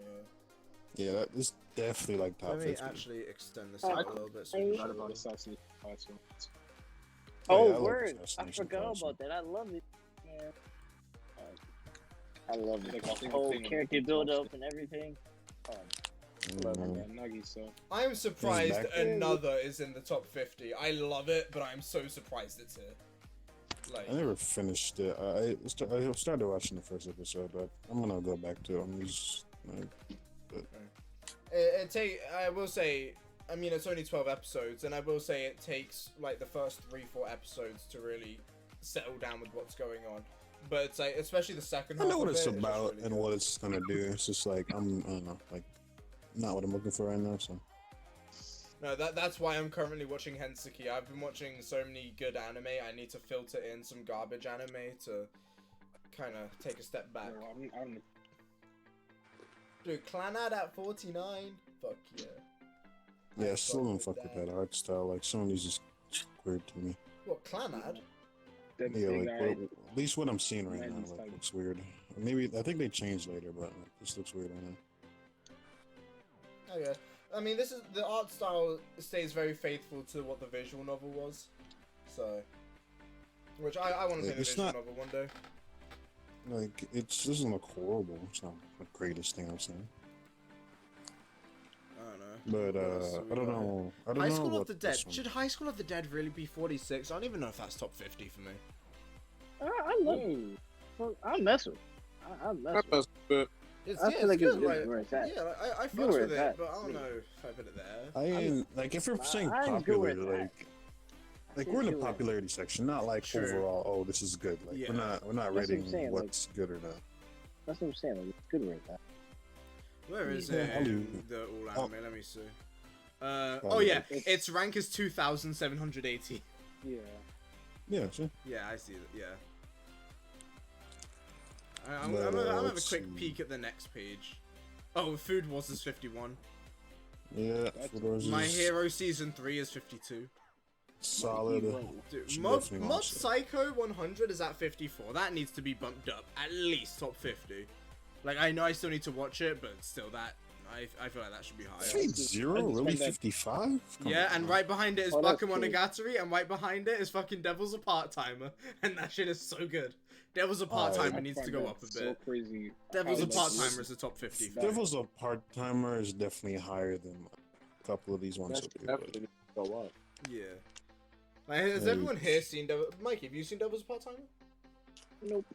Yeah. yeah, that is definitely like top Let me 50. actually extend this Oh, out a little bit. So I- we Not can about show Assassin's Creed. Oh, Yeah, I love word! I Assassination forgot Class. about that. I love it. Man. I love it. Like, The I think whole the thing character with build Watch up and everything. Mm, Nagi, so. I am surprised back. another is in the top 50. I love it, but I'm so surprised it's here. Like, I never finished it. I started watching the first episode, but I'm gonna go back to it. I'm just like, I will say, I mean, it's only 12 episodes, and I will say it takes like the first 3-4 episodes to really settle down with what's going on. But it's like, especially the second I half. know what of it's it, just about really and good. what it's gonna do. It's just like I don't know, like not what I'm looking for right now. So No, that's why I'm currently watching Henseki. I've been watching so many good anime. I need to filter in some garbage anime to kind of take a step back. I don't Dude, Clannad at 49. Fuck yeah. yeah, I still don't fuck fuck with with that art style. Like some of these is weird to me. What, Clannad? That Yeah, big like eye, at least what I'm seeing right Man, now it's like, like- looks weird. Maybe I think they changed later, but like, this looks weird right now. Oh yeah. I mean, this is the art style stays very faithful to what the visual novel was. So, which I want to play the It's visual not- novel one day. Like it doesn't look horrible. It's not the greatest thing I've seen. I don't know. But What else have we I don't got know. I don't High know School what of the Dead. this one- Should High School of the Dead really be 46? I don't even know if that's top 50 for me. I love it. I'll mess with it. I'll mess with it. But It's, I yeah, feel like it's it's good. good Like, where it's at. yeah, like, I Good fucks where with it's it, at. but I don't know if I put it there. I ain't like if you're saying I enjoy popular, where it's at. like we're in the enjoy it. popularity section, not like Sure. overall. Oh, this is good. Like Yeah. we're not That's what I'm rating saying, what's good or not. That's what I'm saying. Like, it's good where it's at. Where is Yeah, it? I'll do- The all Oh. anime. Let me see. Oh, Oh yeah, it's- its rank is 2,780. yeah. Yeah, sure. Yeah, I see that. Yeah. I'm But, gonna have a let's quick see. peek at the next page. Oh, Food Wars is 51. Yeah, That's- Fedora's My is Hero Season 3 is 52. solid. Dude, Should Mob definitely watch that. Psycho 100 is at 54. That needs to be bumped up. At least top 50. Like, I know I still need to watch it, but still that... I feel like that should be higher. Fate Zero, really? 55? Yeah, and right behind it is Oh, that's Bakemonogatari, and right behind it is fucking Devil's a Part-Timer. And that shit is so good. Devil's a Part-Timer I needs to find go that up a so bit. crazy. Devil's a How Part-Timer much- is the top 50. for me. Devil's a part-timer is definitely higher than a couple of these ones. that's up here, but- definitely go up. Yeah. Like, has Yeah, everyone here seen Devil... Mikey, have you seen Devil's a Part-Timer? Nope.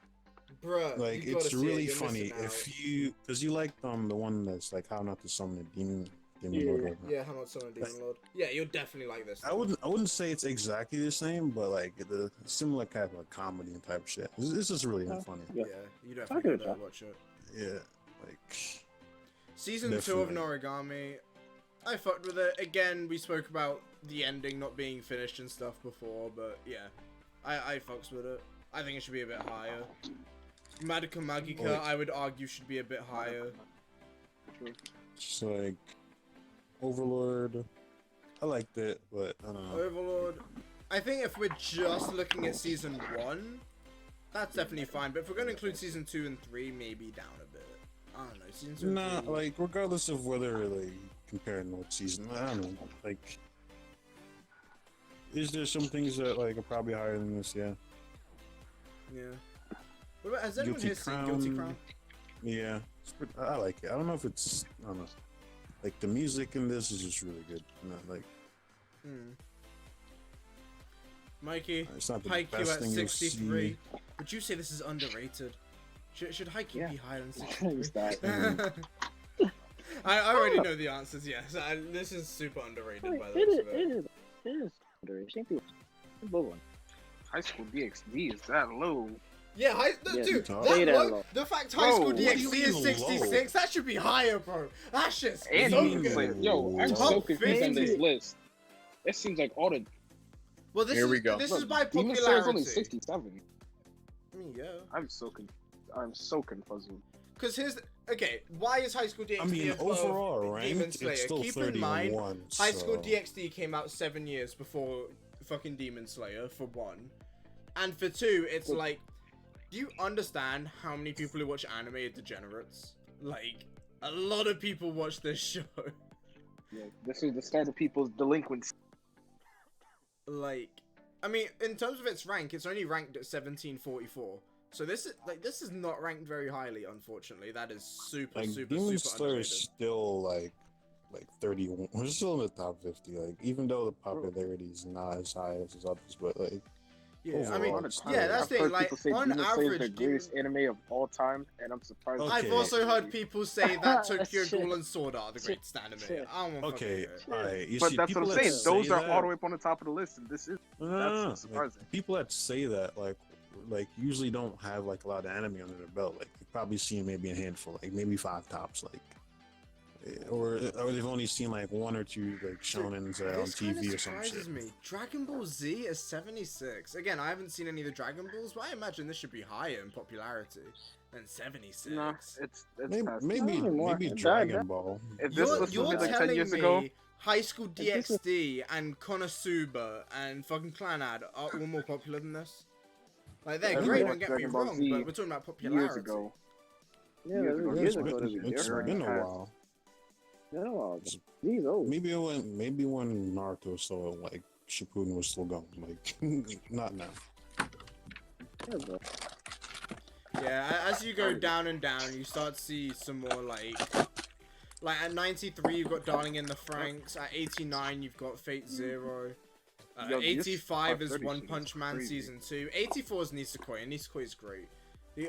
Bruh, Like you gotta it's see it, really you're funny missing out. if you, because you like the one that's like how not to summon a demon Yeah. lord. or whatnot. Yeah, how not summon a Demon Lord. Yeah, you'll definitely like this. I wouldn't say it's exactly the same, but like the similar kind of like comedy and type shit. It's just really funny. Yeah, Yeah. you I definitely get gotta that. watch it. Yeah, like Season 2 of Definitely. Noragami, I fucked with it. Again, we spoke about the ending not being finished and stuff before, but yeah, I fucks with it. I think it should be a bit higher. Madoka Magica, I would argue, should be a bit higher. It's like Overlord. I liked it, but I don't know. Overlord. I think if we're just looking at season 1, that's definitely fine. But if we're gonna include season 2 and 3, maybe down a bit. I don't know. Season 2. Nah, like regardless of whether like comparing what season, I don't know. Like, is there some things that like are probably higher than this? Yeah. Yeah. What about, has anyone here seen Guilty Crown? Yeah, I like it. I don't know if it's, I don't know. Like the music in this is just really good. Like, Mikey, it's not the Haikyuu best at thing you'll 63. see. Would you say this is underrated? Should Haikyuu be higher than 63? I already know the answers. Yes, this is super underrated by the way. It is underrated. High School DxD is that low? Yeah, dude, the fact High School DxD is 66, that should be higher, bro. That shit's so good. Yo, I'm so confused on this list. It seems like all the... Well, this is by Demon Slayer is popularity. only 67. I mean, yeah. I'm so confuzzled. Because here's why is High School DxD I mean, above overall, Demon ranked, Slayer? it's still Keep in mind, 31, High School so- DxD came out 7 years before fucking Demon Slayer, for one. And for two, it's like, do you understand how many people who watch anime are degenerates? Like, a lot of people watch this show. Yeah, this is the start of people's delinquency. Like, I mean, in terms of its rank, it's only ranked at 1744. So this is not ranked very highly, unfortunately. That is super Demon Slayer underrated. is still like 31. We're still in the top 50. Like, even though the popularity is not as high as his others, but like, yeah, overall, I mean, it's yeah, that's the thing. Like, people say on Demon Slayer is the average, greatest anime of all time, and I'm surprised. Okay. I've also heard people say that Tokyo Shit. Ghoul and Sword Art are the greatest anime. Shit. I don't want okay, fucking alright. You But see, that's what people I'm that saying. Those say are that, all the way up on the top of the list, and this is that's surprising. Like, people that say that like usually don't have like a lot of anime under their belt. Like, you've probably seen maybe a handful, like maybe 5 tops, like, or they've only seen like 1 or 2 like shonens on This kind TV of or some surprises shit. me. Dragon Ball Z is 76. Again, I haven't seen any of the Dragon Balls, but I imagine this should be higher in popularity than 76. No, it's Maybe past maybe, more. maybe That- Dragon Ball. If this was You're like 10 telling years me ago, High School DxD and Konosuba and fucking Clannad are all more popular than this? Like, they're Yeah, great, yeah. don't get me Dragon Ball wrong, Z but we're talking about popularity. years ago. Yeah, Years ago, years it's ago, been- It's They're been a past. while. No, these old. Maybe when Naruto saw it, like Shippuden was still going. Like, not now. Yeah, bro. Yeah, as you go down and down, you start to see some more like at 93 you've got Darling in the Franxx, at 89 you've got Fate Zero, Yo, this 85 is 530 One shit Punch is Man crazy. Season 2, 84 is Nisekoi, and Nisekoi is great.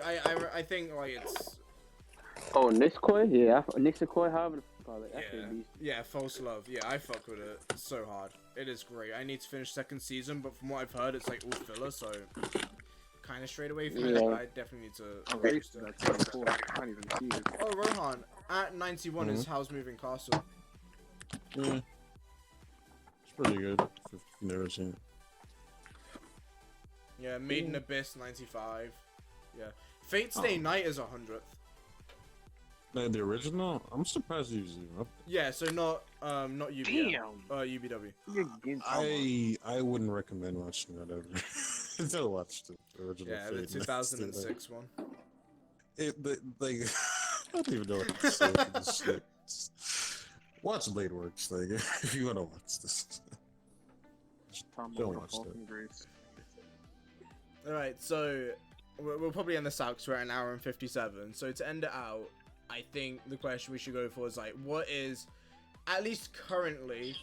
I think like it's Oh, Nisekoi? Yeah, Nisekoi, however you call it. That's a beast. yeah, False Love. Yeah, I fuck with it. It's so hard. It is great. I need to finish 2nd season, but from what I've heard, it's like all filler, so kind of straight away from it. But I definitely need to. Okay, that's so cool. I can't even see it. Oh, Rohan, at 91 is Howl's Moving Castle. Yeah, it's pretty good. If you've never seen it. Yeah, Maiden Abyss 95. Yeah, Fate Stay Night is 100th. The original, I'm surprised he was even up Yeah, so not UBW. I wouldn't recommend watching that ever. Until watch the original. Yeah, the Fate. 2006 one. Like, I don't even know what to say for this shit. Watch Blade Works, like, if you want to watch this. Don't watch that. Alright, so we'll probably end this out because we're at an hour and 57. So to end it out, I think the question we should go for is like, what is, at least currently,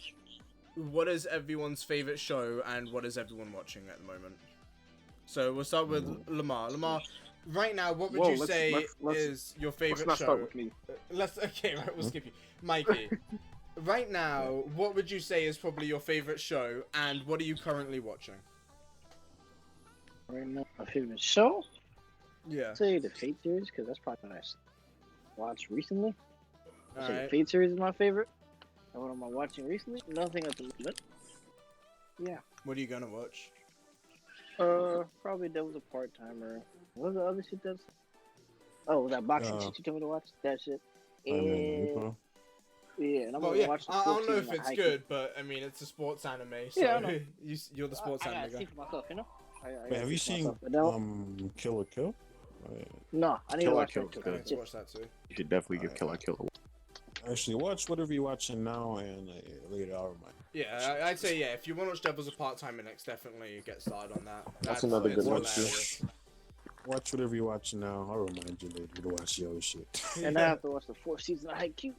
what is everyone's favorite show and what is everyone watching at the moment? So we'll start with Lamar. Lamar, right now, what would you say is your favorite let's not show? start with me. Okay, right, we'll skip you. Mikey, right now, what would you say is probably your favorite show and what are you currently watching? Right now, my favorite show? Yeah. I'd say the Fate series, because that's probably what I watched recently. I'd say the Alright. Fate series is my favorite. And what am I watching recently? Nothing at the moment. Yeah. What are you gonna watch? Probably Devil's a Part-Timer. What was the other shit that's Oh, that boxing shit you told me to watch? That shit. Naruto. Yeah, and I'm Well, gonna yeah, watch the I fourth don't know season if of it's Haikyuu. good, but I mean, it's a sports anime, so Yeah, I know. you're the sports I anime gotta guy. see for myself, you know? Wait, have you seen Kill la Kill? No, I need to watch that too. I need to watch that too. You should definitely give Kill la Kill. Actually, watch whatever you're watching now and later I'll remind you. Yeah, I'd say yeah. If you want to watch Devil's a part-timer next, definitely get started on that. That's another good one. Watch whatever you're watching now. I'll remind you later to watch the other shit. And I have to watch the fourth season of Haikyuu.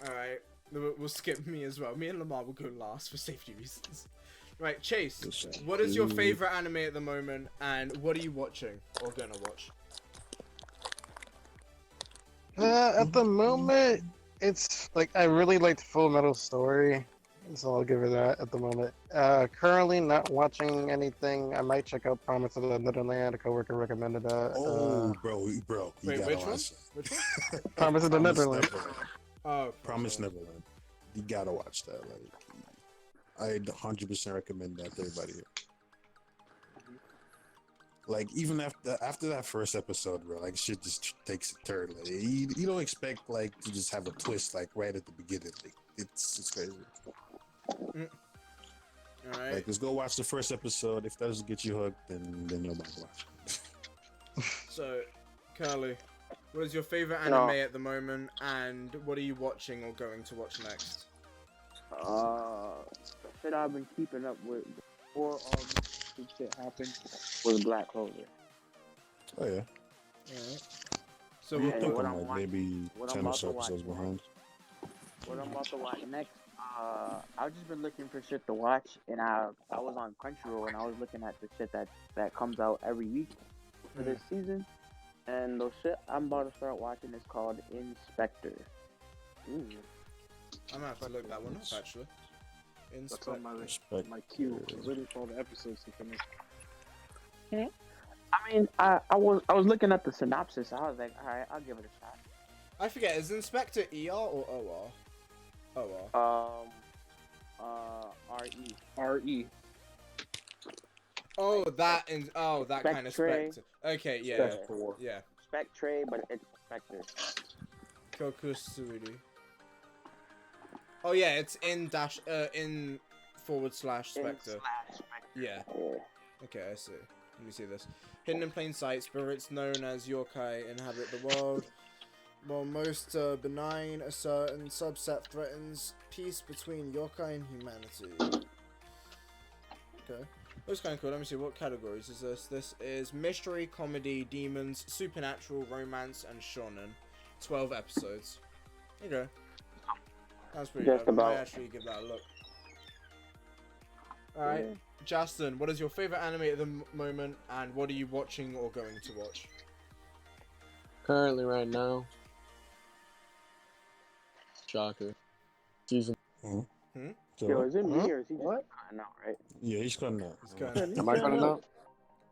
Alright, we'll skip me as well. Me and Lamar will go last for safety reasons. Right, Chase, what is your favorite anime at the moment, and what are you watching or gonna watch? At the moment, it's like I really liked Full Metal Story, so I'll give her that at the moment. Currently not watching anything. I might check out Promise of the Netherland. A coworker recommended that. Oh, bro, you wait, gotta which one? watch Which one? Promise of the Netherland. Oh, Promise Neverland. You gotta watch that. Like, I'd 100% recommend that to everybody here. Like, even after that first episode, bro, like, shit just takes a turn. Like, you don't expect, like, to just have a twist, like, right at the beginning. Like, it's crazy. Alright. Like, just go watch the first episode. If that doesn't get you hooked, then you'll not watch. So, Curly, what is your favorite anime at the moment, and what are you watching or going to watch next? Shit I've been keeping up with before all this shit happened was Black Clover. Oh, yeah. Alright. So, what I'm like maybe 10 or so episodes behind. What I'm about to watch next, I've just been looking for shit to watch, and I was on Crunchyroll, and I was looking at the shit that comes out every week for this season, and the shit I'm about to start watching is called Inspector. I'm gonna have to look that one up, actually. That's on my queue. I'm waiting for all the episodes to finish. I mean, I was looking at the synopsis. I was like, all right, I'll give it a shot. I forget, is Inspector ER or OR? OR. RE. RE. Oh, that kind of Spectre. Okay, yeah. Yeah. Spectre, but it's Spectre. Kokusuri. Oh yeah, it's in / Spectre. Yeah. Okay, I see. Let me see this. Hidden in plain sight, spirits known as yokai inhabit the world. While most benign, a certain subset threatens peace between yokai and humanity. Okay. Looks kind of cool. Let me see, what categories is this? This is mystery, comedy, demons, supernatural, romance, and shonen. 12 episodes. Okay. That's pretty Just dope. I about. might actually give that a look. Alright, Justin, what is your favorite anime at the moment, and what are you watching or going to watch? Currently, right now, Shocker. Season. Yo, is it me or is he just cutting out, right? Yeah, he's cutting out. Am I cutting out?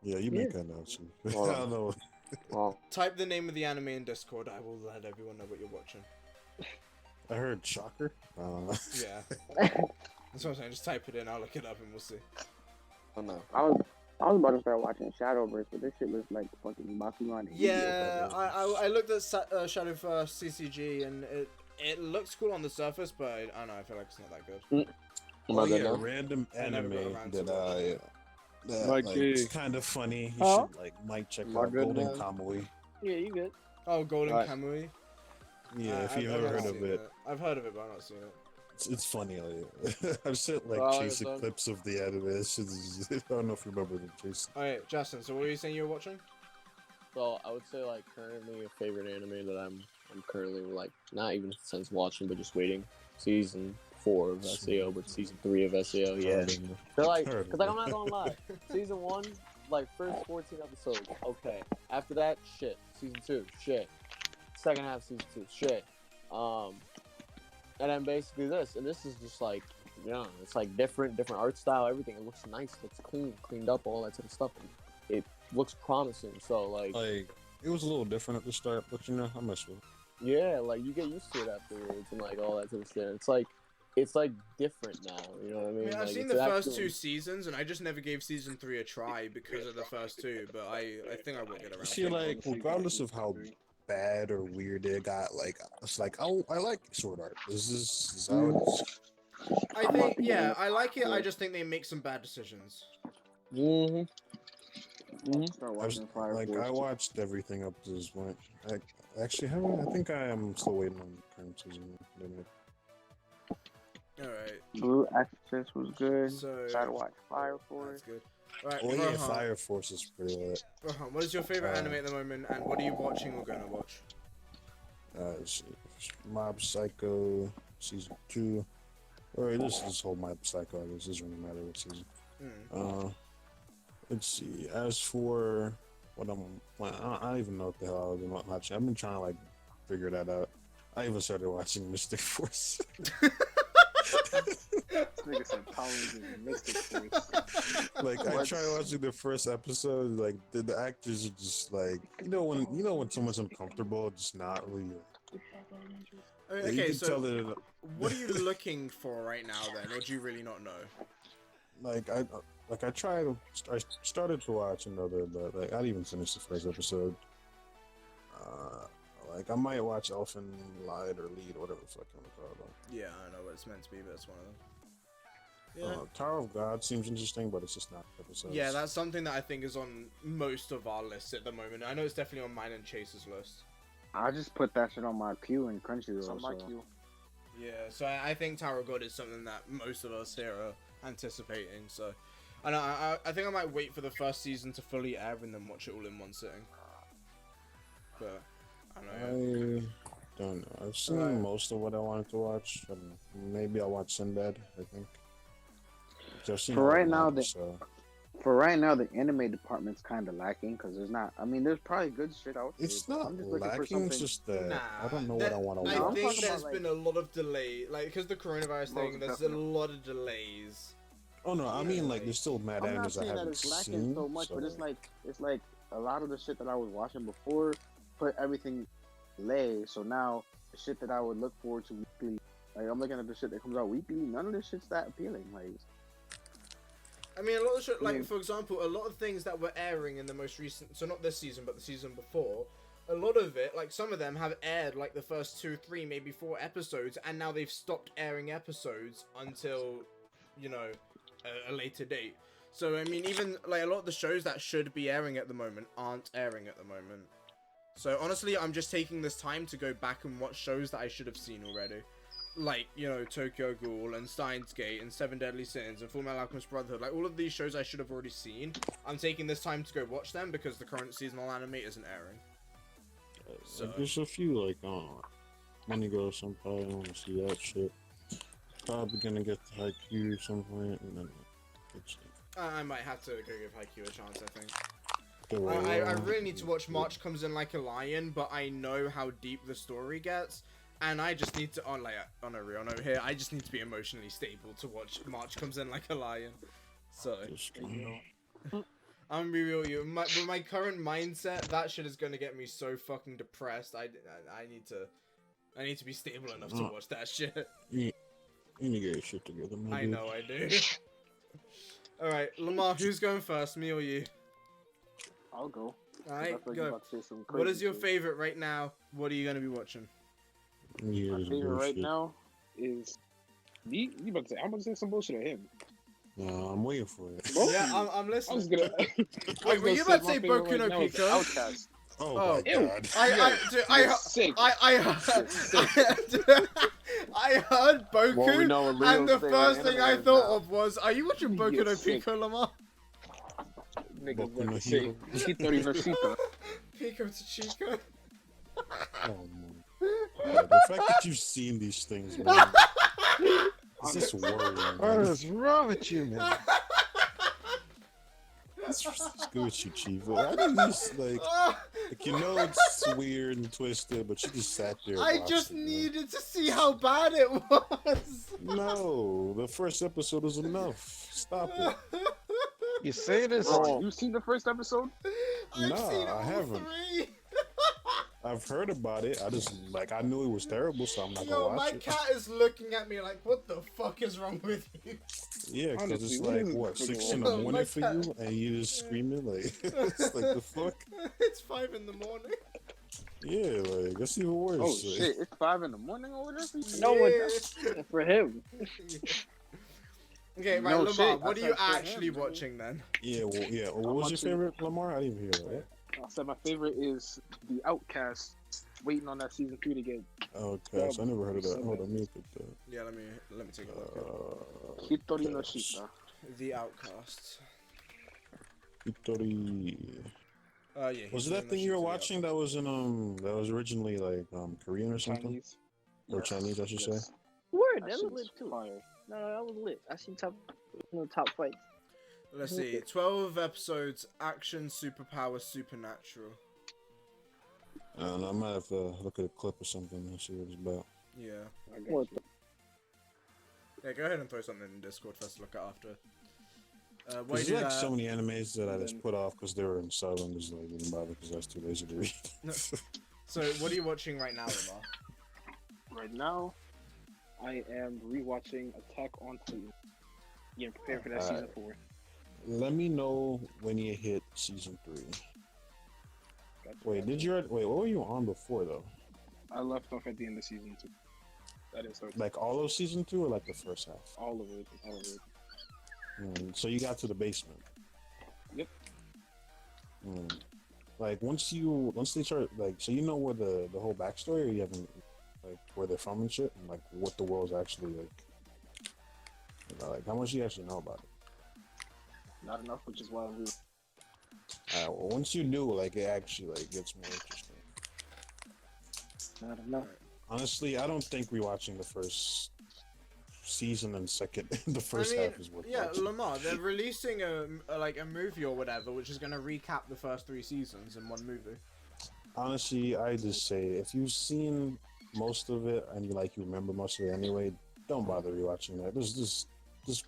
Yeah, you been cutting out too. I don't know. Well, Type the name of the anime in Discord. I will let everyone know what you're watching. I heard Shocker. Yeah. That's what I'm saying. Just type it in. I'll look it up and we'll see. oh no. I was about to start watching Shadowverse, but this shit was like fucking Bakugan. Yeah, I looked at Shadowverse CCG and it looks cool on the surface, but I don't know. I feel like it's not that good. Oh yeah, random anime that like, it's kind of funny. You should might check out Golden Kamui. Yeah, you good. Oh, Golden Kamui. Yeah, if you've ever heard of it. I've heard of it, but I've not seen it. It's funny. I've seen chasing clips of the anime. I don't know if you remember the chase. Alright, Justin. So what were you saying you were watching? So I would say currently a favorite anime that I'm currently not even since watching, but just waiting. Season 4 of SAO, but season 3 of SAO. Yeah. They're because I'm not gonna lie. Season 1, first 14 episodes, okay. After that, shit. Season 2, shit. Second half, season 2, shit. And then basically this, and this is just it's different art style, everything. It looks nice, looks clean, cleaned up, all that type of stuff. It looks promising. So it was a little different at the start, but I mess with it. Yeah, you get used to it afterwards and all that type of stuff. It's it's like different now. You know what I mean? I've like, seen the first 2 seasons, and I just never gave season 3 a try because of the first 2. But I think I will get around. See, like, regardless of how bad or weird it got, like, it's like, oh, I like Sword Art. This is how it is. I think, yeah, I like it. I just think they make some bad decisions. I watched everything up to this point. I actually haven't. I think I am still waiting on the current season. Alright. Blue Exorcist was good. So, Try to watch Fire Force. That's good. Right, oh yeah, Fire Force is pretty lit. Rohan, what is your favorite anime at the moment, and what are you watching or going to watch? Mob Psycho Season 2. Or this whole Mob Psycho, I guess. It doesn't really matter what season. Let's see. As for what I don't even know what the hell I've been watching. I've been trying to like figure that out. I even started watching Mystic Force. Nigga said Power Rangers and Mystic Force. Like I tried watching the first episode, like the actors are just like when someone's uncomfortable, just not really. Okay, so what are you looking for right now then, or do you really not know? I started to watch another, but like I didn't even finish the first episode. Like I might watch Elfen Lied or Lead, whatever the fuck you want to call it. Yeah, I know what it's meant to be, but it's one of them. Yeah. Tower of God seems interesting, but it's just not episodes. Yeah, that's something that I think is on most of our lists at the moment. I know it's definitely on mine and Chase's list. I just put that shit on my queue and Crunchyroll. On my queue. Yeah, so I think Tower of God is something that most of us here are anticipating. So, and I think I might wait for the first season to fully air and then watch it all in one sitting. But I don't know. I've seen most of what I wanted to watch. Maybe I'll watch Sinbad, I think. For right now, the anime department's kind of lacking because there's not. I mean, there's probably good shit out there. It's not lacking. It's just that I don't know what I want to watch. watch. I think there's been a lot of delay, like because the coronavirus thing. There's a lot of delays. Oh no, I mean like there's still mad animes I haven't seen. So much, but it's like a lot of the shit that I was watching before put everything delay. So now the shit that I would look forward to weekly, like I'm looking at the shit that comes out weekly. None of this shit's that appealing. Like. I mean, a lot of shit, like, for example, a lot of things that were airing in the most recent, so not this season, but the season before, a lot of it, like, some of them have aired, like, the first 2, 3, maybe 4 episodes, and now they've stopped airing episodes until, you know, a later date. So, I mean, even, like, a lot of the shows that should be airing at the moment aren't airing at the moment. So, honestly, I'm just taking this time to go back and watch shows that I should have seen already. Like, you know, Tokyo Ghoul and Steins Gate and Seven Deadly Sins and Fullmetal Alchemist Brotherhood, like all of these shows I should have already seen. I'm taking this time to go watch them because the current seasonal anime isn't airing. So there's a few like Minigo Senpai, I want to see that shit. Probably gonna get the Haikyuu at some point, and then I might have to go give Haikyuu a chance, I think. I really need to watch March Comes In Like a Lion, but I know how deep the story gets. And I just need to, on a real note here, I just need to be emotionally stable to watch March Comes In Like a Lion. So, I'm gonna be real with you. With my current mindset, that shit is gonna get me so fucking depressed. I need to be stable enough to watch that shit. You need to get your shit together, man. I know I do. Alright, Lamar, who's going first, me or you? I'll go. Alright, go. What is your favorite right now? What are you gonna be watching? My favorite right now is you about to say I'm about to say some bullshit at him. No, I'm waiting for it. Yeah, I'm listening. I was gonna. Wait, were you about to say Boku no Pico? Outcast. Oh my god! I heard Boku, and the first thing I thought of was, "Are you watching Boku no Pico, Lamar?" Niggas going to say Chico no Chico. Pico to Chico. Oh my. The fact that you've seen these things, man, is just worrying. What is wrong with you, man? It's good with you, Chief. I didn't just like you know it's weird and twisted, but you just sat there. I just needed to see how bad it was. No, the first episode was enough. Stop it. You say this? Oh, you seen the first episode? No, I haven't. I've heard about it. I just I knew it was terrible, so I'm not gonna watch it. My cat is looking at me like, what the fuck is wrong with you? Yeah, because it's like what 6 in the morning for you, and you just screaming like, it's like the fuck. It's 5 in the morning. Yeah, like that's even worse. Oh shit! It's 5 in the morning over there for you. No one for him. Okay, right, No Lamar, shit. what I are you said for actually him, watching then? Yeah, well, yeah. What was your favorite, Lamar? I didn't even hear that. I said my favorite is the Outcast. Waiting on that season 3 to get. Okay, so I never heard of that. Hold on, let me look at that. Yeah, let me take a look. Hitori no Shita. The Outcasts. Hitori. Yeah. Was it that thing you were watching that was in that was originally like Korean or something? Chinese. Or Chinese, I should say. Word, That that shit was was lit too. fire. No, that was lit. I seen top fights. Let's see, 12 episodes, action, superpower, supernatural. I don't know, I might have to look at a clip or something and see what it's about. Yeah. I got What you. Yeah, go ahead and throw something in Discord for us to look at after. There's like so many animes that I just put off because they were in sub and just like didn't bother because I was too lazy to read. So, what are you watching right now, Lamar? Right now, I am rewatching Attack on Titan. Getting prepared for that season 4. Let me know when you hit season 3. Wait, what were you on before though? I left off at the end of season 2. That is so. Like all of season 2 or like the first half? All of it. So you got to the basement. Yep. Like once they start like, so you know where the whole backstory, or you haven't like where they're from and shit, and like what the world's actually like. You know, like how much do you actually know about it? Not enough, which is why I'm here. Well, once you do, like it actually like gets more interesting. Not enough. Honestly, I don't think rewatching the first season and the first half is worth watching. Lamar, they're releasing a movie or whatever, which is going to recap the first 3 seasons in one movie. Honestly, I just say if you've seen most of it and you remember most of it anyway, don't bother rewatching that. Just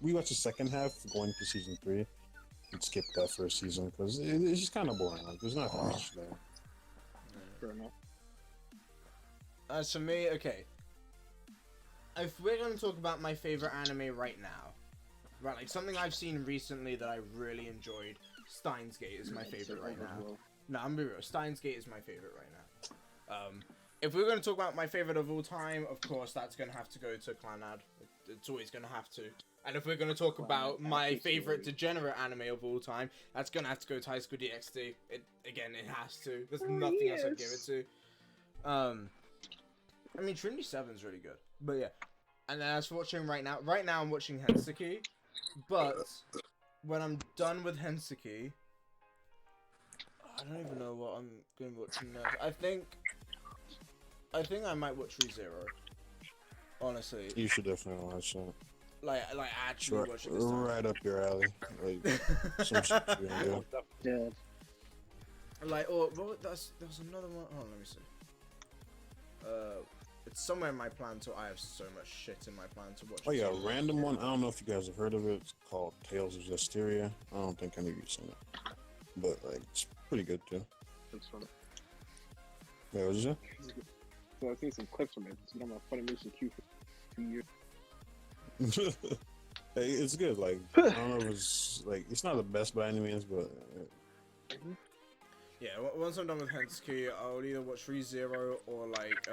rewatch the second half going to season 3 and skip that first season because it's just kind of boring. Like there's not much there. Fair enough. As for me, okay. If we're going to talk about my favorite anime right now, right, like something I've seen recently that I really enjoyed, Steins Gate is my favorite right now. No, I'm gonna be real. Steins Gate is my favorite right now. If we're going to talk about my favorite of all time, of course, that's going to have to go to Clannad. It's always going to have to. And if we're going to talk about my favorite degenerate anime of all time, that's going to have to go to High School DxD. It has to. There's nothing else I'd give it to. I mean, Trinity 7's really good. But yeah. And then as for watching right now I'm watching Henseki. But when I'm done with Henseki, I don't even know what I'm going to be watching next. I think I might watch ReZero. Honestly. You should definitely watch that. Like actually watch it this time. Right up your alley. Like, some shit you're gonna do. Like, there's another one. Oh, let me see. It's somewhere in my plan, so I have so much shit in my plan to watch. Oh yeah, a random one. I don't know if you guys have heard of it. It's called Tales of Zestiria. I don't think any of you've seen it, but like it's pretty good too. That's funny. Yeah, what did you say? So I've seen some clips from it. It's been on my Funimation queue for 2 years. Hey, it's good. Like I don't know if it's like it's not the best by any means, but yeah. Once I'm done with Henseki, I'll either watch ReZero or like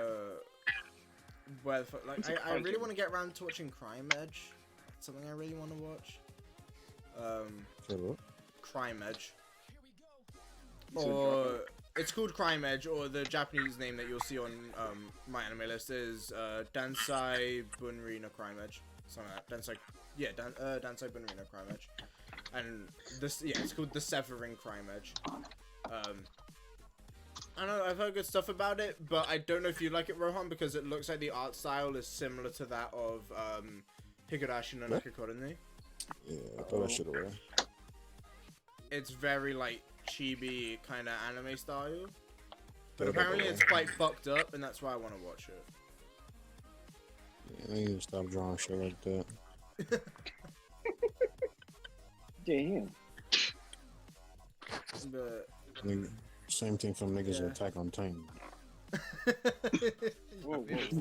I really want to get around to watching Crime Edge. That's something I really want to watch. Crime Edge. Or it's called Crime Edge, or the Japanese name that you'll see on my anime list is Dansai Bunri no Crime Edge. Something like that. Dansai Bunri no Crime Edge. And this, it's called The Severing Crime Edge. I know I've heard good stuff about it, but I don't know if you like it, Rohan, because it looks like the art style is similar to that of Higurashi no Nakikoroni. Yeah, I thought I should have. It's very like chibi kind of anime style, but apparently it's quite fucked up, and that's why I want to watch it. Yeah, I need to stop drawing shit like that. Damn. But same thing from niggas with Attack on Titan. Whoa, whoa, I'm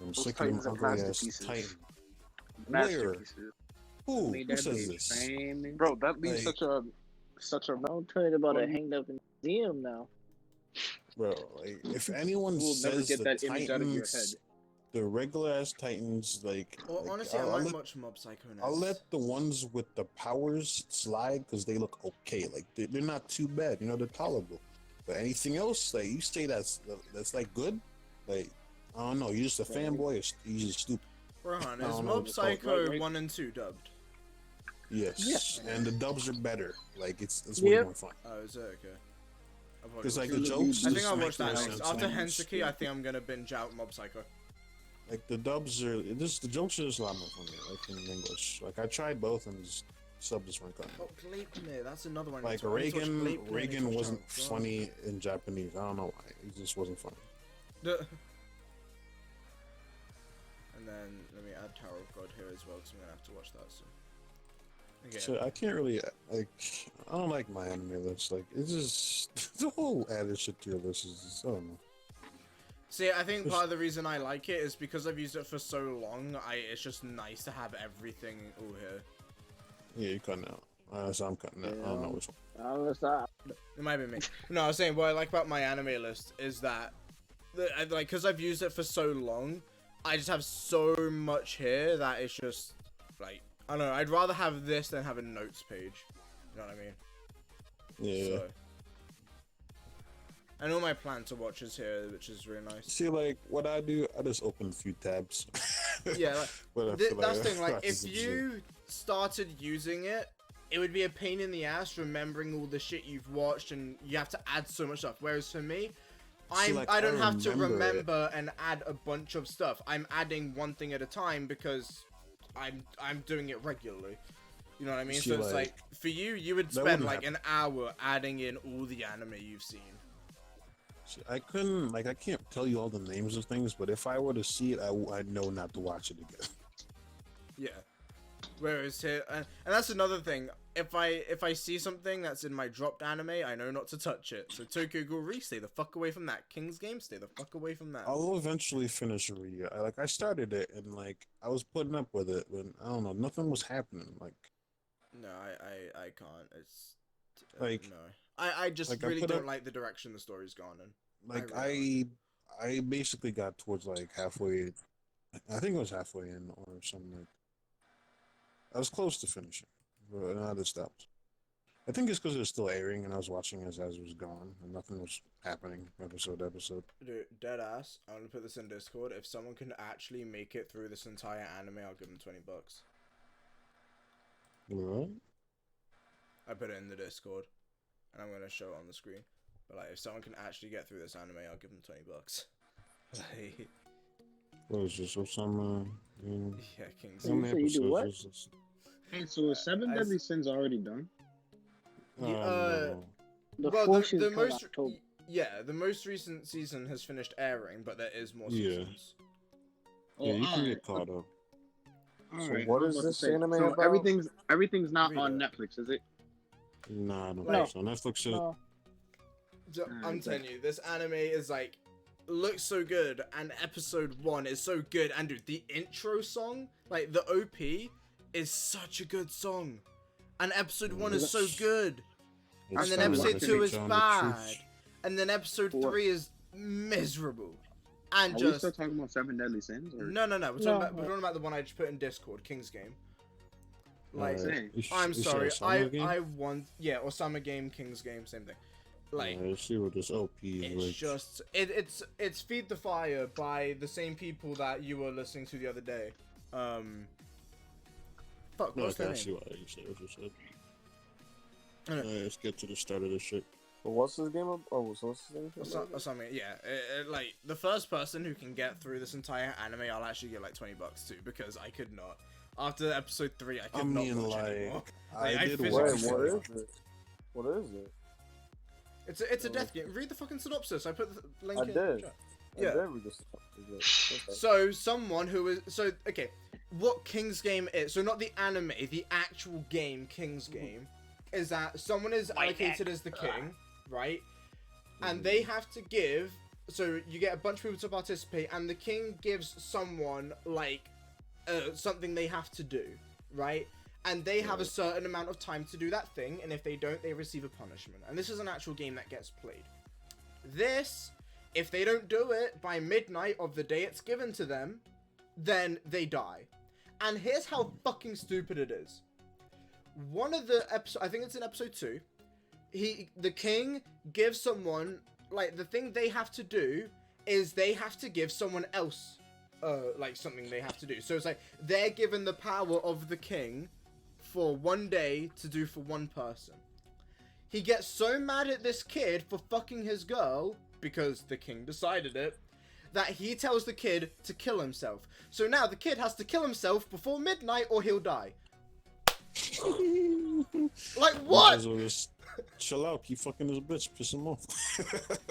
Those sick of them Titans are ugly ass masterpieces. Titan. Masterpieces. Who? Made Who that says bitch this? famous. Bro, that be Like, such a Don't tell me about it fun. hanged up in the museum now. Bro, like, if anyone You will never says get the that image out of your head. Titans, the regular ass Titans, Well, honestly, I might watch Mob Psycho next. I'll let the ones with the powers slide because they look okay. Like they're not too bad, you know, they're tolerable. But anything else, like you say that's like good, like I don't know, you're just a fanboy or you're just stupid. Rohan, I is don't know Mob what it's called. Psycho Right. 1 and 2 dubbed? Yes, and the dubs are better. Like it's Yep. way more fun. Oh, is it? Okay. I'll probably Because like watch the it. jokes, I think just I'll make watch that more next. sense After when you Hensuki, I think I'm gonna binge out Mob Psycho. like the dubs are just the jokes are just a lot more funny. Like in English, like I tried both and just sub just weren't cutting. Oh, Gleipnir, that's another one. Like I need to watch Gleipnir, I need Reagan to watch wasn't Toradora. funny in Japanese. I don't know why. It just wasn't funny. And then let me add Tower of God here as well, because I'm gonna have to watch that soon. Okay. So I can't really like. I don't like my anime list. Like it's just the whole added shit to your list is just, I don't know. See, I think part of the reason I like it is because I've used it for so long. It's just nice to have everything all here. Yeah, you're cutting out. So I'm cutting out. I don't know which one. It might be me. No, I was saying what I like about my anime list is that, because I've used it for so long, I just have so much here that it's just like I don't know. I'd rather have this than have a notes page. You know what I mean? Yeah. So, and all my plan to watch is here, which is really nice. See, like what I do, I just open a few tabs. Yeah, like, But I feel that's like the thing. Like, I if just- you started using it, it would be a pain in the ass remembering all the shit you've watched, and you have to add so much stuff. Whereas for me, like, I don't have to remember it. remember and add a bunch of stuff. I'm adding one thing at a time because I'm doing it regularly. You know what I mean? See, So it's like, like for you would that spend wouldn't like happen. an hour adding in all the anime you've seen. See, I couldn't like I can't tell you all the names of things, but if I were to see it, I know not to watch it again. Yeah. Whereas here, and that's another thing. If I see something that's in my dropped anime, I know not to touch it. So Tokyo Ghoul Re, stay the fuck away from that. King's Game, stay the fuck away from that. I'll eventually finish Re. I started it and like I was putting up with it when I don't know nothing was happening. Like No, I can't. It's Like- no. I just like, I really put don't up- like the direction the story's gone in. like really I basically got towards like halfway. I think it was halfway in or something like. I was close to finishing, but I just stopped. I think it's because it was still airing and I was watching as it was gone and nothing was happening episode to episode. Dude, dead ass. I'm gonna put this in Discord. If someone can actually make it through this entire anime, I'll give them $20. What? I put it in the Discord, and I'm gonna show it on the screen. But like, if someone can actually get through this anime, I'll give them $20. Like, What is this? What's some? yeah, King's How many You do what? episodes is this? Hey, so is Seven I- Deadly Sins already done? No. The well, fourth the season comes most October. yeah, the most recent season has finished airing, but there is more Yeah. seasons. Yeah, you can alright. get caught up. All So right, what I was is about to this say, anime so about? everything's not Read on it. Netflix, is it? Nah, I don't No. think so. Netflix is. No. So, Alright, I'm but- telling you, this anime is like looks so good, and episode 1 is so good. And dude, the intro song, like the OP, is such a good song, and episode 1 is so good, and It's then kinda episode like 2 is John the bad, Truth. and then episode What? 3 is miserable, and Are we just still talking about Seven Deadly Sins? Or? no. We're talking, No. we're talking about the one I just put in Discord, King's Game. Like, Alright. I'm Is sorry, that a summer game? I want or Summer Game, King's Game, same thing. Like, Let's see what this OP is it's like. just it's Feed the Fire by the same people that you were listening to the other day. Fuck, No, what's their I name? see what you said. What you said. I know. Alright, let's get to the start of this shit. But what's this game about? Oh, so what's this thing? Or something, yeah. Like the first person who can get through this entire anime, I'll actually get like $20 too, because I could not. After episode 3, I could not watch anymore. I I did physically watch Wait, said what it. is it? What is it? It's a death game. Read the fucking synopsis. I put the link I in the did. chat. I Yeah. did read this. Okay. So someone who is okay, what King's Game is, so not the anime, the actual game, King's Game, is that someone is allocated as the king, right? and they have to give. So you get a bunch of people to participate, and the king gives someone like something they have to do, right? And they have a certain amount of time to do that thing, and if they don't, they receive a punishment. And this is an actual game that gets played. This, if they don't do it by midnight of the day it's given to them, then they die. And here's how fucking stupid it is. One of the episodes, I think it's in episode 2, the king gives someone, like, the thing they have to do is they have to give someone else, like, something they have to do. So it's like, they're given the power of the king for one day to do for one person. He gets so mad at this kid for fucking his girl, because the king decided it, that he tells the kid to kill himself. So now the kid has to kill himself before midnight or he'll die. Like, what? Might as well just chill out, keep fucking his bitch, piss him off.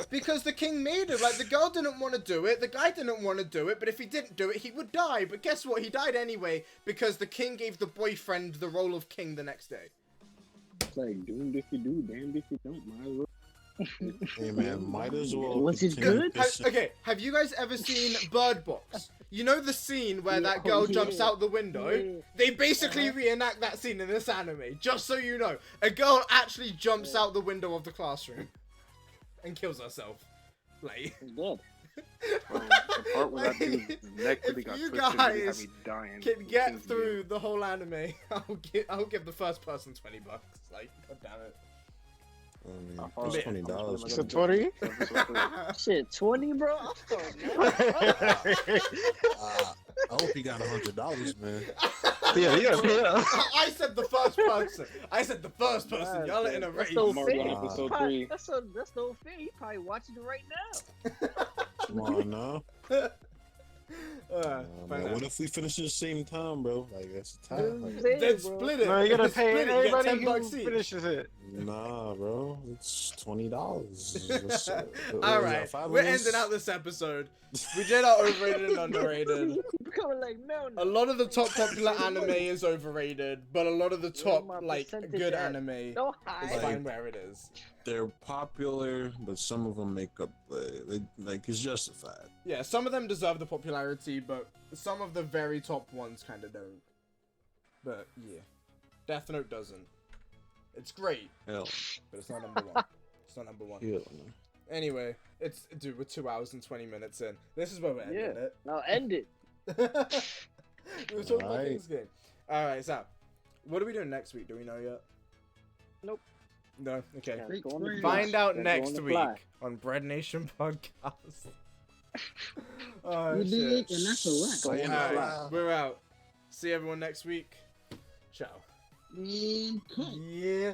Because the king made it. Like, the girl didn't want to do it, the guy didn't want to do it, but if he didn't do it, he would die. But guess what? He died anyway, because the king gave the boyfriend the role of king the next day. It's like, doomed if you do, damned if you don't, might as well. Hey man, might as well. Was it good? Okay, have you guys ever seen Bird Box? You know the scene where that girl jumps out the window? Yeah. They basically reenact that scene in this anime, just so you know. A girl actually jumps out the window of the classroom and kills herself. Like, He's dead. Bro, the part where that dude's neck really got you twisted really had me dying. can get through the whole anime, I'll give the first person $20. Like, god damn it. I mean, it's $20. Is it 20? Shit, 20, bro? I hope he got $100, man. Yeah, you gotta pay up. I said the first person. I said the first person. Y'all are in a race. so Mark fake. on episode Probably- 3. That's no fair. He probably watching it right now. Come on now. Find Man, out. what if we finish at the same time, bro? Like, that's a tie. Like, Then split it. No, you gotta Split pay it. You get everybody $10 who each. finishes it. nah, bro. It's $20. All right, we're ending out this episode. We did our overrated and underrated. Becoming like Mel now. A lot of the top popular anime is overrated, but a lot my top, like, good percentage at? anime No is high. fine where it is. They're popular, but some of them make up. Like, it's justified. Yeah, some of them deserve the popularity, but some of the very top ones kind of don't. But yeah, Death Note doesn't. It's great, Hell, but it's not number one. It's not number one. hell no. Anyway, dude, we're 2 hours and 20 minutes in. This is where we're ending Yeah. it. Now end it. We were talking about Alright. this game. Alright, so what are we doing next week? Do we know yet? Nope. No? Okay. Yeah, go on the Find fly. out Gotta go next on the week fly. on BreadNation podcast. Oh, You shit. dig? And that's a wrap. Go on the Alright, fly. we're out. See everyone next week. Ciao. And cut. Yeah.